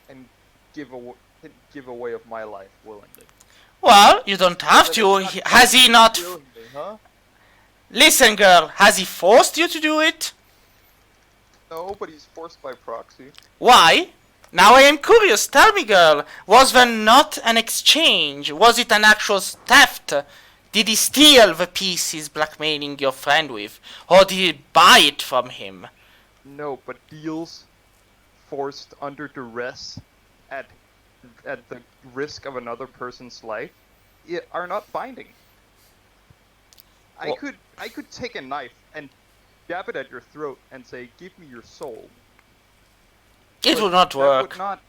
And give away of my life willingly. Well, you don't have to. Has he not... Willingly, huh? Listen, girl, has he forced you to do it? No, but he's forced by proxy. Why? Now I am curious. Tell me, girl. Was there not an exchange? Was it an actual theft? Did he steal the piece he's blackmailing your friend with? Or did he buy it from him? No, but deals forced under duress at the risk of another person's life are not binding. Well- I could take a knife and jab it at your throat and say, "Give me your soul." It But would not that work. would not.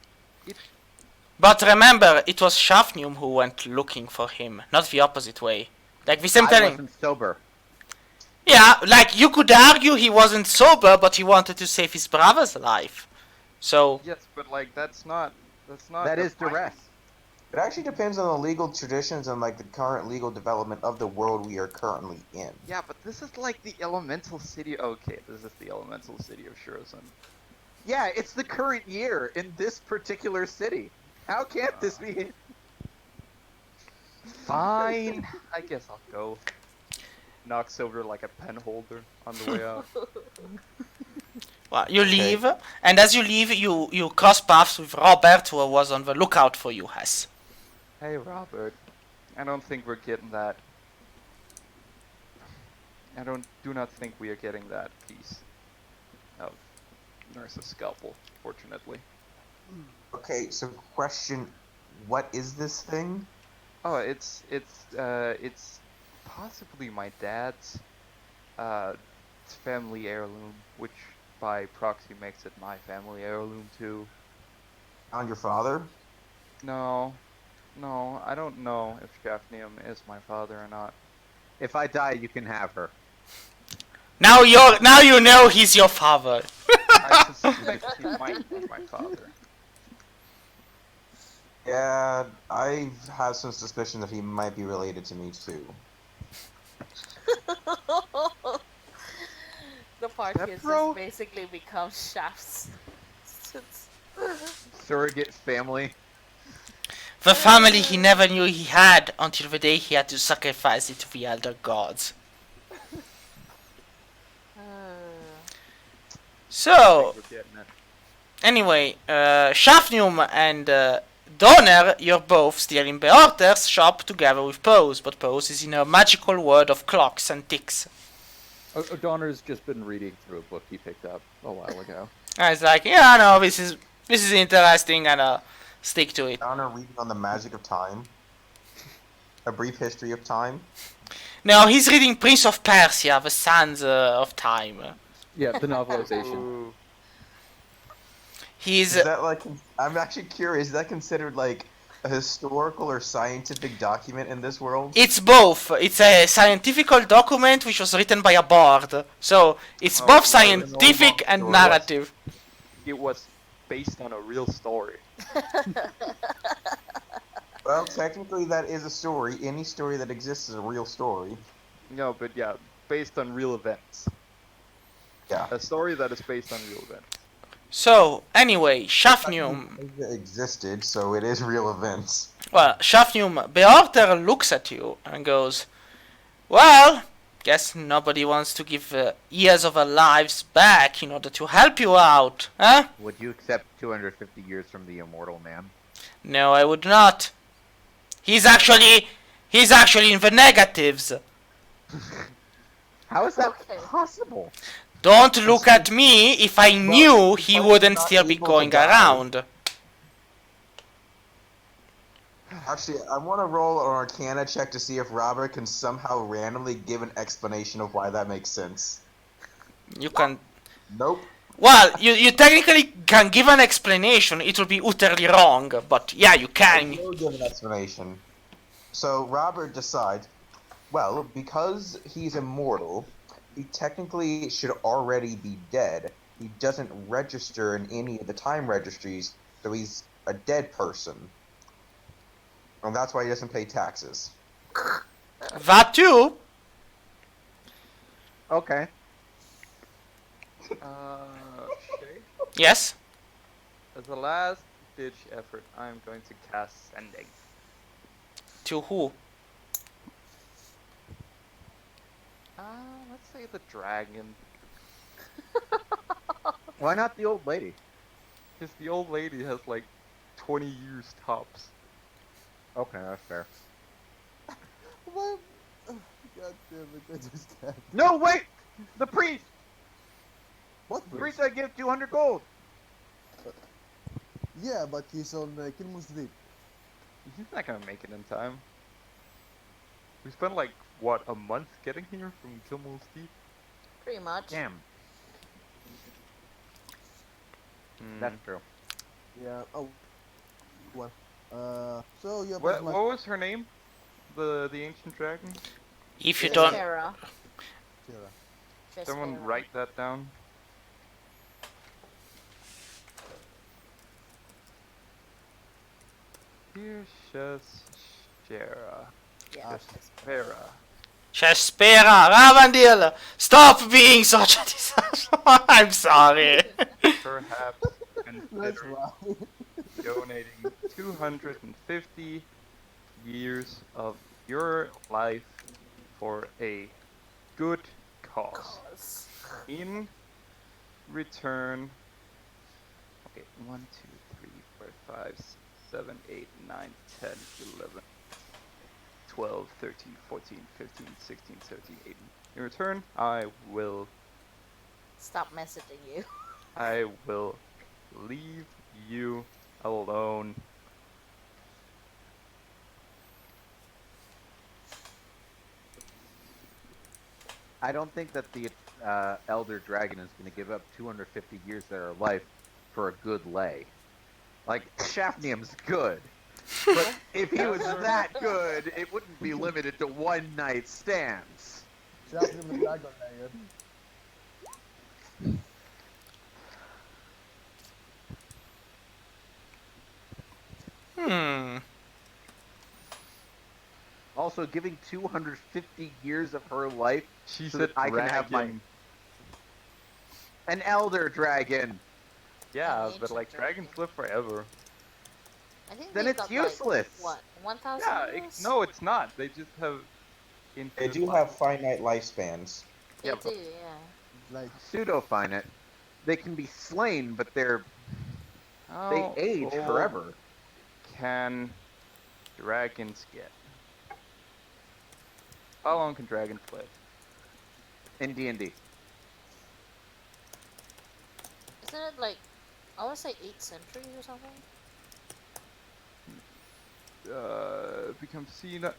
But remember, it was Shafnium who went looking for him, not the opposite way. Like the same I telling. wasn't sober. Yeah, like you could argue he wasn't sober, but he wanted to save his brother's life. So Yes, but like that's not. That is defined. duress. It actually depends on the legal traditions and like the current legal development of the world we are currently in. Yeah, but this is like the elemental city. Okay, this is the elemental city of Shurazund. Yeah, it's the current year in this particular city. How can't this be? Fine. I guess I'll go. Knocks over like a pen holder on the way out. well, you leave, and as you leave, you cross paths with Robert, who was on the lookout for you, Hess. Hey, Robert. I don't think we're getting that. Do not think we are getting that piece of Nurse's scalpel, fortunately. Okay, so question, what is this thing? Oh, it's possibly my dad's family heirloom, which by proxy makes it my family heirloom too. On your father? No, I don't know if Shafnium is my father or not. If I die, you can have her. Now you know he's your father. I suspect he might be my father. Yeah, I have some suspicion that he might be related to me too. The Parkies bro? has basically become Shaft's. Surrogate family. The family he never knew he had until the day he had to sacrifice it to the elder gods. So, We're getting it. anyway, Shafnium and Donner, you're both still in Beorter's shop together with Pose, but Pose is in a magical world of clocks and ticks. O'Donner's just been reading through a book he picked up a while ago. And it's like, yeah, no, this is interesting, and I'll stick to it. Honor reading on the magic of time. A brief history of time. No, he's reading Prince of Persia, The Sands of Time. Yeah, the novelization. Ooh. He's Is that like, I'm actually curious, is that considered like a historical or scientific document in this world? It's both. It's a scientific document which was written by a bard. So it's Oh, both well, scientific and story. narrative. It was based on a real story. Well, technically that is a story. Any story that exists is a real story. No, but yeah, based on real events. Yeah. A story that is based on real events. So anyway, Shafnium. It existed, so it is real events. Well, Shafnium Beorter looks at you and goes, "Well, guess nobody wants to give years of our lives back in order to help you out, huh?" Would you accept 250 years from the immortal man? No, I would not. He's actually in the negatives. How is that Okay. possible? Don't look at me. If I knew, he but wouldn't not still be able to going die. around. Actually, I want to roll an Arcana check to see if Robert can somehow randomly give an explanation of why that makes sense. You can. Nope. Well, you technically can give an explanation. It will be utterly wrong, but yeah, you can. We'll give an explanation. So Robert decides, well, because he's immortal, he technically should already be dead. He doesn't register in any of the time registries, so he's a dead person. And that's why he doesn't pay taxes. That too. Okay. Shay, Yes. as a last ditch effort, I'm going to cast Sending. To who? Let's say the dragon. Why not the old lady? Because the old lady has like 20 years tops. Okay, that's fair. What? God damn it! I just can't. No, wait! The priest! What? The priest I give 200 gold! Yeah, but he's on Kilmus Deep. He's not gonna make it in time. We spent like, what, a month getting here from Kilmul Steep? Pretty much. Damn, that's true. Yeah. Oh. Well. So yeah. What was her name? The ancient dragon? If you Yeah. don't, Sarah. Shira. Someone Sarah. write that down. Here's Shara. Yeah. Shara. Shaspera, Ravandil, stop being such a disaster. I'm sorry. Perhaps That's consider why. donating 250 years of your life for a good cause. Cause. In return, okay, 1, 2, 3, 4, 5, 6, 7, 8, 9, 10, 11, 12, 13, 14, 15, 16, 17, 18. In return, I will Stop messaging you. leave you alone. I don't think that the Elder Dragon is going to give up 250 years of their life for a good lay. Like, Shafnium's good. But if he was that good, it wouldn't be limited to one night stands. Shout him the dragon layer. Hmm. Also, giving 250 years of her life She's so a that I can have my dragon. an Elder Dragon. Yeah, An but like ancient dragons live forever. I think Then they've it's got, useless. Like, what? 1,000 Yeah, years? no, it's not. They just have They infinite do life. have finite lifespans. They Yeah, do, but- yeah. Like, Pseudo-finite. They can be slain, but they How age old forever. can dragons get? How long can dragons live? In D&D. Isn't it like, I want to say 8th century or something?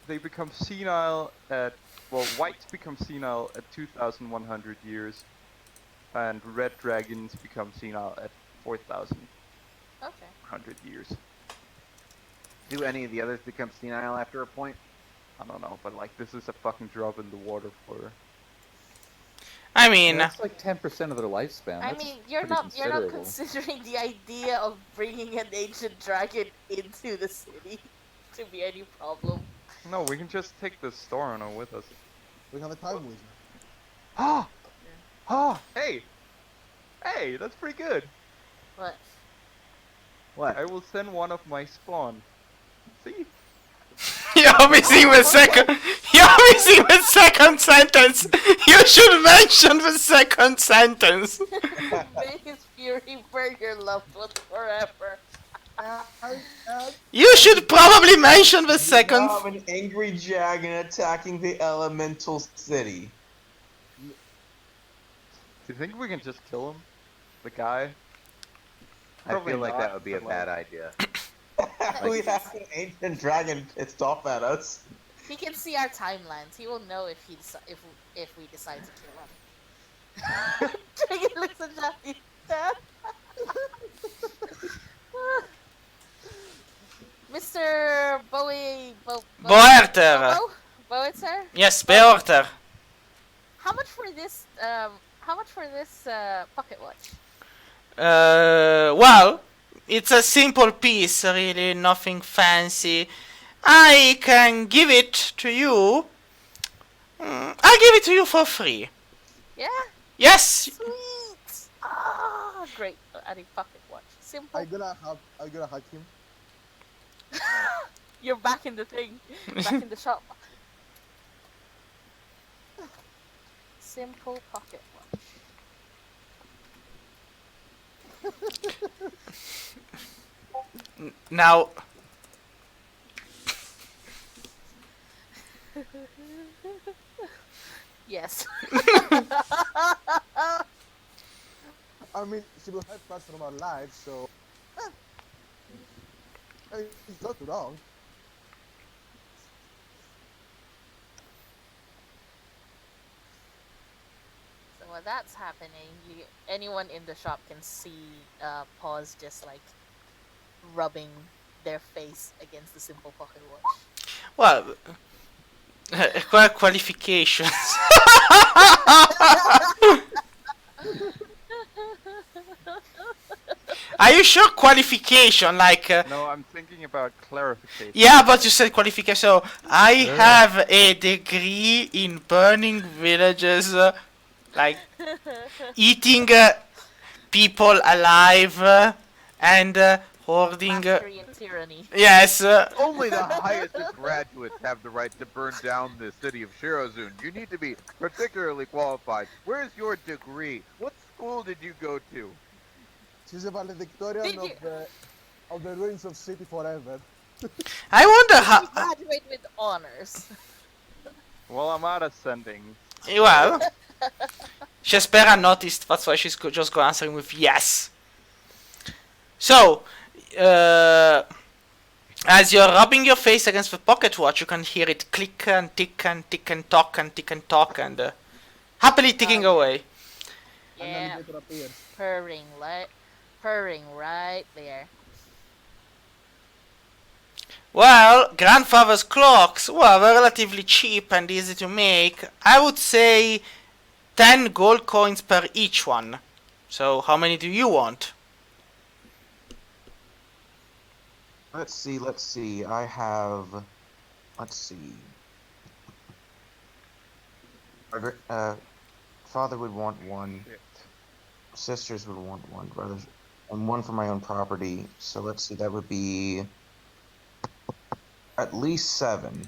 They become senile at, well, whites become senile at 2,100 years, and red dragons become senile at 4,100 Okay. years. Do any of the others become senile after a point? I don't know, but like, this is a fucking drop in the water for her. I mean, That's like 10% of their lifespan. I That's mean, you're pretty not considerable. considering the idea of bringing an ancient dragon into the city to be any problem. No, we can just take the Storano with us. we have a time wizard. Ah! Ah! Hey! Hey, that's pretty good. But What? I will send one of my spawn. See? you're missing the second. You're missing the second sentence. You should mention the second sentence. may his fury burn your loved ones forever. You should probably mention the second. You have an angry dragon attacking the elemental city. Do you think we can just kill him? The guy? I Probably feel like not, that would be a but, bad like- idea. We have an ancient dragon pissed off at us. He can see our timelines. He will know if if we decide to kill him. Dragon looks at Jackie. Mr. Boerter. Boerter? Yes, Boerter. How much for this? Pocket watch? Well, it's a simple piece, really, nothing fancy. I can give it to you. I'll give it to you for free. Yeah. Yes. Sweet. Ah, great. Adding pocket watch. Simple. I'm gonna hug him. You're back in the thing. Back in the shop. Simple pocket watch. Now, Yes. I mean, she will have parts from our lives, so it's not wrong. So while that's happening, anyone in the shop can see Paws just like rubbing their face against the simple pocket watch. well, qualifications. Are you sure qualification? Like, No, I'm thinking about clarification. yeah, but you said qualification. So I have a degree in burning villages, like eating people alive, and hoarding. Mastery and tyranny. Yes. Only the highest of graduates have the right to burn down the city of Shurazund. You need to be particularly qualified. Where's your degree? What school did you go to? She's a valedictorian of the ruins of city forever. I wonder You how. graduate with honors. Well, I'm out ascending. Well, Shespera noticed. That's why she's just go answering with yes. So, as you're rubbing your face against the pocket watch, you can hear it click and tick and tick and tock and tick and tock and happily ticking away. And Yeah, then later appears. purring right there. Well, grandfather's clocks were relatively cheap and easy to make. I would say 10 gold coins per each one. So, how many do you want? Let's see. I have. Let's see. Father would want one. Shit. Sisters would want one. Brothers, and one for my own property. So let's see. That would be at least 7.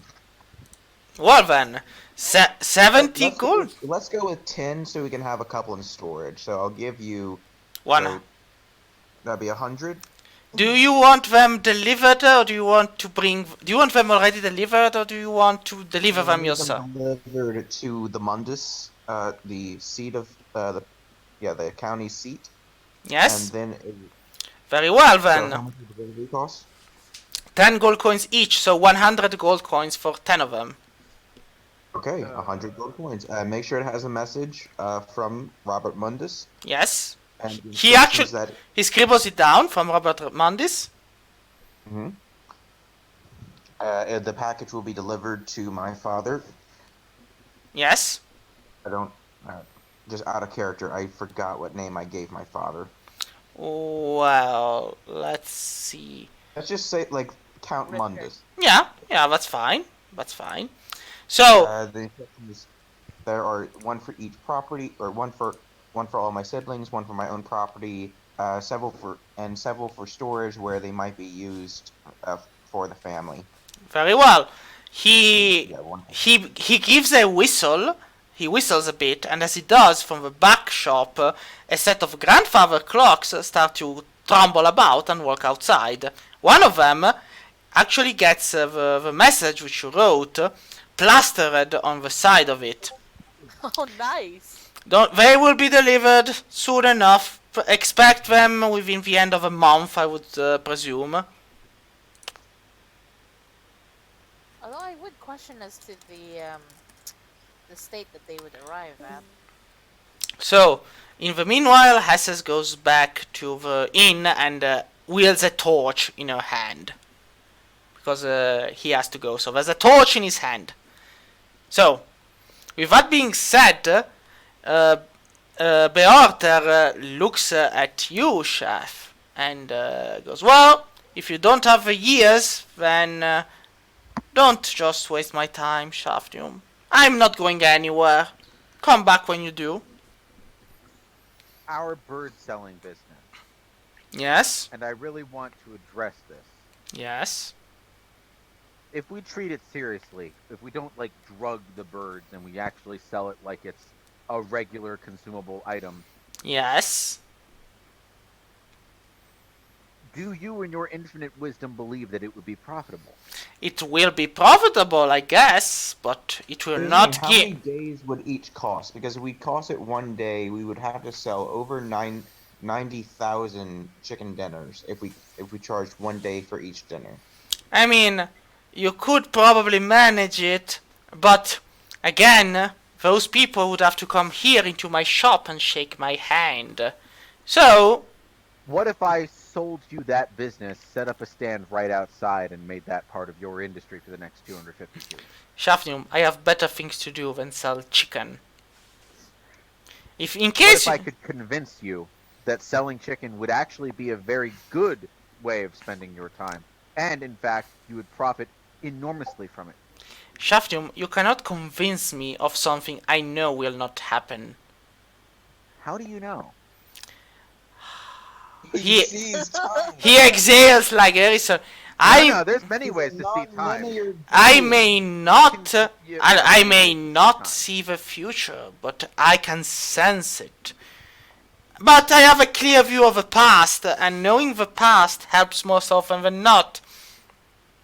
Well then, 70 gold? Let's go with 10, so we can have a couple in storage. So I'll give you. One. So that'd be 100. Do you want them delivered or do you want to bring... Do you want them already delivered or do you want to deliver them yourself? Delivered to the Mundus, the seat of the county seat. Yes? And then. Very well So then. how much would the delivery cost? 10 gold coins each, so 100 gold coins for 10 of them. Okay, 100 gold coins. Make sure it has a message from Robert Mundus. Yes? And He actually... that. He scribbles it down from Robert Mundis. Mhm. The package will be delivered to my father. Yes? I don't. Just out of character, I forgot what name I gave my father. Well, let's see. Let's just say, like, Count Richard. Mundus. Yeah, that's fine. That's fine. So, The instructions, there are one for each property, or one for all my siblings, one for my own property, several for storage where they might be used for the family. very well. He Yeah, one. he gives a whistle. He whistles a bit, and as he does, from the back shop, a set of grandfather clocks start to tremble about and walk outside. One of them actually gets the message which you wrote plastered on the side of it. Oh, nice. They will be delivered soon enough. Expect them within the end of a month, I would presume. Although I would question as to the state that they would arrive at. So, in the meanwhile, Hesses goes back to the inn and wields a torch in her hand. Because he has to go, so there's a torch in his hand. So, with that being said, Beorter looks at you, Chef, and goes, well, if you don't have the years, then don't just waste my time, Shafnium. I'm not going anywhere. Come back when you do. Our bird selling business, Yes, and I really want to address this. yes. If we treat it seriously, if we don't like drug the birds and we actually sell it like it's a regular consumable item, Yes. Do you, in your infinite wisdom, believe that it would be profitable? It will be profitable, I guess, but it will not How many give. days would each cost? Because if we cost it 1 day, we would have to sell over 90,000 chicken dinners if we charged 1 day for each dinner. I mean, you could probably manage it, but again, those people would have to come here into my shop and shake my hand. So, What if I sold you that business, set up a stand right outside, and made that part of your industry for the next 250 years? Shafnium, I have better things to do than sell chicken. If in What case if I could convince you that selling chicken would actually be a very good way of spending your time, and in fact, you would profit enormously from it? Shafnium, you cannot convince me of something I know will not happen. How do you know? He sees time. he exhales like Harrison. No, there's many ways to see time. I may not, Yeah, I may time. not see the future, but I can sense it. But I have a clear view of the past, and knowing the past helps most often than not.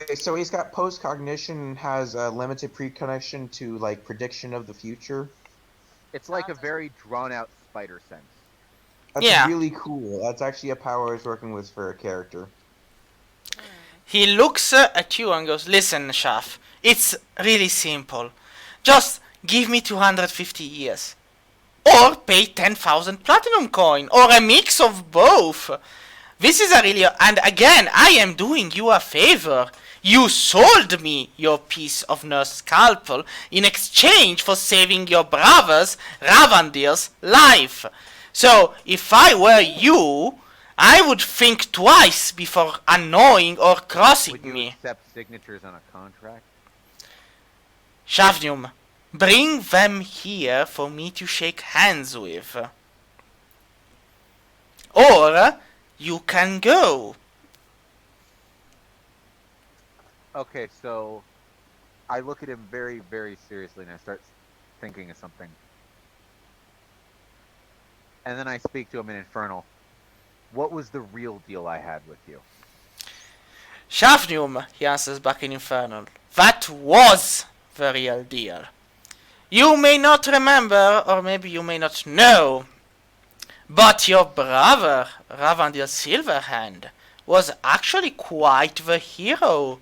Okay, so he's got post-cognition and has a limited precognition to, like, prediction of the future. It's like a very drawn-out spider sense. That's Yeah. really cool. That's actually a power I was working with for a character. He looks at you and goes, "Listen, Shaf, it's really simple. Just give me 250 years. Or pay 10,000 platinum coin, or a mix of both. This is a really... And again, I am doing you a favor. You sold me your piece of nurse scalpel in exchange for saving your brother's, Ravandil's, life. So, if I were you, I would think twice before annoying or crossing Would you me. accept signatures on a contract? Shafnium, bring them here for me to shake hands with. Or you can go." Okay, so I look at him very, very seriously and I start thinking of something. And then I speak to him in Infernal. What was the real deal I had with you? Shafnium, he answers back in Infernal, that was the real deal. You may not remember, or maybe you may not know, but your brother, Ravandil Silverhand, was actually quite the hero.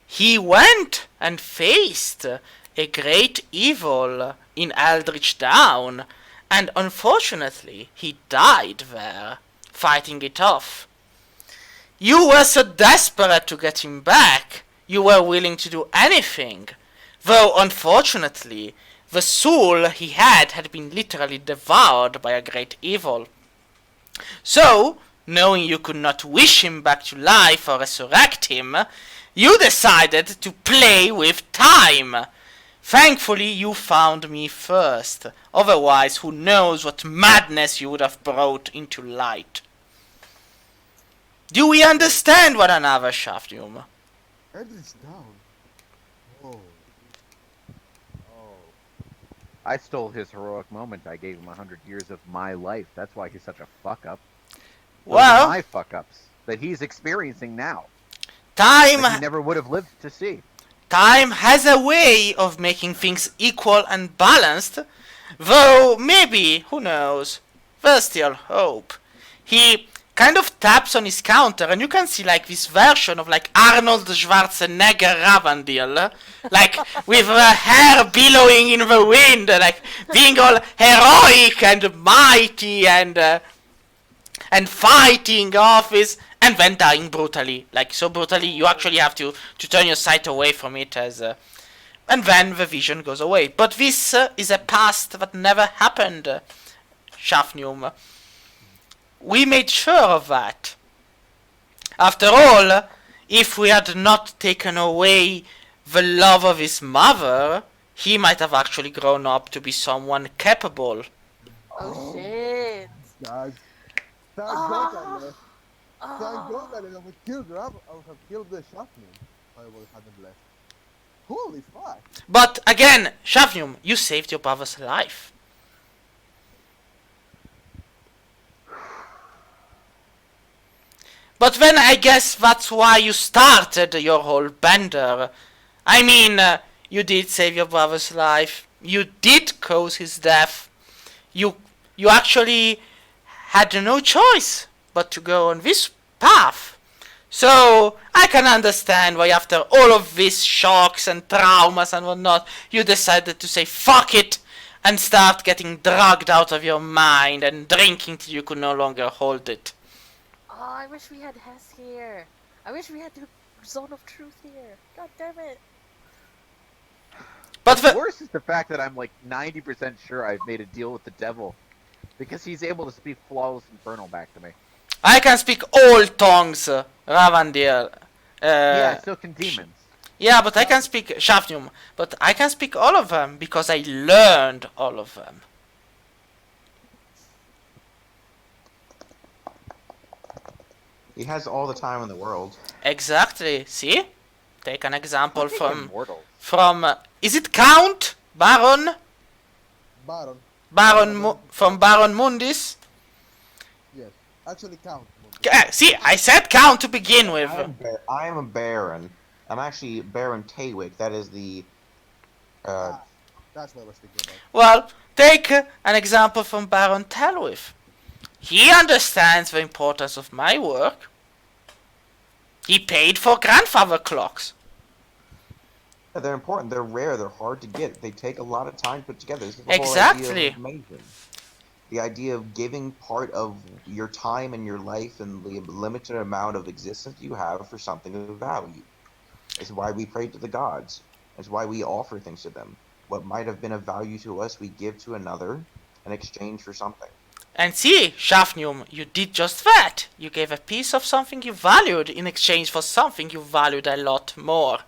He went and faced a great evil in Eldricht Down, and unfortunately he died there, fighting it off. You were so desperate to get him back, you were willing to do anything, though unfortunately the soul he had been literally devoured by a great evil. So, knowing you could not wish him back to life or resurrect him, you decided to play with time. Thankfully, you found me first. Otherwise, who knows what madness you would have brought into light. Do we understand one another, Shafnium? Eldricht Down. Oh. I stole his heroic moment. I gave him 100 years of my life. That's why he's such a fuck-up. Those are Well, my fuck-ups that he's experiencing now. time That he never would have lived to see. Time has a way of making things equal and balanced, though maybe, who knows, there's still hope. He kind of taps on his counter, and you can see like this version of like Arnold Schwarzenegger Ravandil, like with her hair billowing in the wind, like being all heroic and mighty and fighting off his, and then dying brutally, like so brutally you actually have to turn your sight away from it as and then the vision goes away. But this is a past that never happened, Shafnium. We made sure of that. After all, if we had not taken away the love of his mother, he might have actually grown up to be someone capable. Oh shit. God. Thank God I left. Thank God I left. I would have killed the Shafnium if I would have him left. Holy fuck. But again, Shafnium, you saved your brother's life. But then I guess that's why you started your whole bender. I mean, you did save your brother's life. You did cause his death. You actually had no choice but to go on this path. So I can understand why after all of these shocks and traumas and whatnot, you decided to say fuck it and start getting drugged out of your mind and drinking till you could no longer hold it. Oh, I wish we had Hess here. I wish we had the Zone of Truth here. God damn it. But What's worse is the fact that I'm like 90% sure I've made a deal with the devil, because he's able to speak flawless Infernal back to me. I can speak all tongues, Ravandil. Yeah, so can demons. Yeah, but I can speak Shafnium. But I can speak all of them because I learned all of them. He has all the time in the world. Exactly. See? Take an example from Immortals. Is it Count Baron Baron. from Baron Mundis? Yes. Actually, count. See, I said Count to begin with. I am a Baron. I'm actually Baron Taywick. That is the. That's what I was thinking about. Well, take an example from Baron Telwyth. He understands the importance of my work. He paid for grandfather clocks. Yeah, they're important. They're rare. They're hard to get. They take a lot of time to put together. This is the whole Exactly. idea of information. The idea of giving part of your time and your life and the limited amount of existence you have for something of value. It's why we pray to the gods. It's why we offer things to them. What might have been of value to us, we give to another in exchange for something. And see, Shafnium, you did just that. You gave a piece of something you valued in exchange for something you valued a lot more.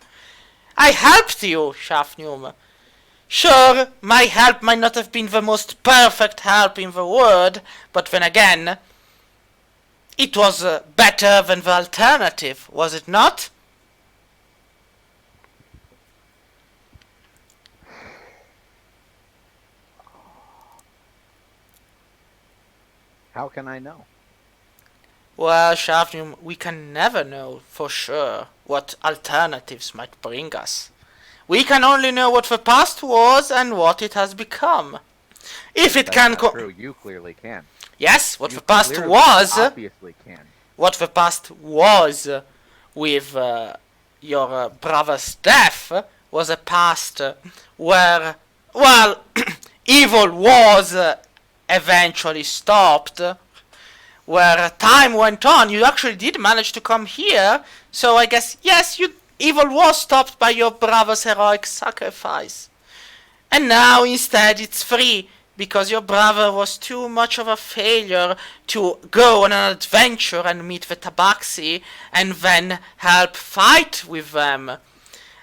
I helped you, Shafnium. Sure, my help might not have been the most perfect help in the world, but then again, it was better than the alternative, was it not? How can I know? Well, Shafnium, we can never know for sure what alternatives might bring us. We can only know what the past was and what it has become. If it That's can not true. You clearly can. Yes, what You the past clearly, was, obviously can. what the past was with your brother's death was a past where, well, evil was eventually stopped, where time went on. You actually did manage to come here, so I guess, yes, evil was stopped by your brother's heroic sacrifice. And now instead it's free, because your brother was too much of a failure to go on an adventure and meet the Tabaxi and then help fight with them.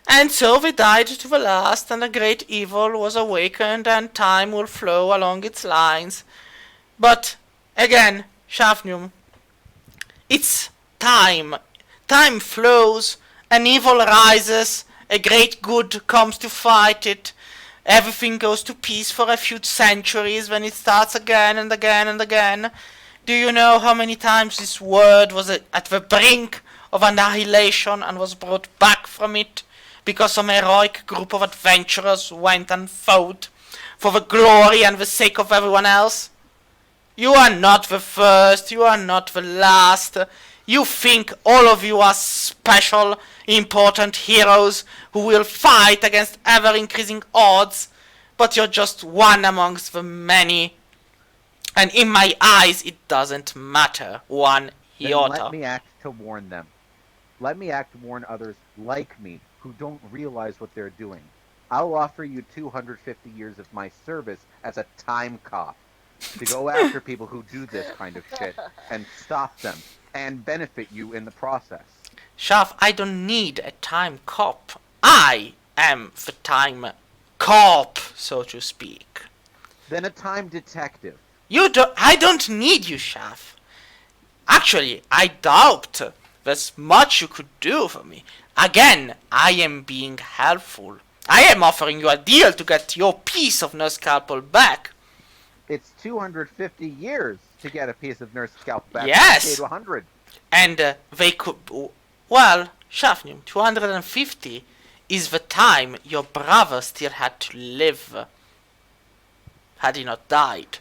And so they died to the last, and a great evil was awakened, and time will flow along its lines. But, again, Shafnium, it's time. Time flows, an evil rises, a great good comes to fight it. Everything goes to peace for a few centuries, then it starts again and again and again. Do you know how many times this world was at the brink of annihilation and was brought back from it? Because some heroic group of adventurers went and fought for the glory and the sake of everyone else? You are not the first, you are not the last. You think all of you are special, important heroes who will fight against ever-increasing odds, but you're just one amongst the many. And in my eyes, it doesn't matter one Then iota. let me act to warn them. Let me act to warn others like me who don't realize what they're doing. I'll offer you 250 years of my service as a time cop to go after people who do this kind of shit and stop them and benefit you in the process. Shaf, I don't need a time cop. I am the time cop, so to speak. Then a time detective. I don't need you, Shaf. Actually, I doubt there's much you could do for me. Again, I am being helpful. I am offering you a deal to get your piece of Nurse Scalpel back. It's 250 years to get a piece of Nurse Scalp back. Yes. From 100. And they could. Well, Shafnium, 250 is the time your brother still had to live, had he not died.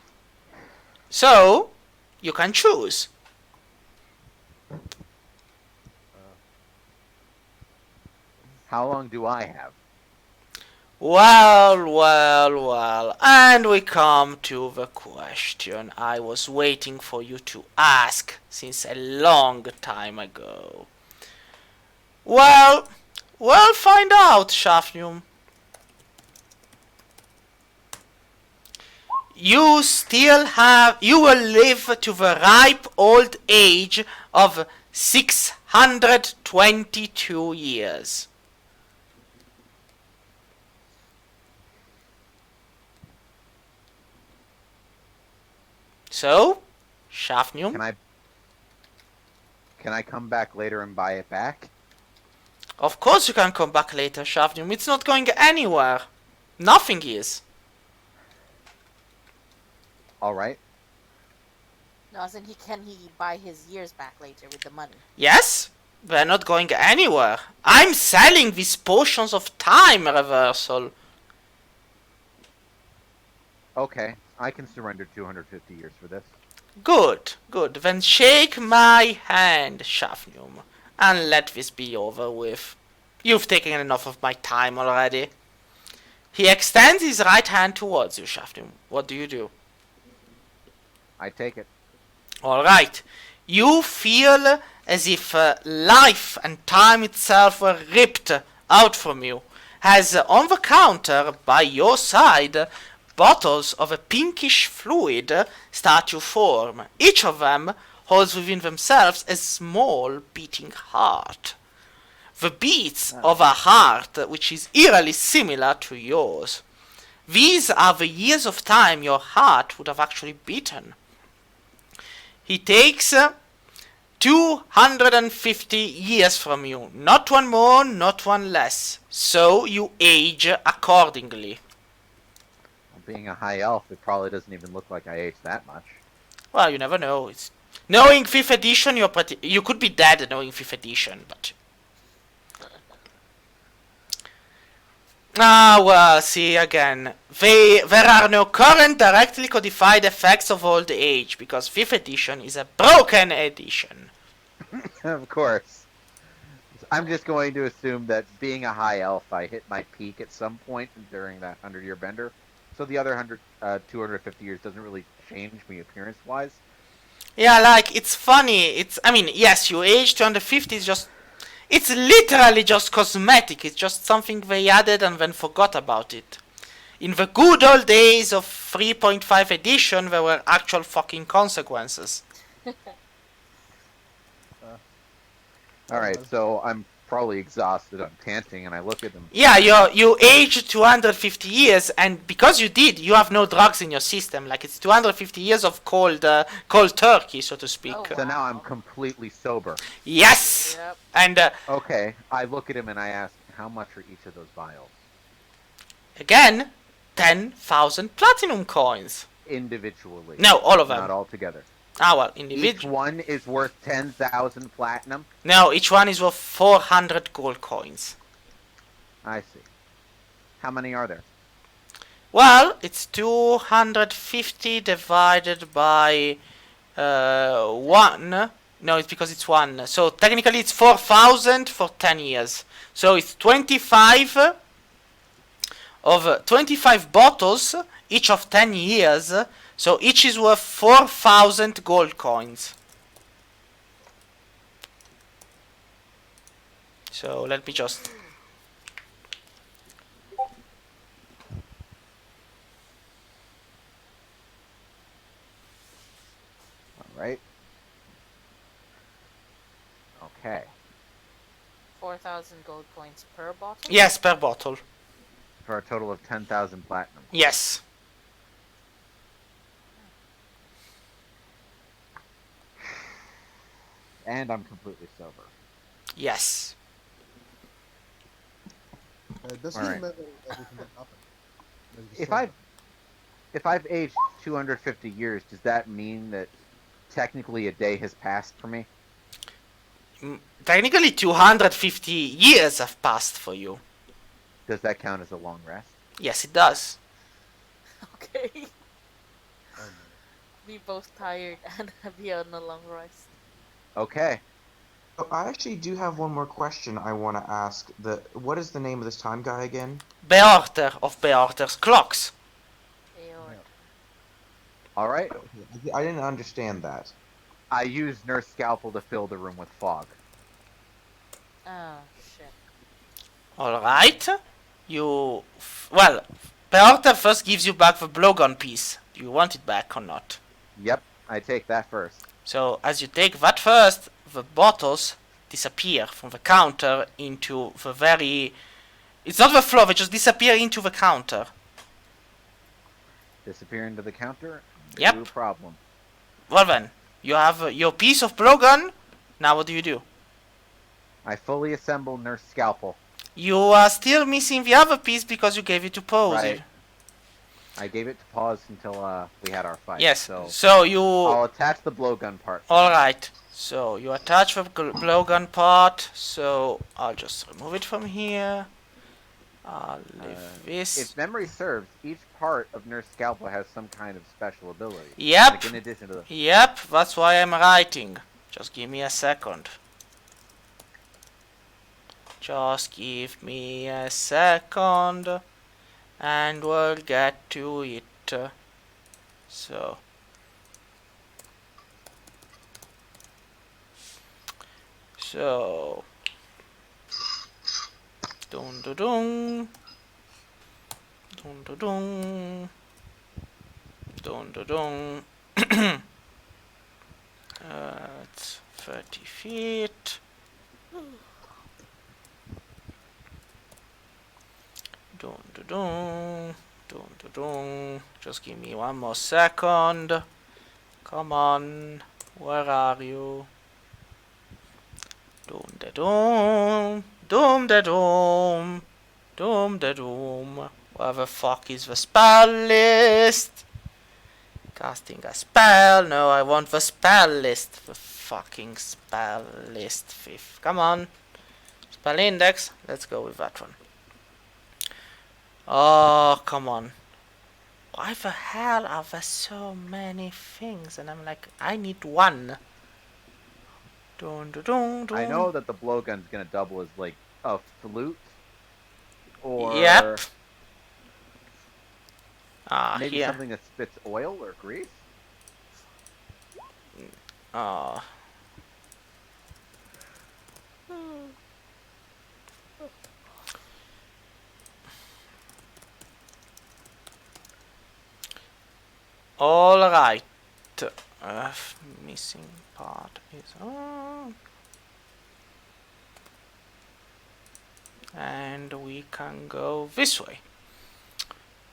So, you can choose. How long do I have? Well, and we come to the question I was waiting for you to ask since a long time ago. Well, we'll find out, Shafnium. You will live to the ripe old age of 622 years. So, Shafnium? Can I come back later and buy it back? Of course you can come back later, Shafnium. It's not going anywhere. Nothing is. Alright. No, as in can he buy his years back later with the money? Yes? We're not going anywhere. I'm selling these potions of time reversal. Okay, I can surrender 250 years for this. Good. Then shake my hand, Shafnium, and let this be over with. You've taken enough of my time already. He extends his right hand towards you, Shafnium. What do you do? I take it. Alright. You feel as if life and time itself were ripped out from you, as on the counter by your side, bottles of a pinkish fluid start to form. Each of them holds within themselves a small beating heart. The beats of a heart which is eerily similar to yours. These are the years of time your heart would have actually beaten. He takes 250 years from you. Not one more, not one less. So you age accordingly. Being a high elf, it probably doesn't even look like I aged that much. Well, you never know. It's knowing 5th edition, you could be dead knowing 5th edition, but... well, see, again. There are no current directly codified effects of old age, because 5th edition is a broken edition. Of course. I'm just going to assume that being a high elf, I hit my peak at some point during that 100-year bender. So the other 250 years doesn't really change me appearance-wise. Yeah, like, it's funny. Yes, you age 250 is just... It's literally just cosmetic. It's just something they added and then forgot about it. In the good old days of 3.5 edition, there were actual fucking consequences. Alright, so I'm probably exhausted, I'm panting, and I look at them. Yeah, you age 250 years, and because you did, you have no drugs in your system. Like, it's 250 years of cold turkey, so to speak. Oh, So now I'm completely sober. Yes! Yep. And, Okay, I look at him and I ask, how much are each of those vials? again, 10,000 platinum coins. Individually. No, all of them. Not all together. Well, Each individual. one is worth 10,000 platinum? No, each one is worth 400 gold coins. I see. How many are there? Well, it's 250 divided by 1. No, it's because it's 1. So technically it's 4,000 for 10 years. So it's 25 of 25 bottles, each of 10 years. So each is worth 4,000 gold coins. So let me just... Alright. Okay. 4,000 gold coins per bottle? Yes, per bottle. For a total of 10,000 platinum. Yes. And I'm completely sober. Yes. Does he Alright. remember everything that happened? When he If saw I've aged 250 years, does that mean that technically a day has passed for me? Technically 250 years have passed for you. Does that count as a long rest? Yes, it does. Okay. Oh, no. Be both tired and be on a long rest. Okay. So I actually do have one more question I want to ask. What is the name of this time guy again? Beorter of Beorter's clocks. Aor. All right. I didn't understand that. I used Nurse Scalpel to fill the room with fog. Oh, shit. Alright. Well, Beorter first gives you back the blowgun piece. Do you want it back or not? Yep, I take that first. So, as you take that first, the bottles disappear from the counter into the very... It's not the floor, they just disappear into the counter. Disappear into the counter? Yep. No problem. Well then, you have your piece of blowgun. Now what do you do? I fully assemble Nurse Scalpel. You are still missing the other piece because you gave it to Pose. Right. I gave it to pause until we had our fight. Yes, So so you... I'll attach the blowgun part. Alright, so you attach the blowgun part, so I'll just remove it from here. I'll leave this. If memory serves, each part of Nurse Scalpel has some kind of special ability. Yep, Like in addition to the... yep, that's why I'm writing. Just give me a second. Just give me a second, and we'll get to it. So... So... Dun dun dun. Dun dun dun. Dun dun dun. It's 30 feet. Dun dun dun. Dun dun dun. Just give me one more second. Come on. Where are you? Dum da dum. Dum da dum. Dum da dum. Where the fuck is the spell list? Casting a spell. No, I want the spell list. The fucking spell list. Fifth. Come on. Spell index. Let's go with that one. Oh, come on. Why the hell are there so many things? And I'm like, I need one. Dun, dun, dun, dun. I know that the blowgun's gonna double as like a flute. Or Yep. Ah, maybe here. something that spits oil or grease. Oh. All right. Missing part is on. And we can go this way.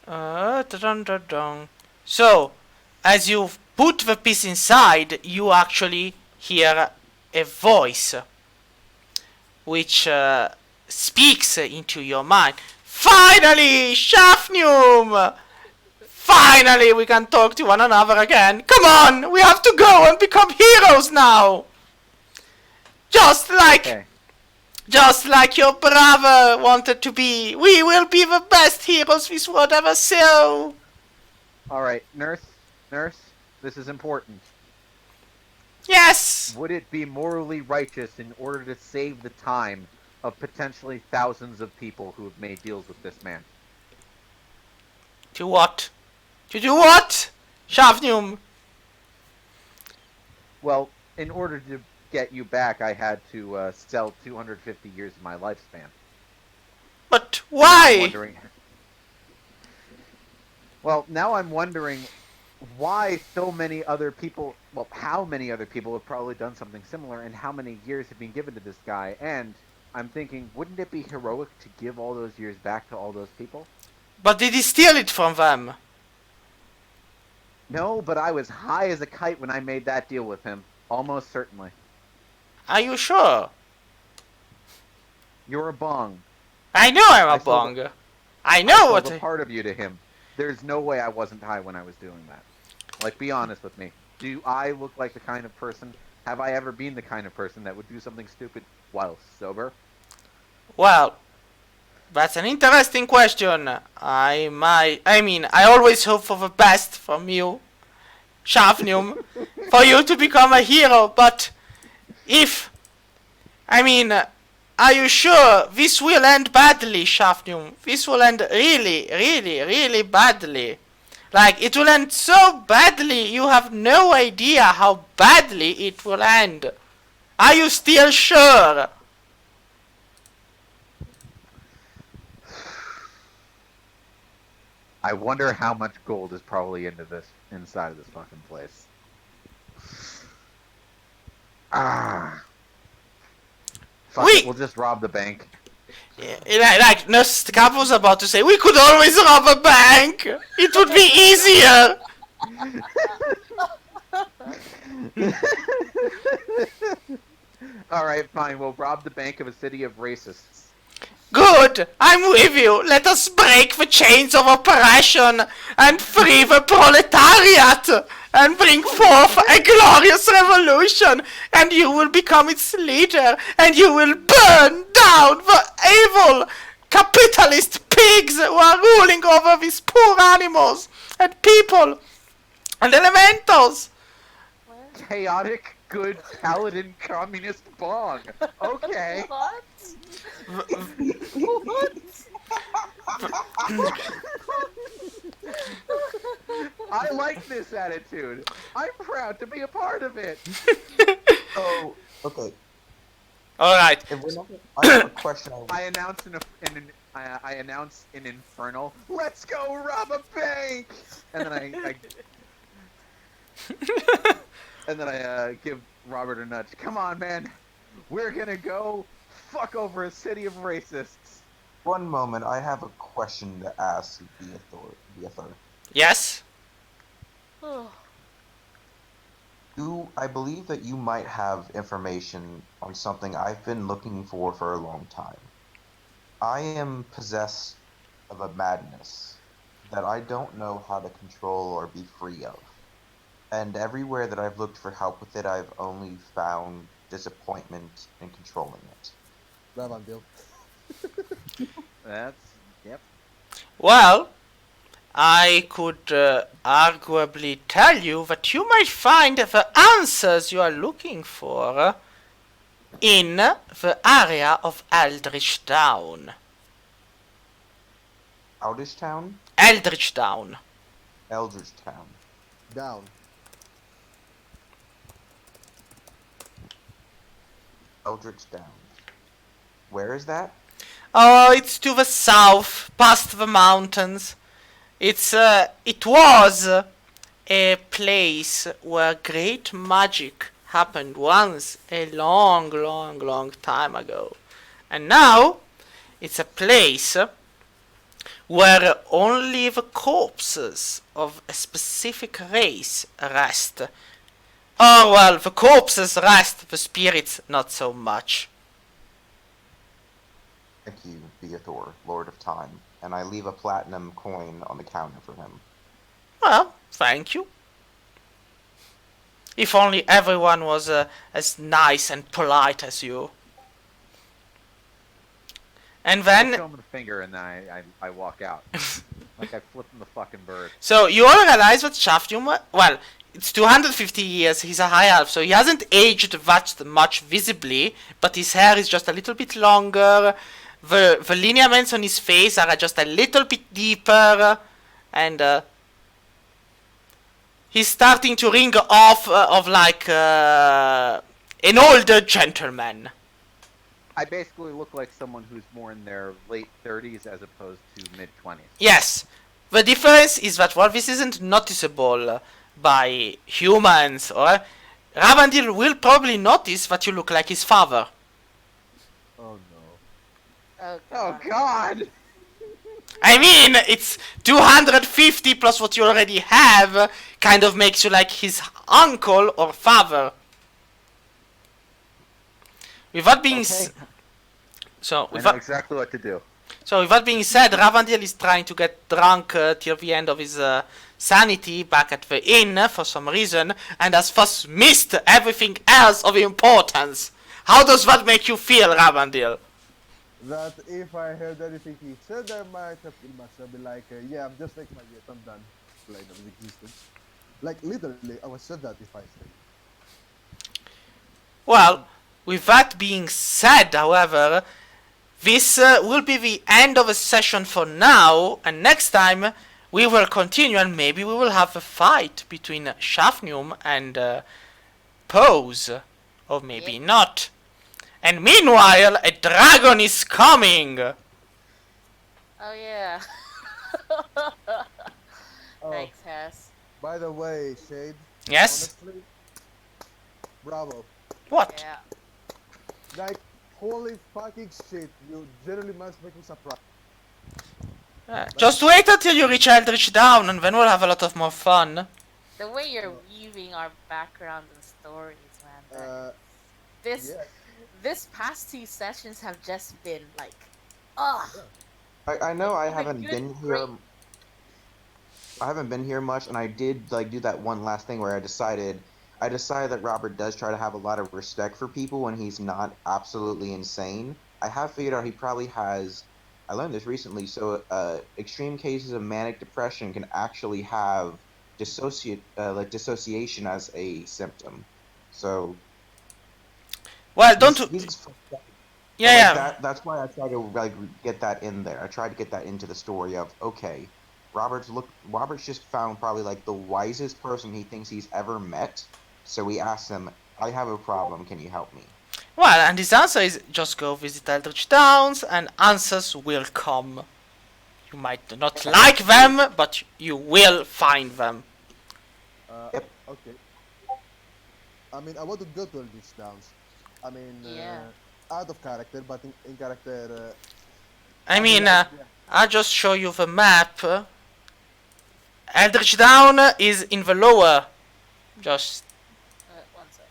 Dun, dun, dun. So, as you put the piece inside, you actually hear a voice which speaks into your mind. Finally, Shafnium! Finally, we can talk to one another again. Come on, we have to go and become heroes now. Just like your brother wanted to be. We will be the best heroes this world ever saw. All right, nurse, this is important. Yes. Would it be morally righteous in order to save the time of potentially thousands of people who have made deals with this man? To what? To do what? Shafnium. Well, in order to get you back, I had to sell 250 years of my lifespan. But I'm why? wondering... Well, now I'm wondering why so many other people, well, how many other people have probably done something similar, and how many years have been given to this guy, and I'm thinking, wouldn't it be heroic to give all those years back to all those people? But did he steal it from them? No, but I was high as a kite when I made that deal with him. Almost certainly. Are you sure? You're a bong. I know I'm I a sold bong. I know I what. sold a part of you to him. There's no way I wasn't high when I was doing that. Like, be honest with me. Do I look like the kind of person Have I ever been the kind of person that would do something stupid while sober? Well, that's an interesting question. I always hope for the best from you, Shafnium, for you to become a hero, but are you sure this will end badly, Shafnium? This will end really, really, really badly. Like, it will end so badly, you have no idea how badly it will end. Are you still sure? I wonder how much gold is probably inside of this fucking place. Ah. Fuck it, we'll just rob the bank. Like Nostcap was about to say, we could always rob a bank. It would be easier. Alright, fine, we'll rob the bank of a city of racists. Good, I'm with you. Let us break the chains of oppression and free the proletariat and bring forth a glorious revolution, and you will become its leader, and you will burn down the evil capitalist pigs who are ruling over these poor animals and people and elementals. Chaotic, good, paladin, communist bong. Okay. What? What? I like this attitude. I'm proud to be a part of it. Oh, okay. All right. If we're not, I have a question. I announce in Infernal, let's go rob a bank, and then I give Robert a nudge. Come on, man, we're gonna go fuck over a city of racists. One moment, I have a question to ask the author. Yes. I believe that you might have information on something I've been looking for a long time. I am possessed of a madness that I don't know how to control or be free of. And everywhere that I've looked for help with it, I've only found disappointment in controlling it. Ravandil. Yep. Well, I could arguably tell you that you might find the answers you are looking for in the area of Eldricht Down. Eldritch Town? Eldricht Down. Eldritch Town. Down. Eldritch Down. Where is that? Oh, it's to the south, past the mountains. It was a place where great magic happened once, a long, long, long time ago. And now, it's a place where only the corpses of a specific race rest. Oh, well, the corpses rest, the spirits not so much. Thank you, Beathor, Lord of Time, and I leave a platinum coin on the counter for him. Well, thank you. If only everyone was as nice and polite as you. And I then, show him the finger and then I walk out. Like I flipped him the fucking bird. so you all realize that Shafnium, well, it's 250 years, he's a high elf, so he hasn't aged that much visibly, but his hair is just a little bit longer, the lineaments on his face are just a little bit deeper, and he's starting to ring off of like an older gentleman. I basically look like someone who's more in their late 30s as opposed to mid-20s. Yes, the difference is that while this isn't noticeable by humans, or Ravandil will probably notice that you look like his father. Oh no. Oh god! I mean, it's 250 plus what you already have, kind of makes you like his uncle or father. With that being Okay. so, I with know that, exactly what to do. So with that being said, Ravandil is trying to get drunk till the end of his sanity back at the inn for some reason, and has thus missed everything else of importance. How does that make you feel, Ravandil? That if I heard anything he said, I might have killed myself. Be like, yeah, I'm just taking my jet. I'm done. Plane of existence. Like literally, I would said that if I said. Well, with that being said, however, this will be the end of the session for now, and next time we will continue, and maybe we will have a fight between Shafnium and Pose, or maybe Yep. not. And meanwhile, a dragon is coming! Oh yeah. Oh, Thanks, Hess. by the way, Shade. Yes? Honestly, bravo. What? Yeah. Like, holy fucking shit. You generally must make me surprised. Just wait until you reach Eldricht Down, and then we'll have a lot of more fun. The way you're weaving our background and stories, man. This Yeah. this past 2 sessions have just been like, ugh. I know I Like, haven't good, been here. great. I haven't been here much, and I did like do that one last thing where I decided that Robert does try to have a lot of respect for people when he's not absolutely insane. I have figured out he probably has. I learned this recently. So, extreme cases of manic depression can actually have dissociation as a symptom. So, Well, don't... he's Yeah, like yeah. that's why I try to like get that in there. I tried to get that into the story of okay, Robert's just found probably like the wisest person he thinks he's ever met. So we asked him, I have a problem, can you help me? Well, and his answer is just go visit Eldritch Downs, and answers will come. You might not like them, but you will find them. Yep. Okay. I mean, I want to go to all these towns. I mean, Yeah. out of character, but in character. I mean, yeah. I'll just show you the map. Eldritch Down is in the lower. Just... One sec.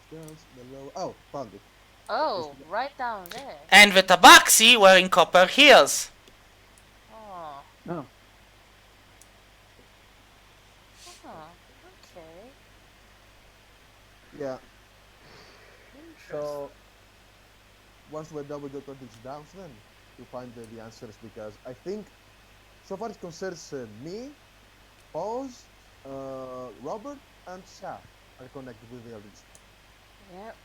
Towns below. Oh, found it. Oh, right down there. And the Tabaxi were in Copper Hills. Oh. No. Oh. Okay. Yeah. Interesting. So once we're done, we go to these downs then to find the answers, because I think so far it concerns me, Oz, Robert, and Shaf are connected with the others. Yep.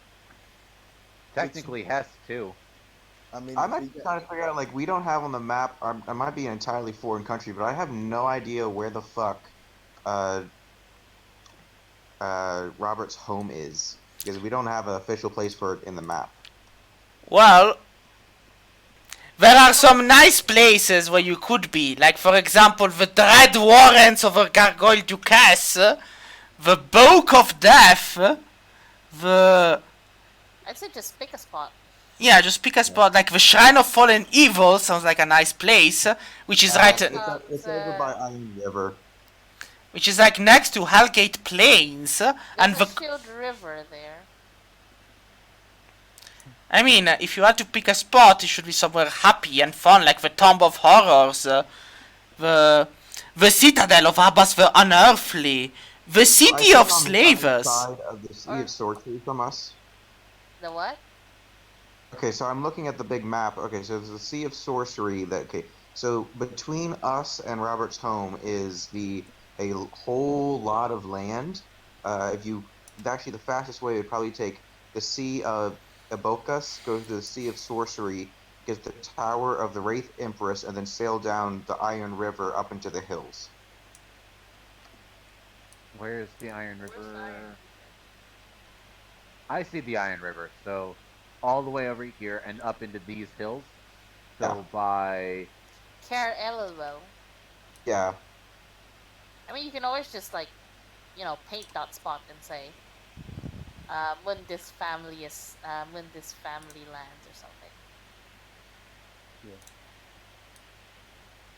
Technically, Hess too. I mean, I'm actually trying to figure out like we don't have on the map. I might be an entirely foreign country, but I have no idea where the fuck Robert's home is because we don't have an official place for it in the map. Well, there are some nice places where you could be. Like, for example, the Dread Warrens of a Gargoyle Ducasse, the Book of Death, the... I'd say just pick a spot. Yeah, just pick a spot. Like, the Shrine of Fallen Evil sounds like a nice place, which is right... It's over by Iron River. which is like next to Hellgate Plains, and There's the... a Shield River there. I mean, if you had to pick a spot, it should be somewhere happy and fun, like the Tomb of Horrors, the Citadel of Abbas the Unearthly, the City of Slavers. Side of the Sea of Sorcery from us. The what? Okay, so I'm looking at the big map. Okay, so there's the Sea of Sorcery. So between us and Robert's home is a whole lot of land. Actually the fastest way would probably take the Sea of Abocas, go to the Sea of Sorcery, get the Tower of the Wraith Empress, and then sail down the Iron River up into the hills. Where's the Iron Where's River? the Iron? I see the Iron River. So all the way over here and up into these hills. So Yeah. by Care Ello. Yeah. I mean, you can always just like, paint that spot and say, when this family lands or something.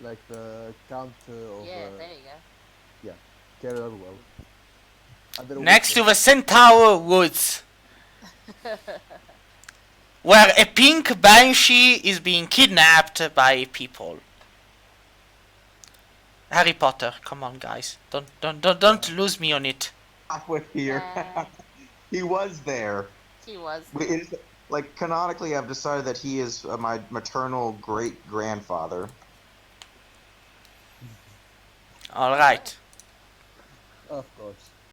Like the Count of Yeah, there you go. Carol well. And then Next to the Centaur Woods. where a pink banshee is being kidnapped by people. Harry Potter, come on, guys, don't lose me on it. Halfway here. He was there. He was. It's, like, canonically, I've decided that he is my maternal great grandfather. All right. Of course.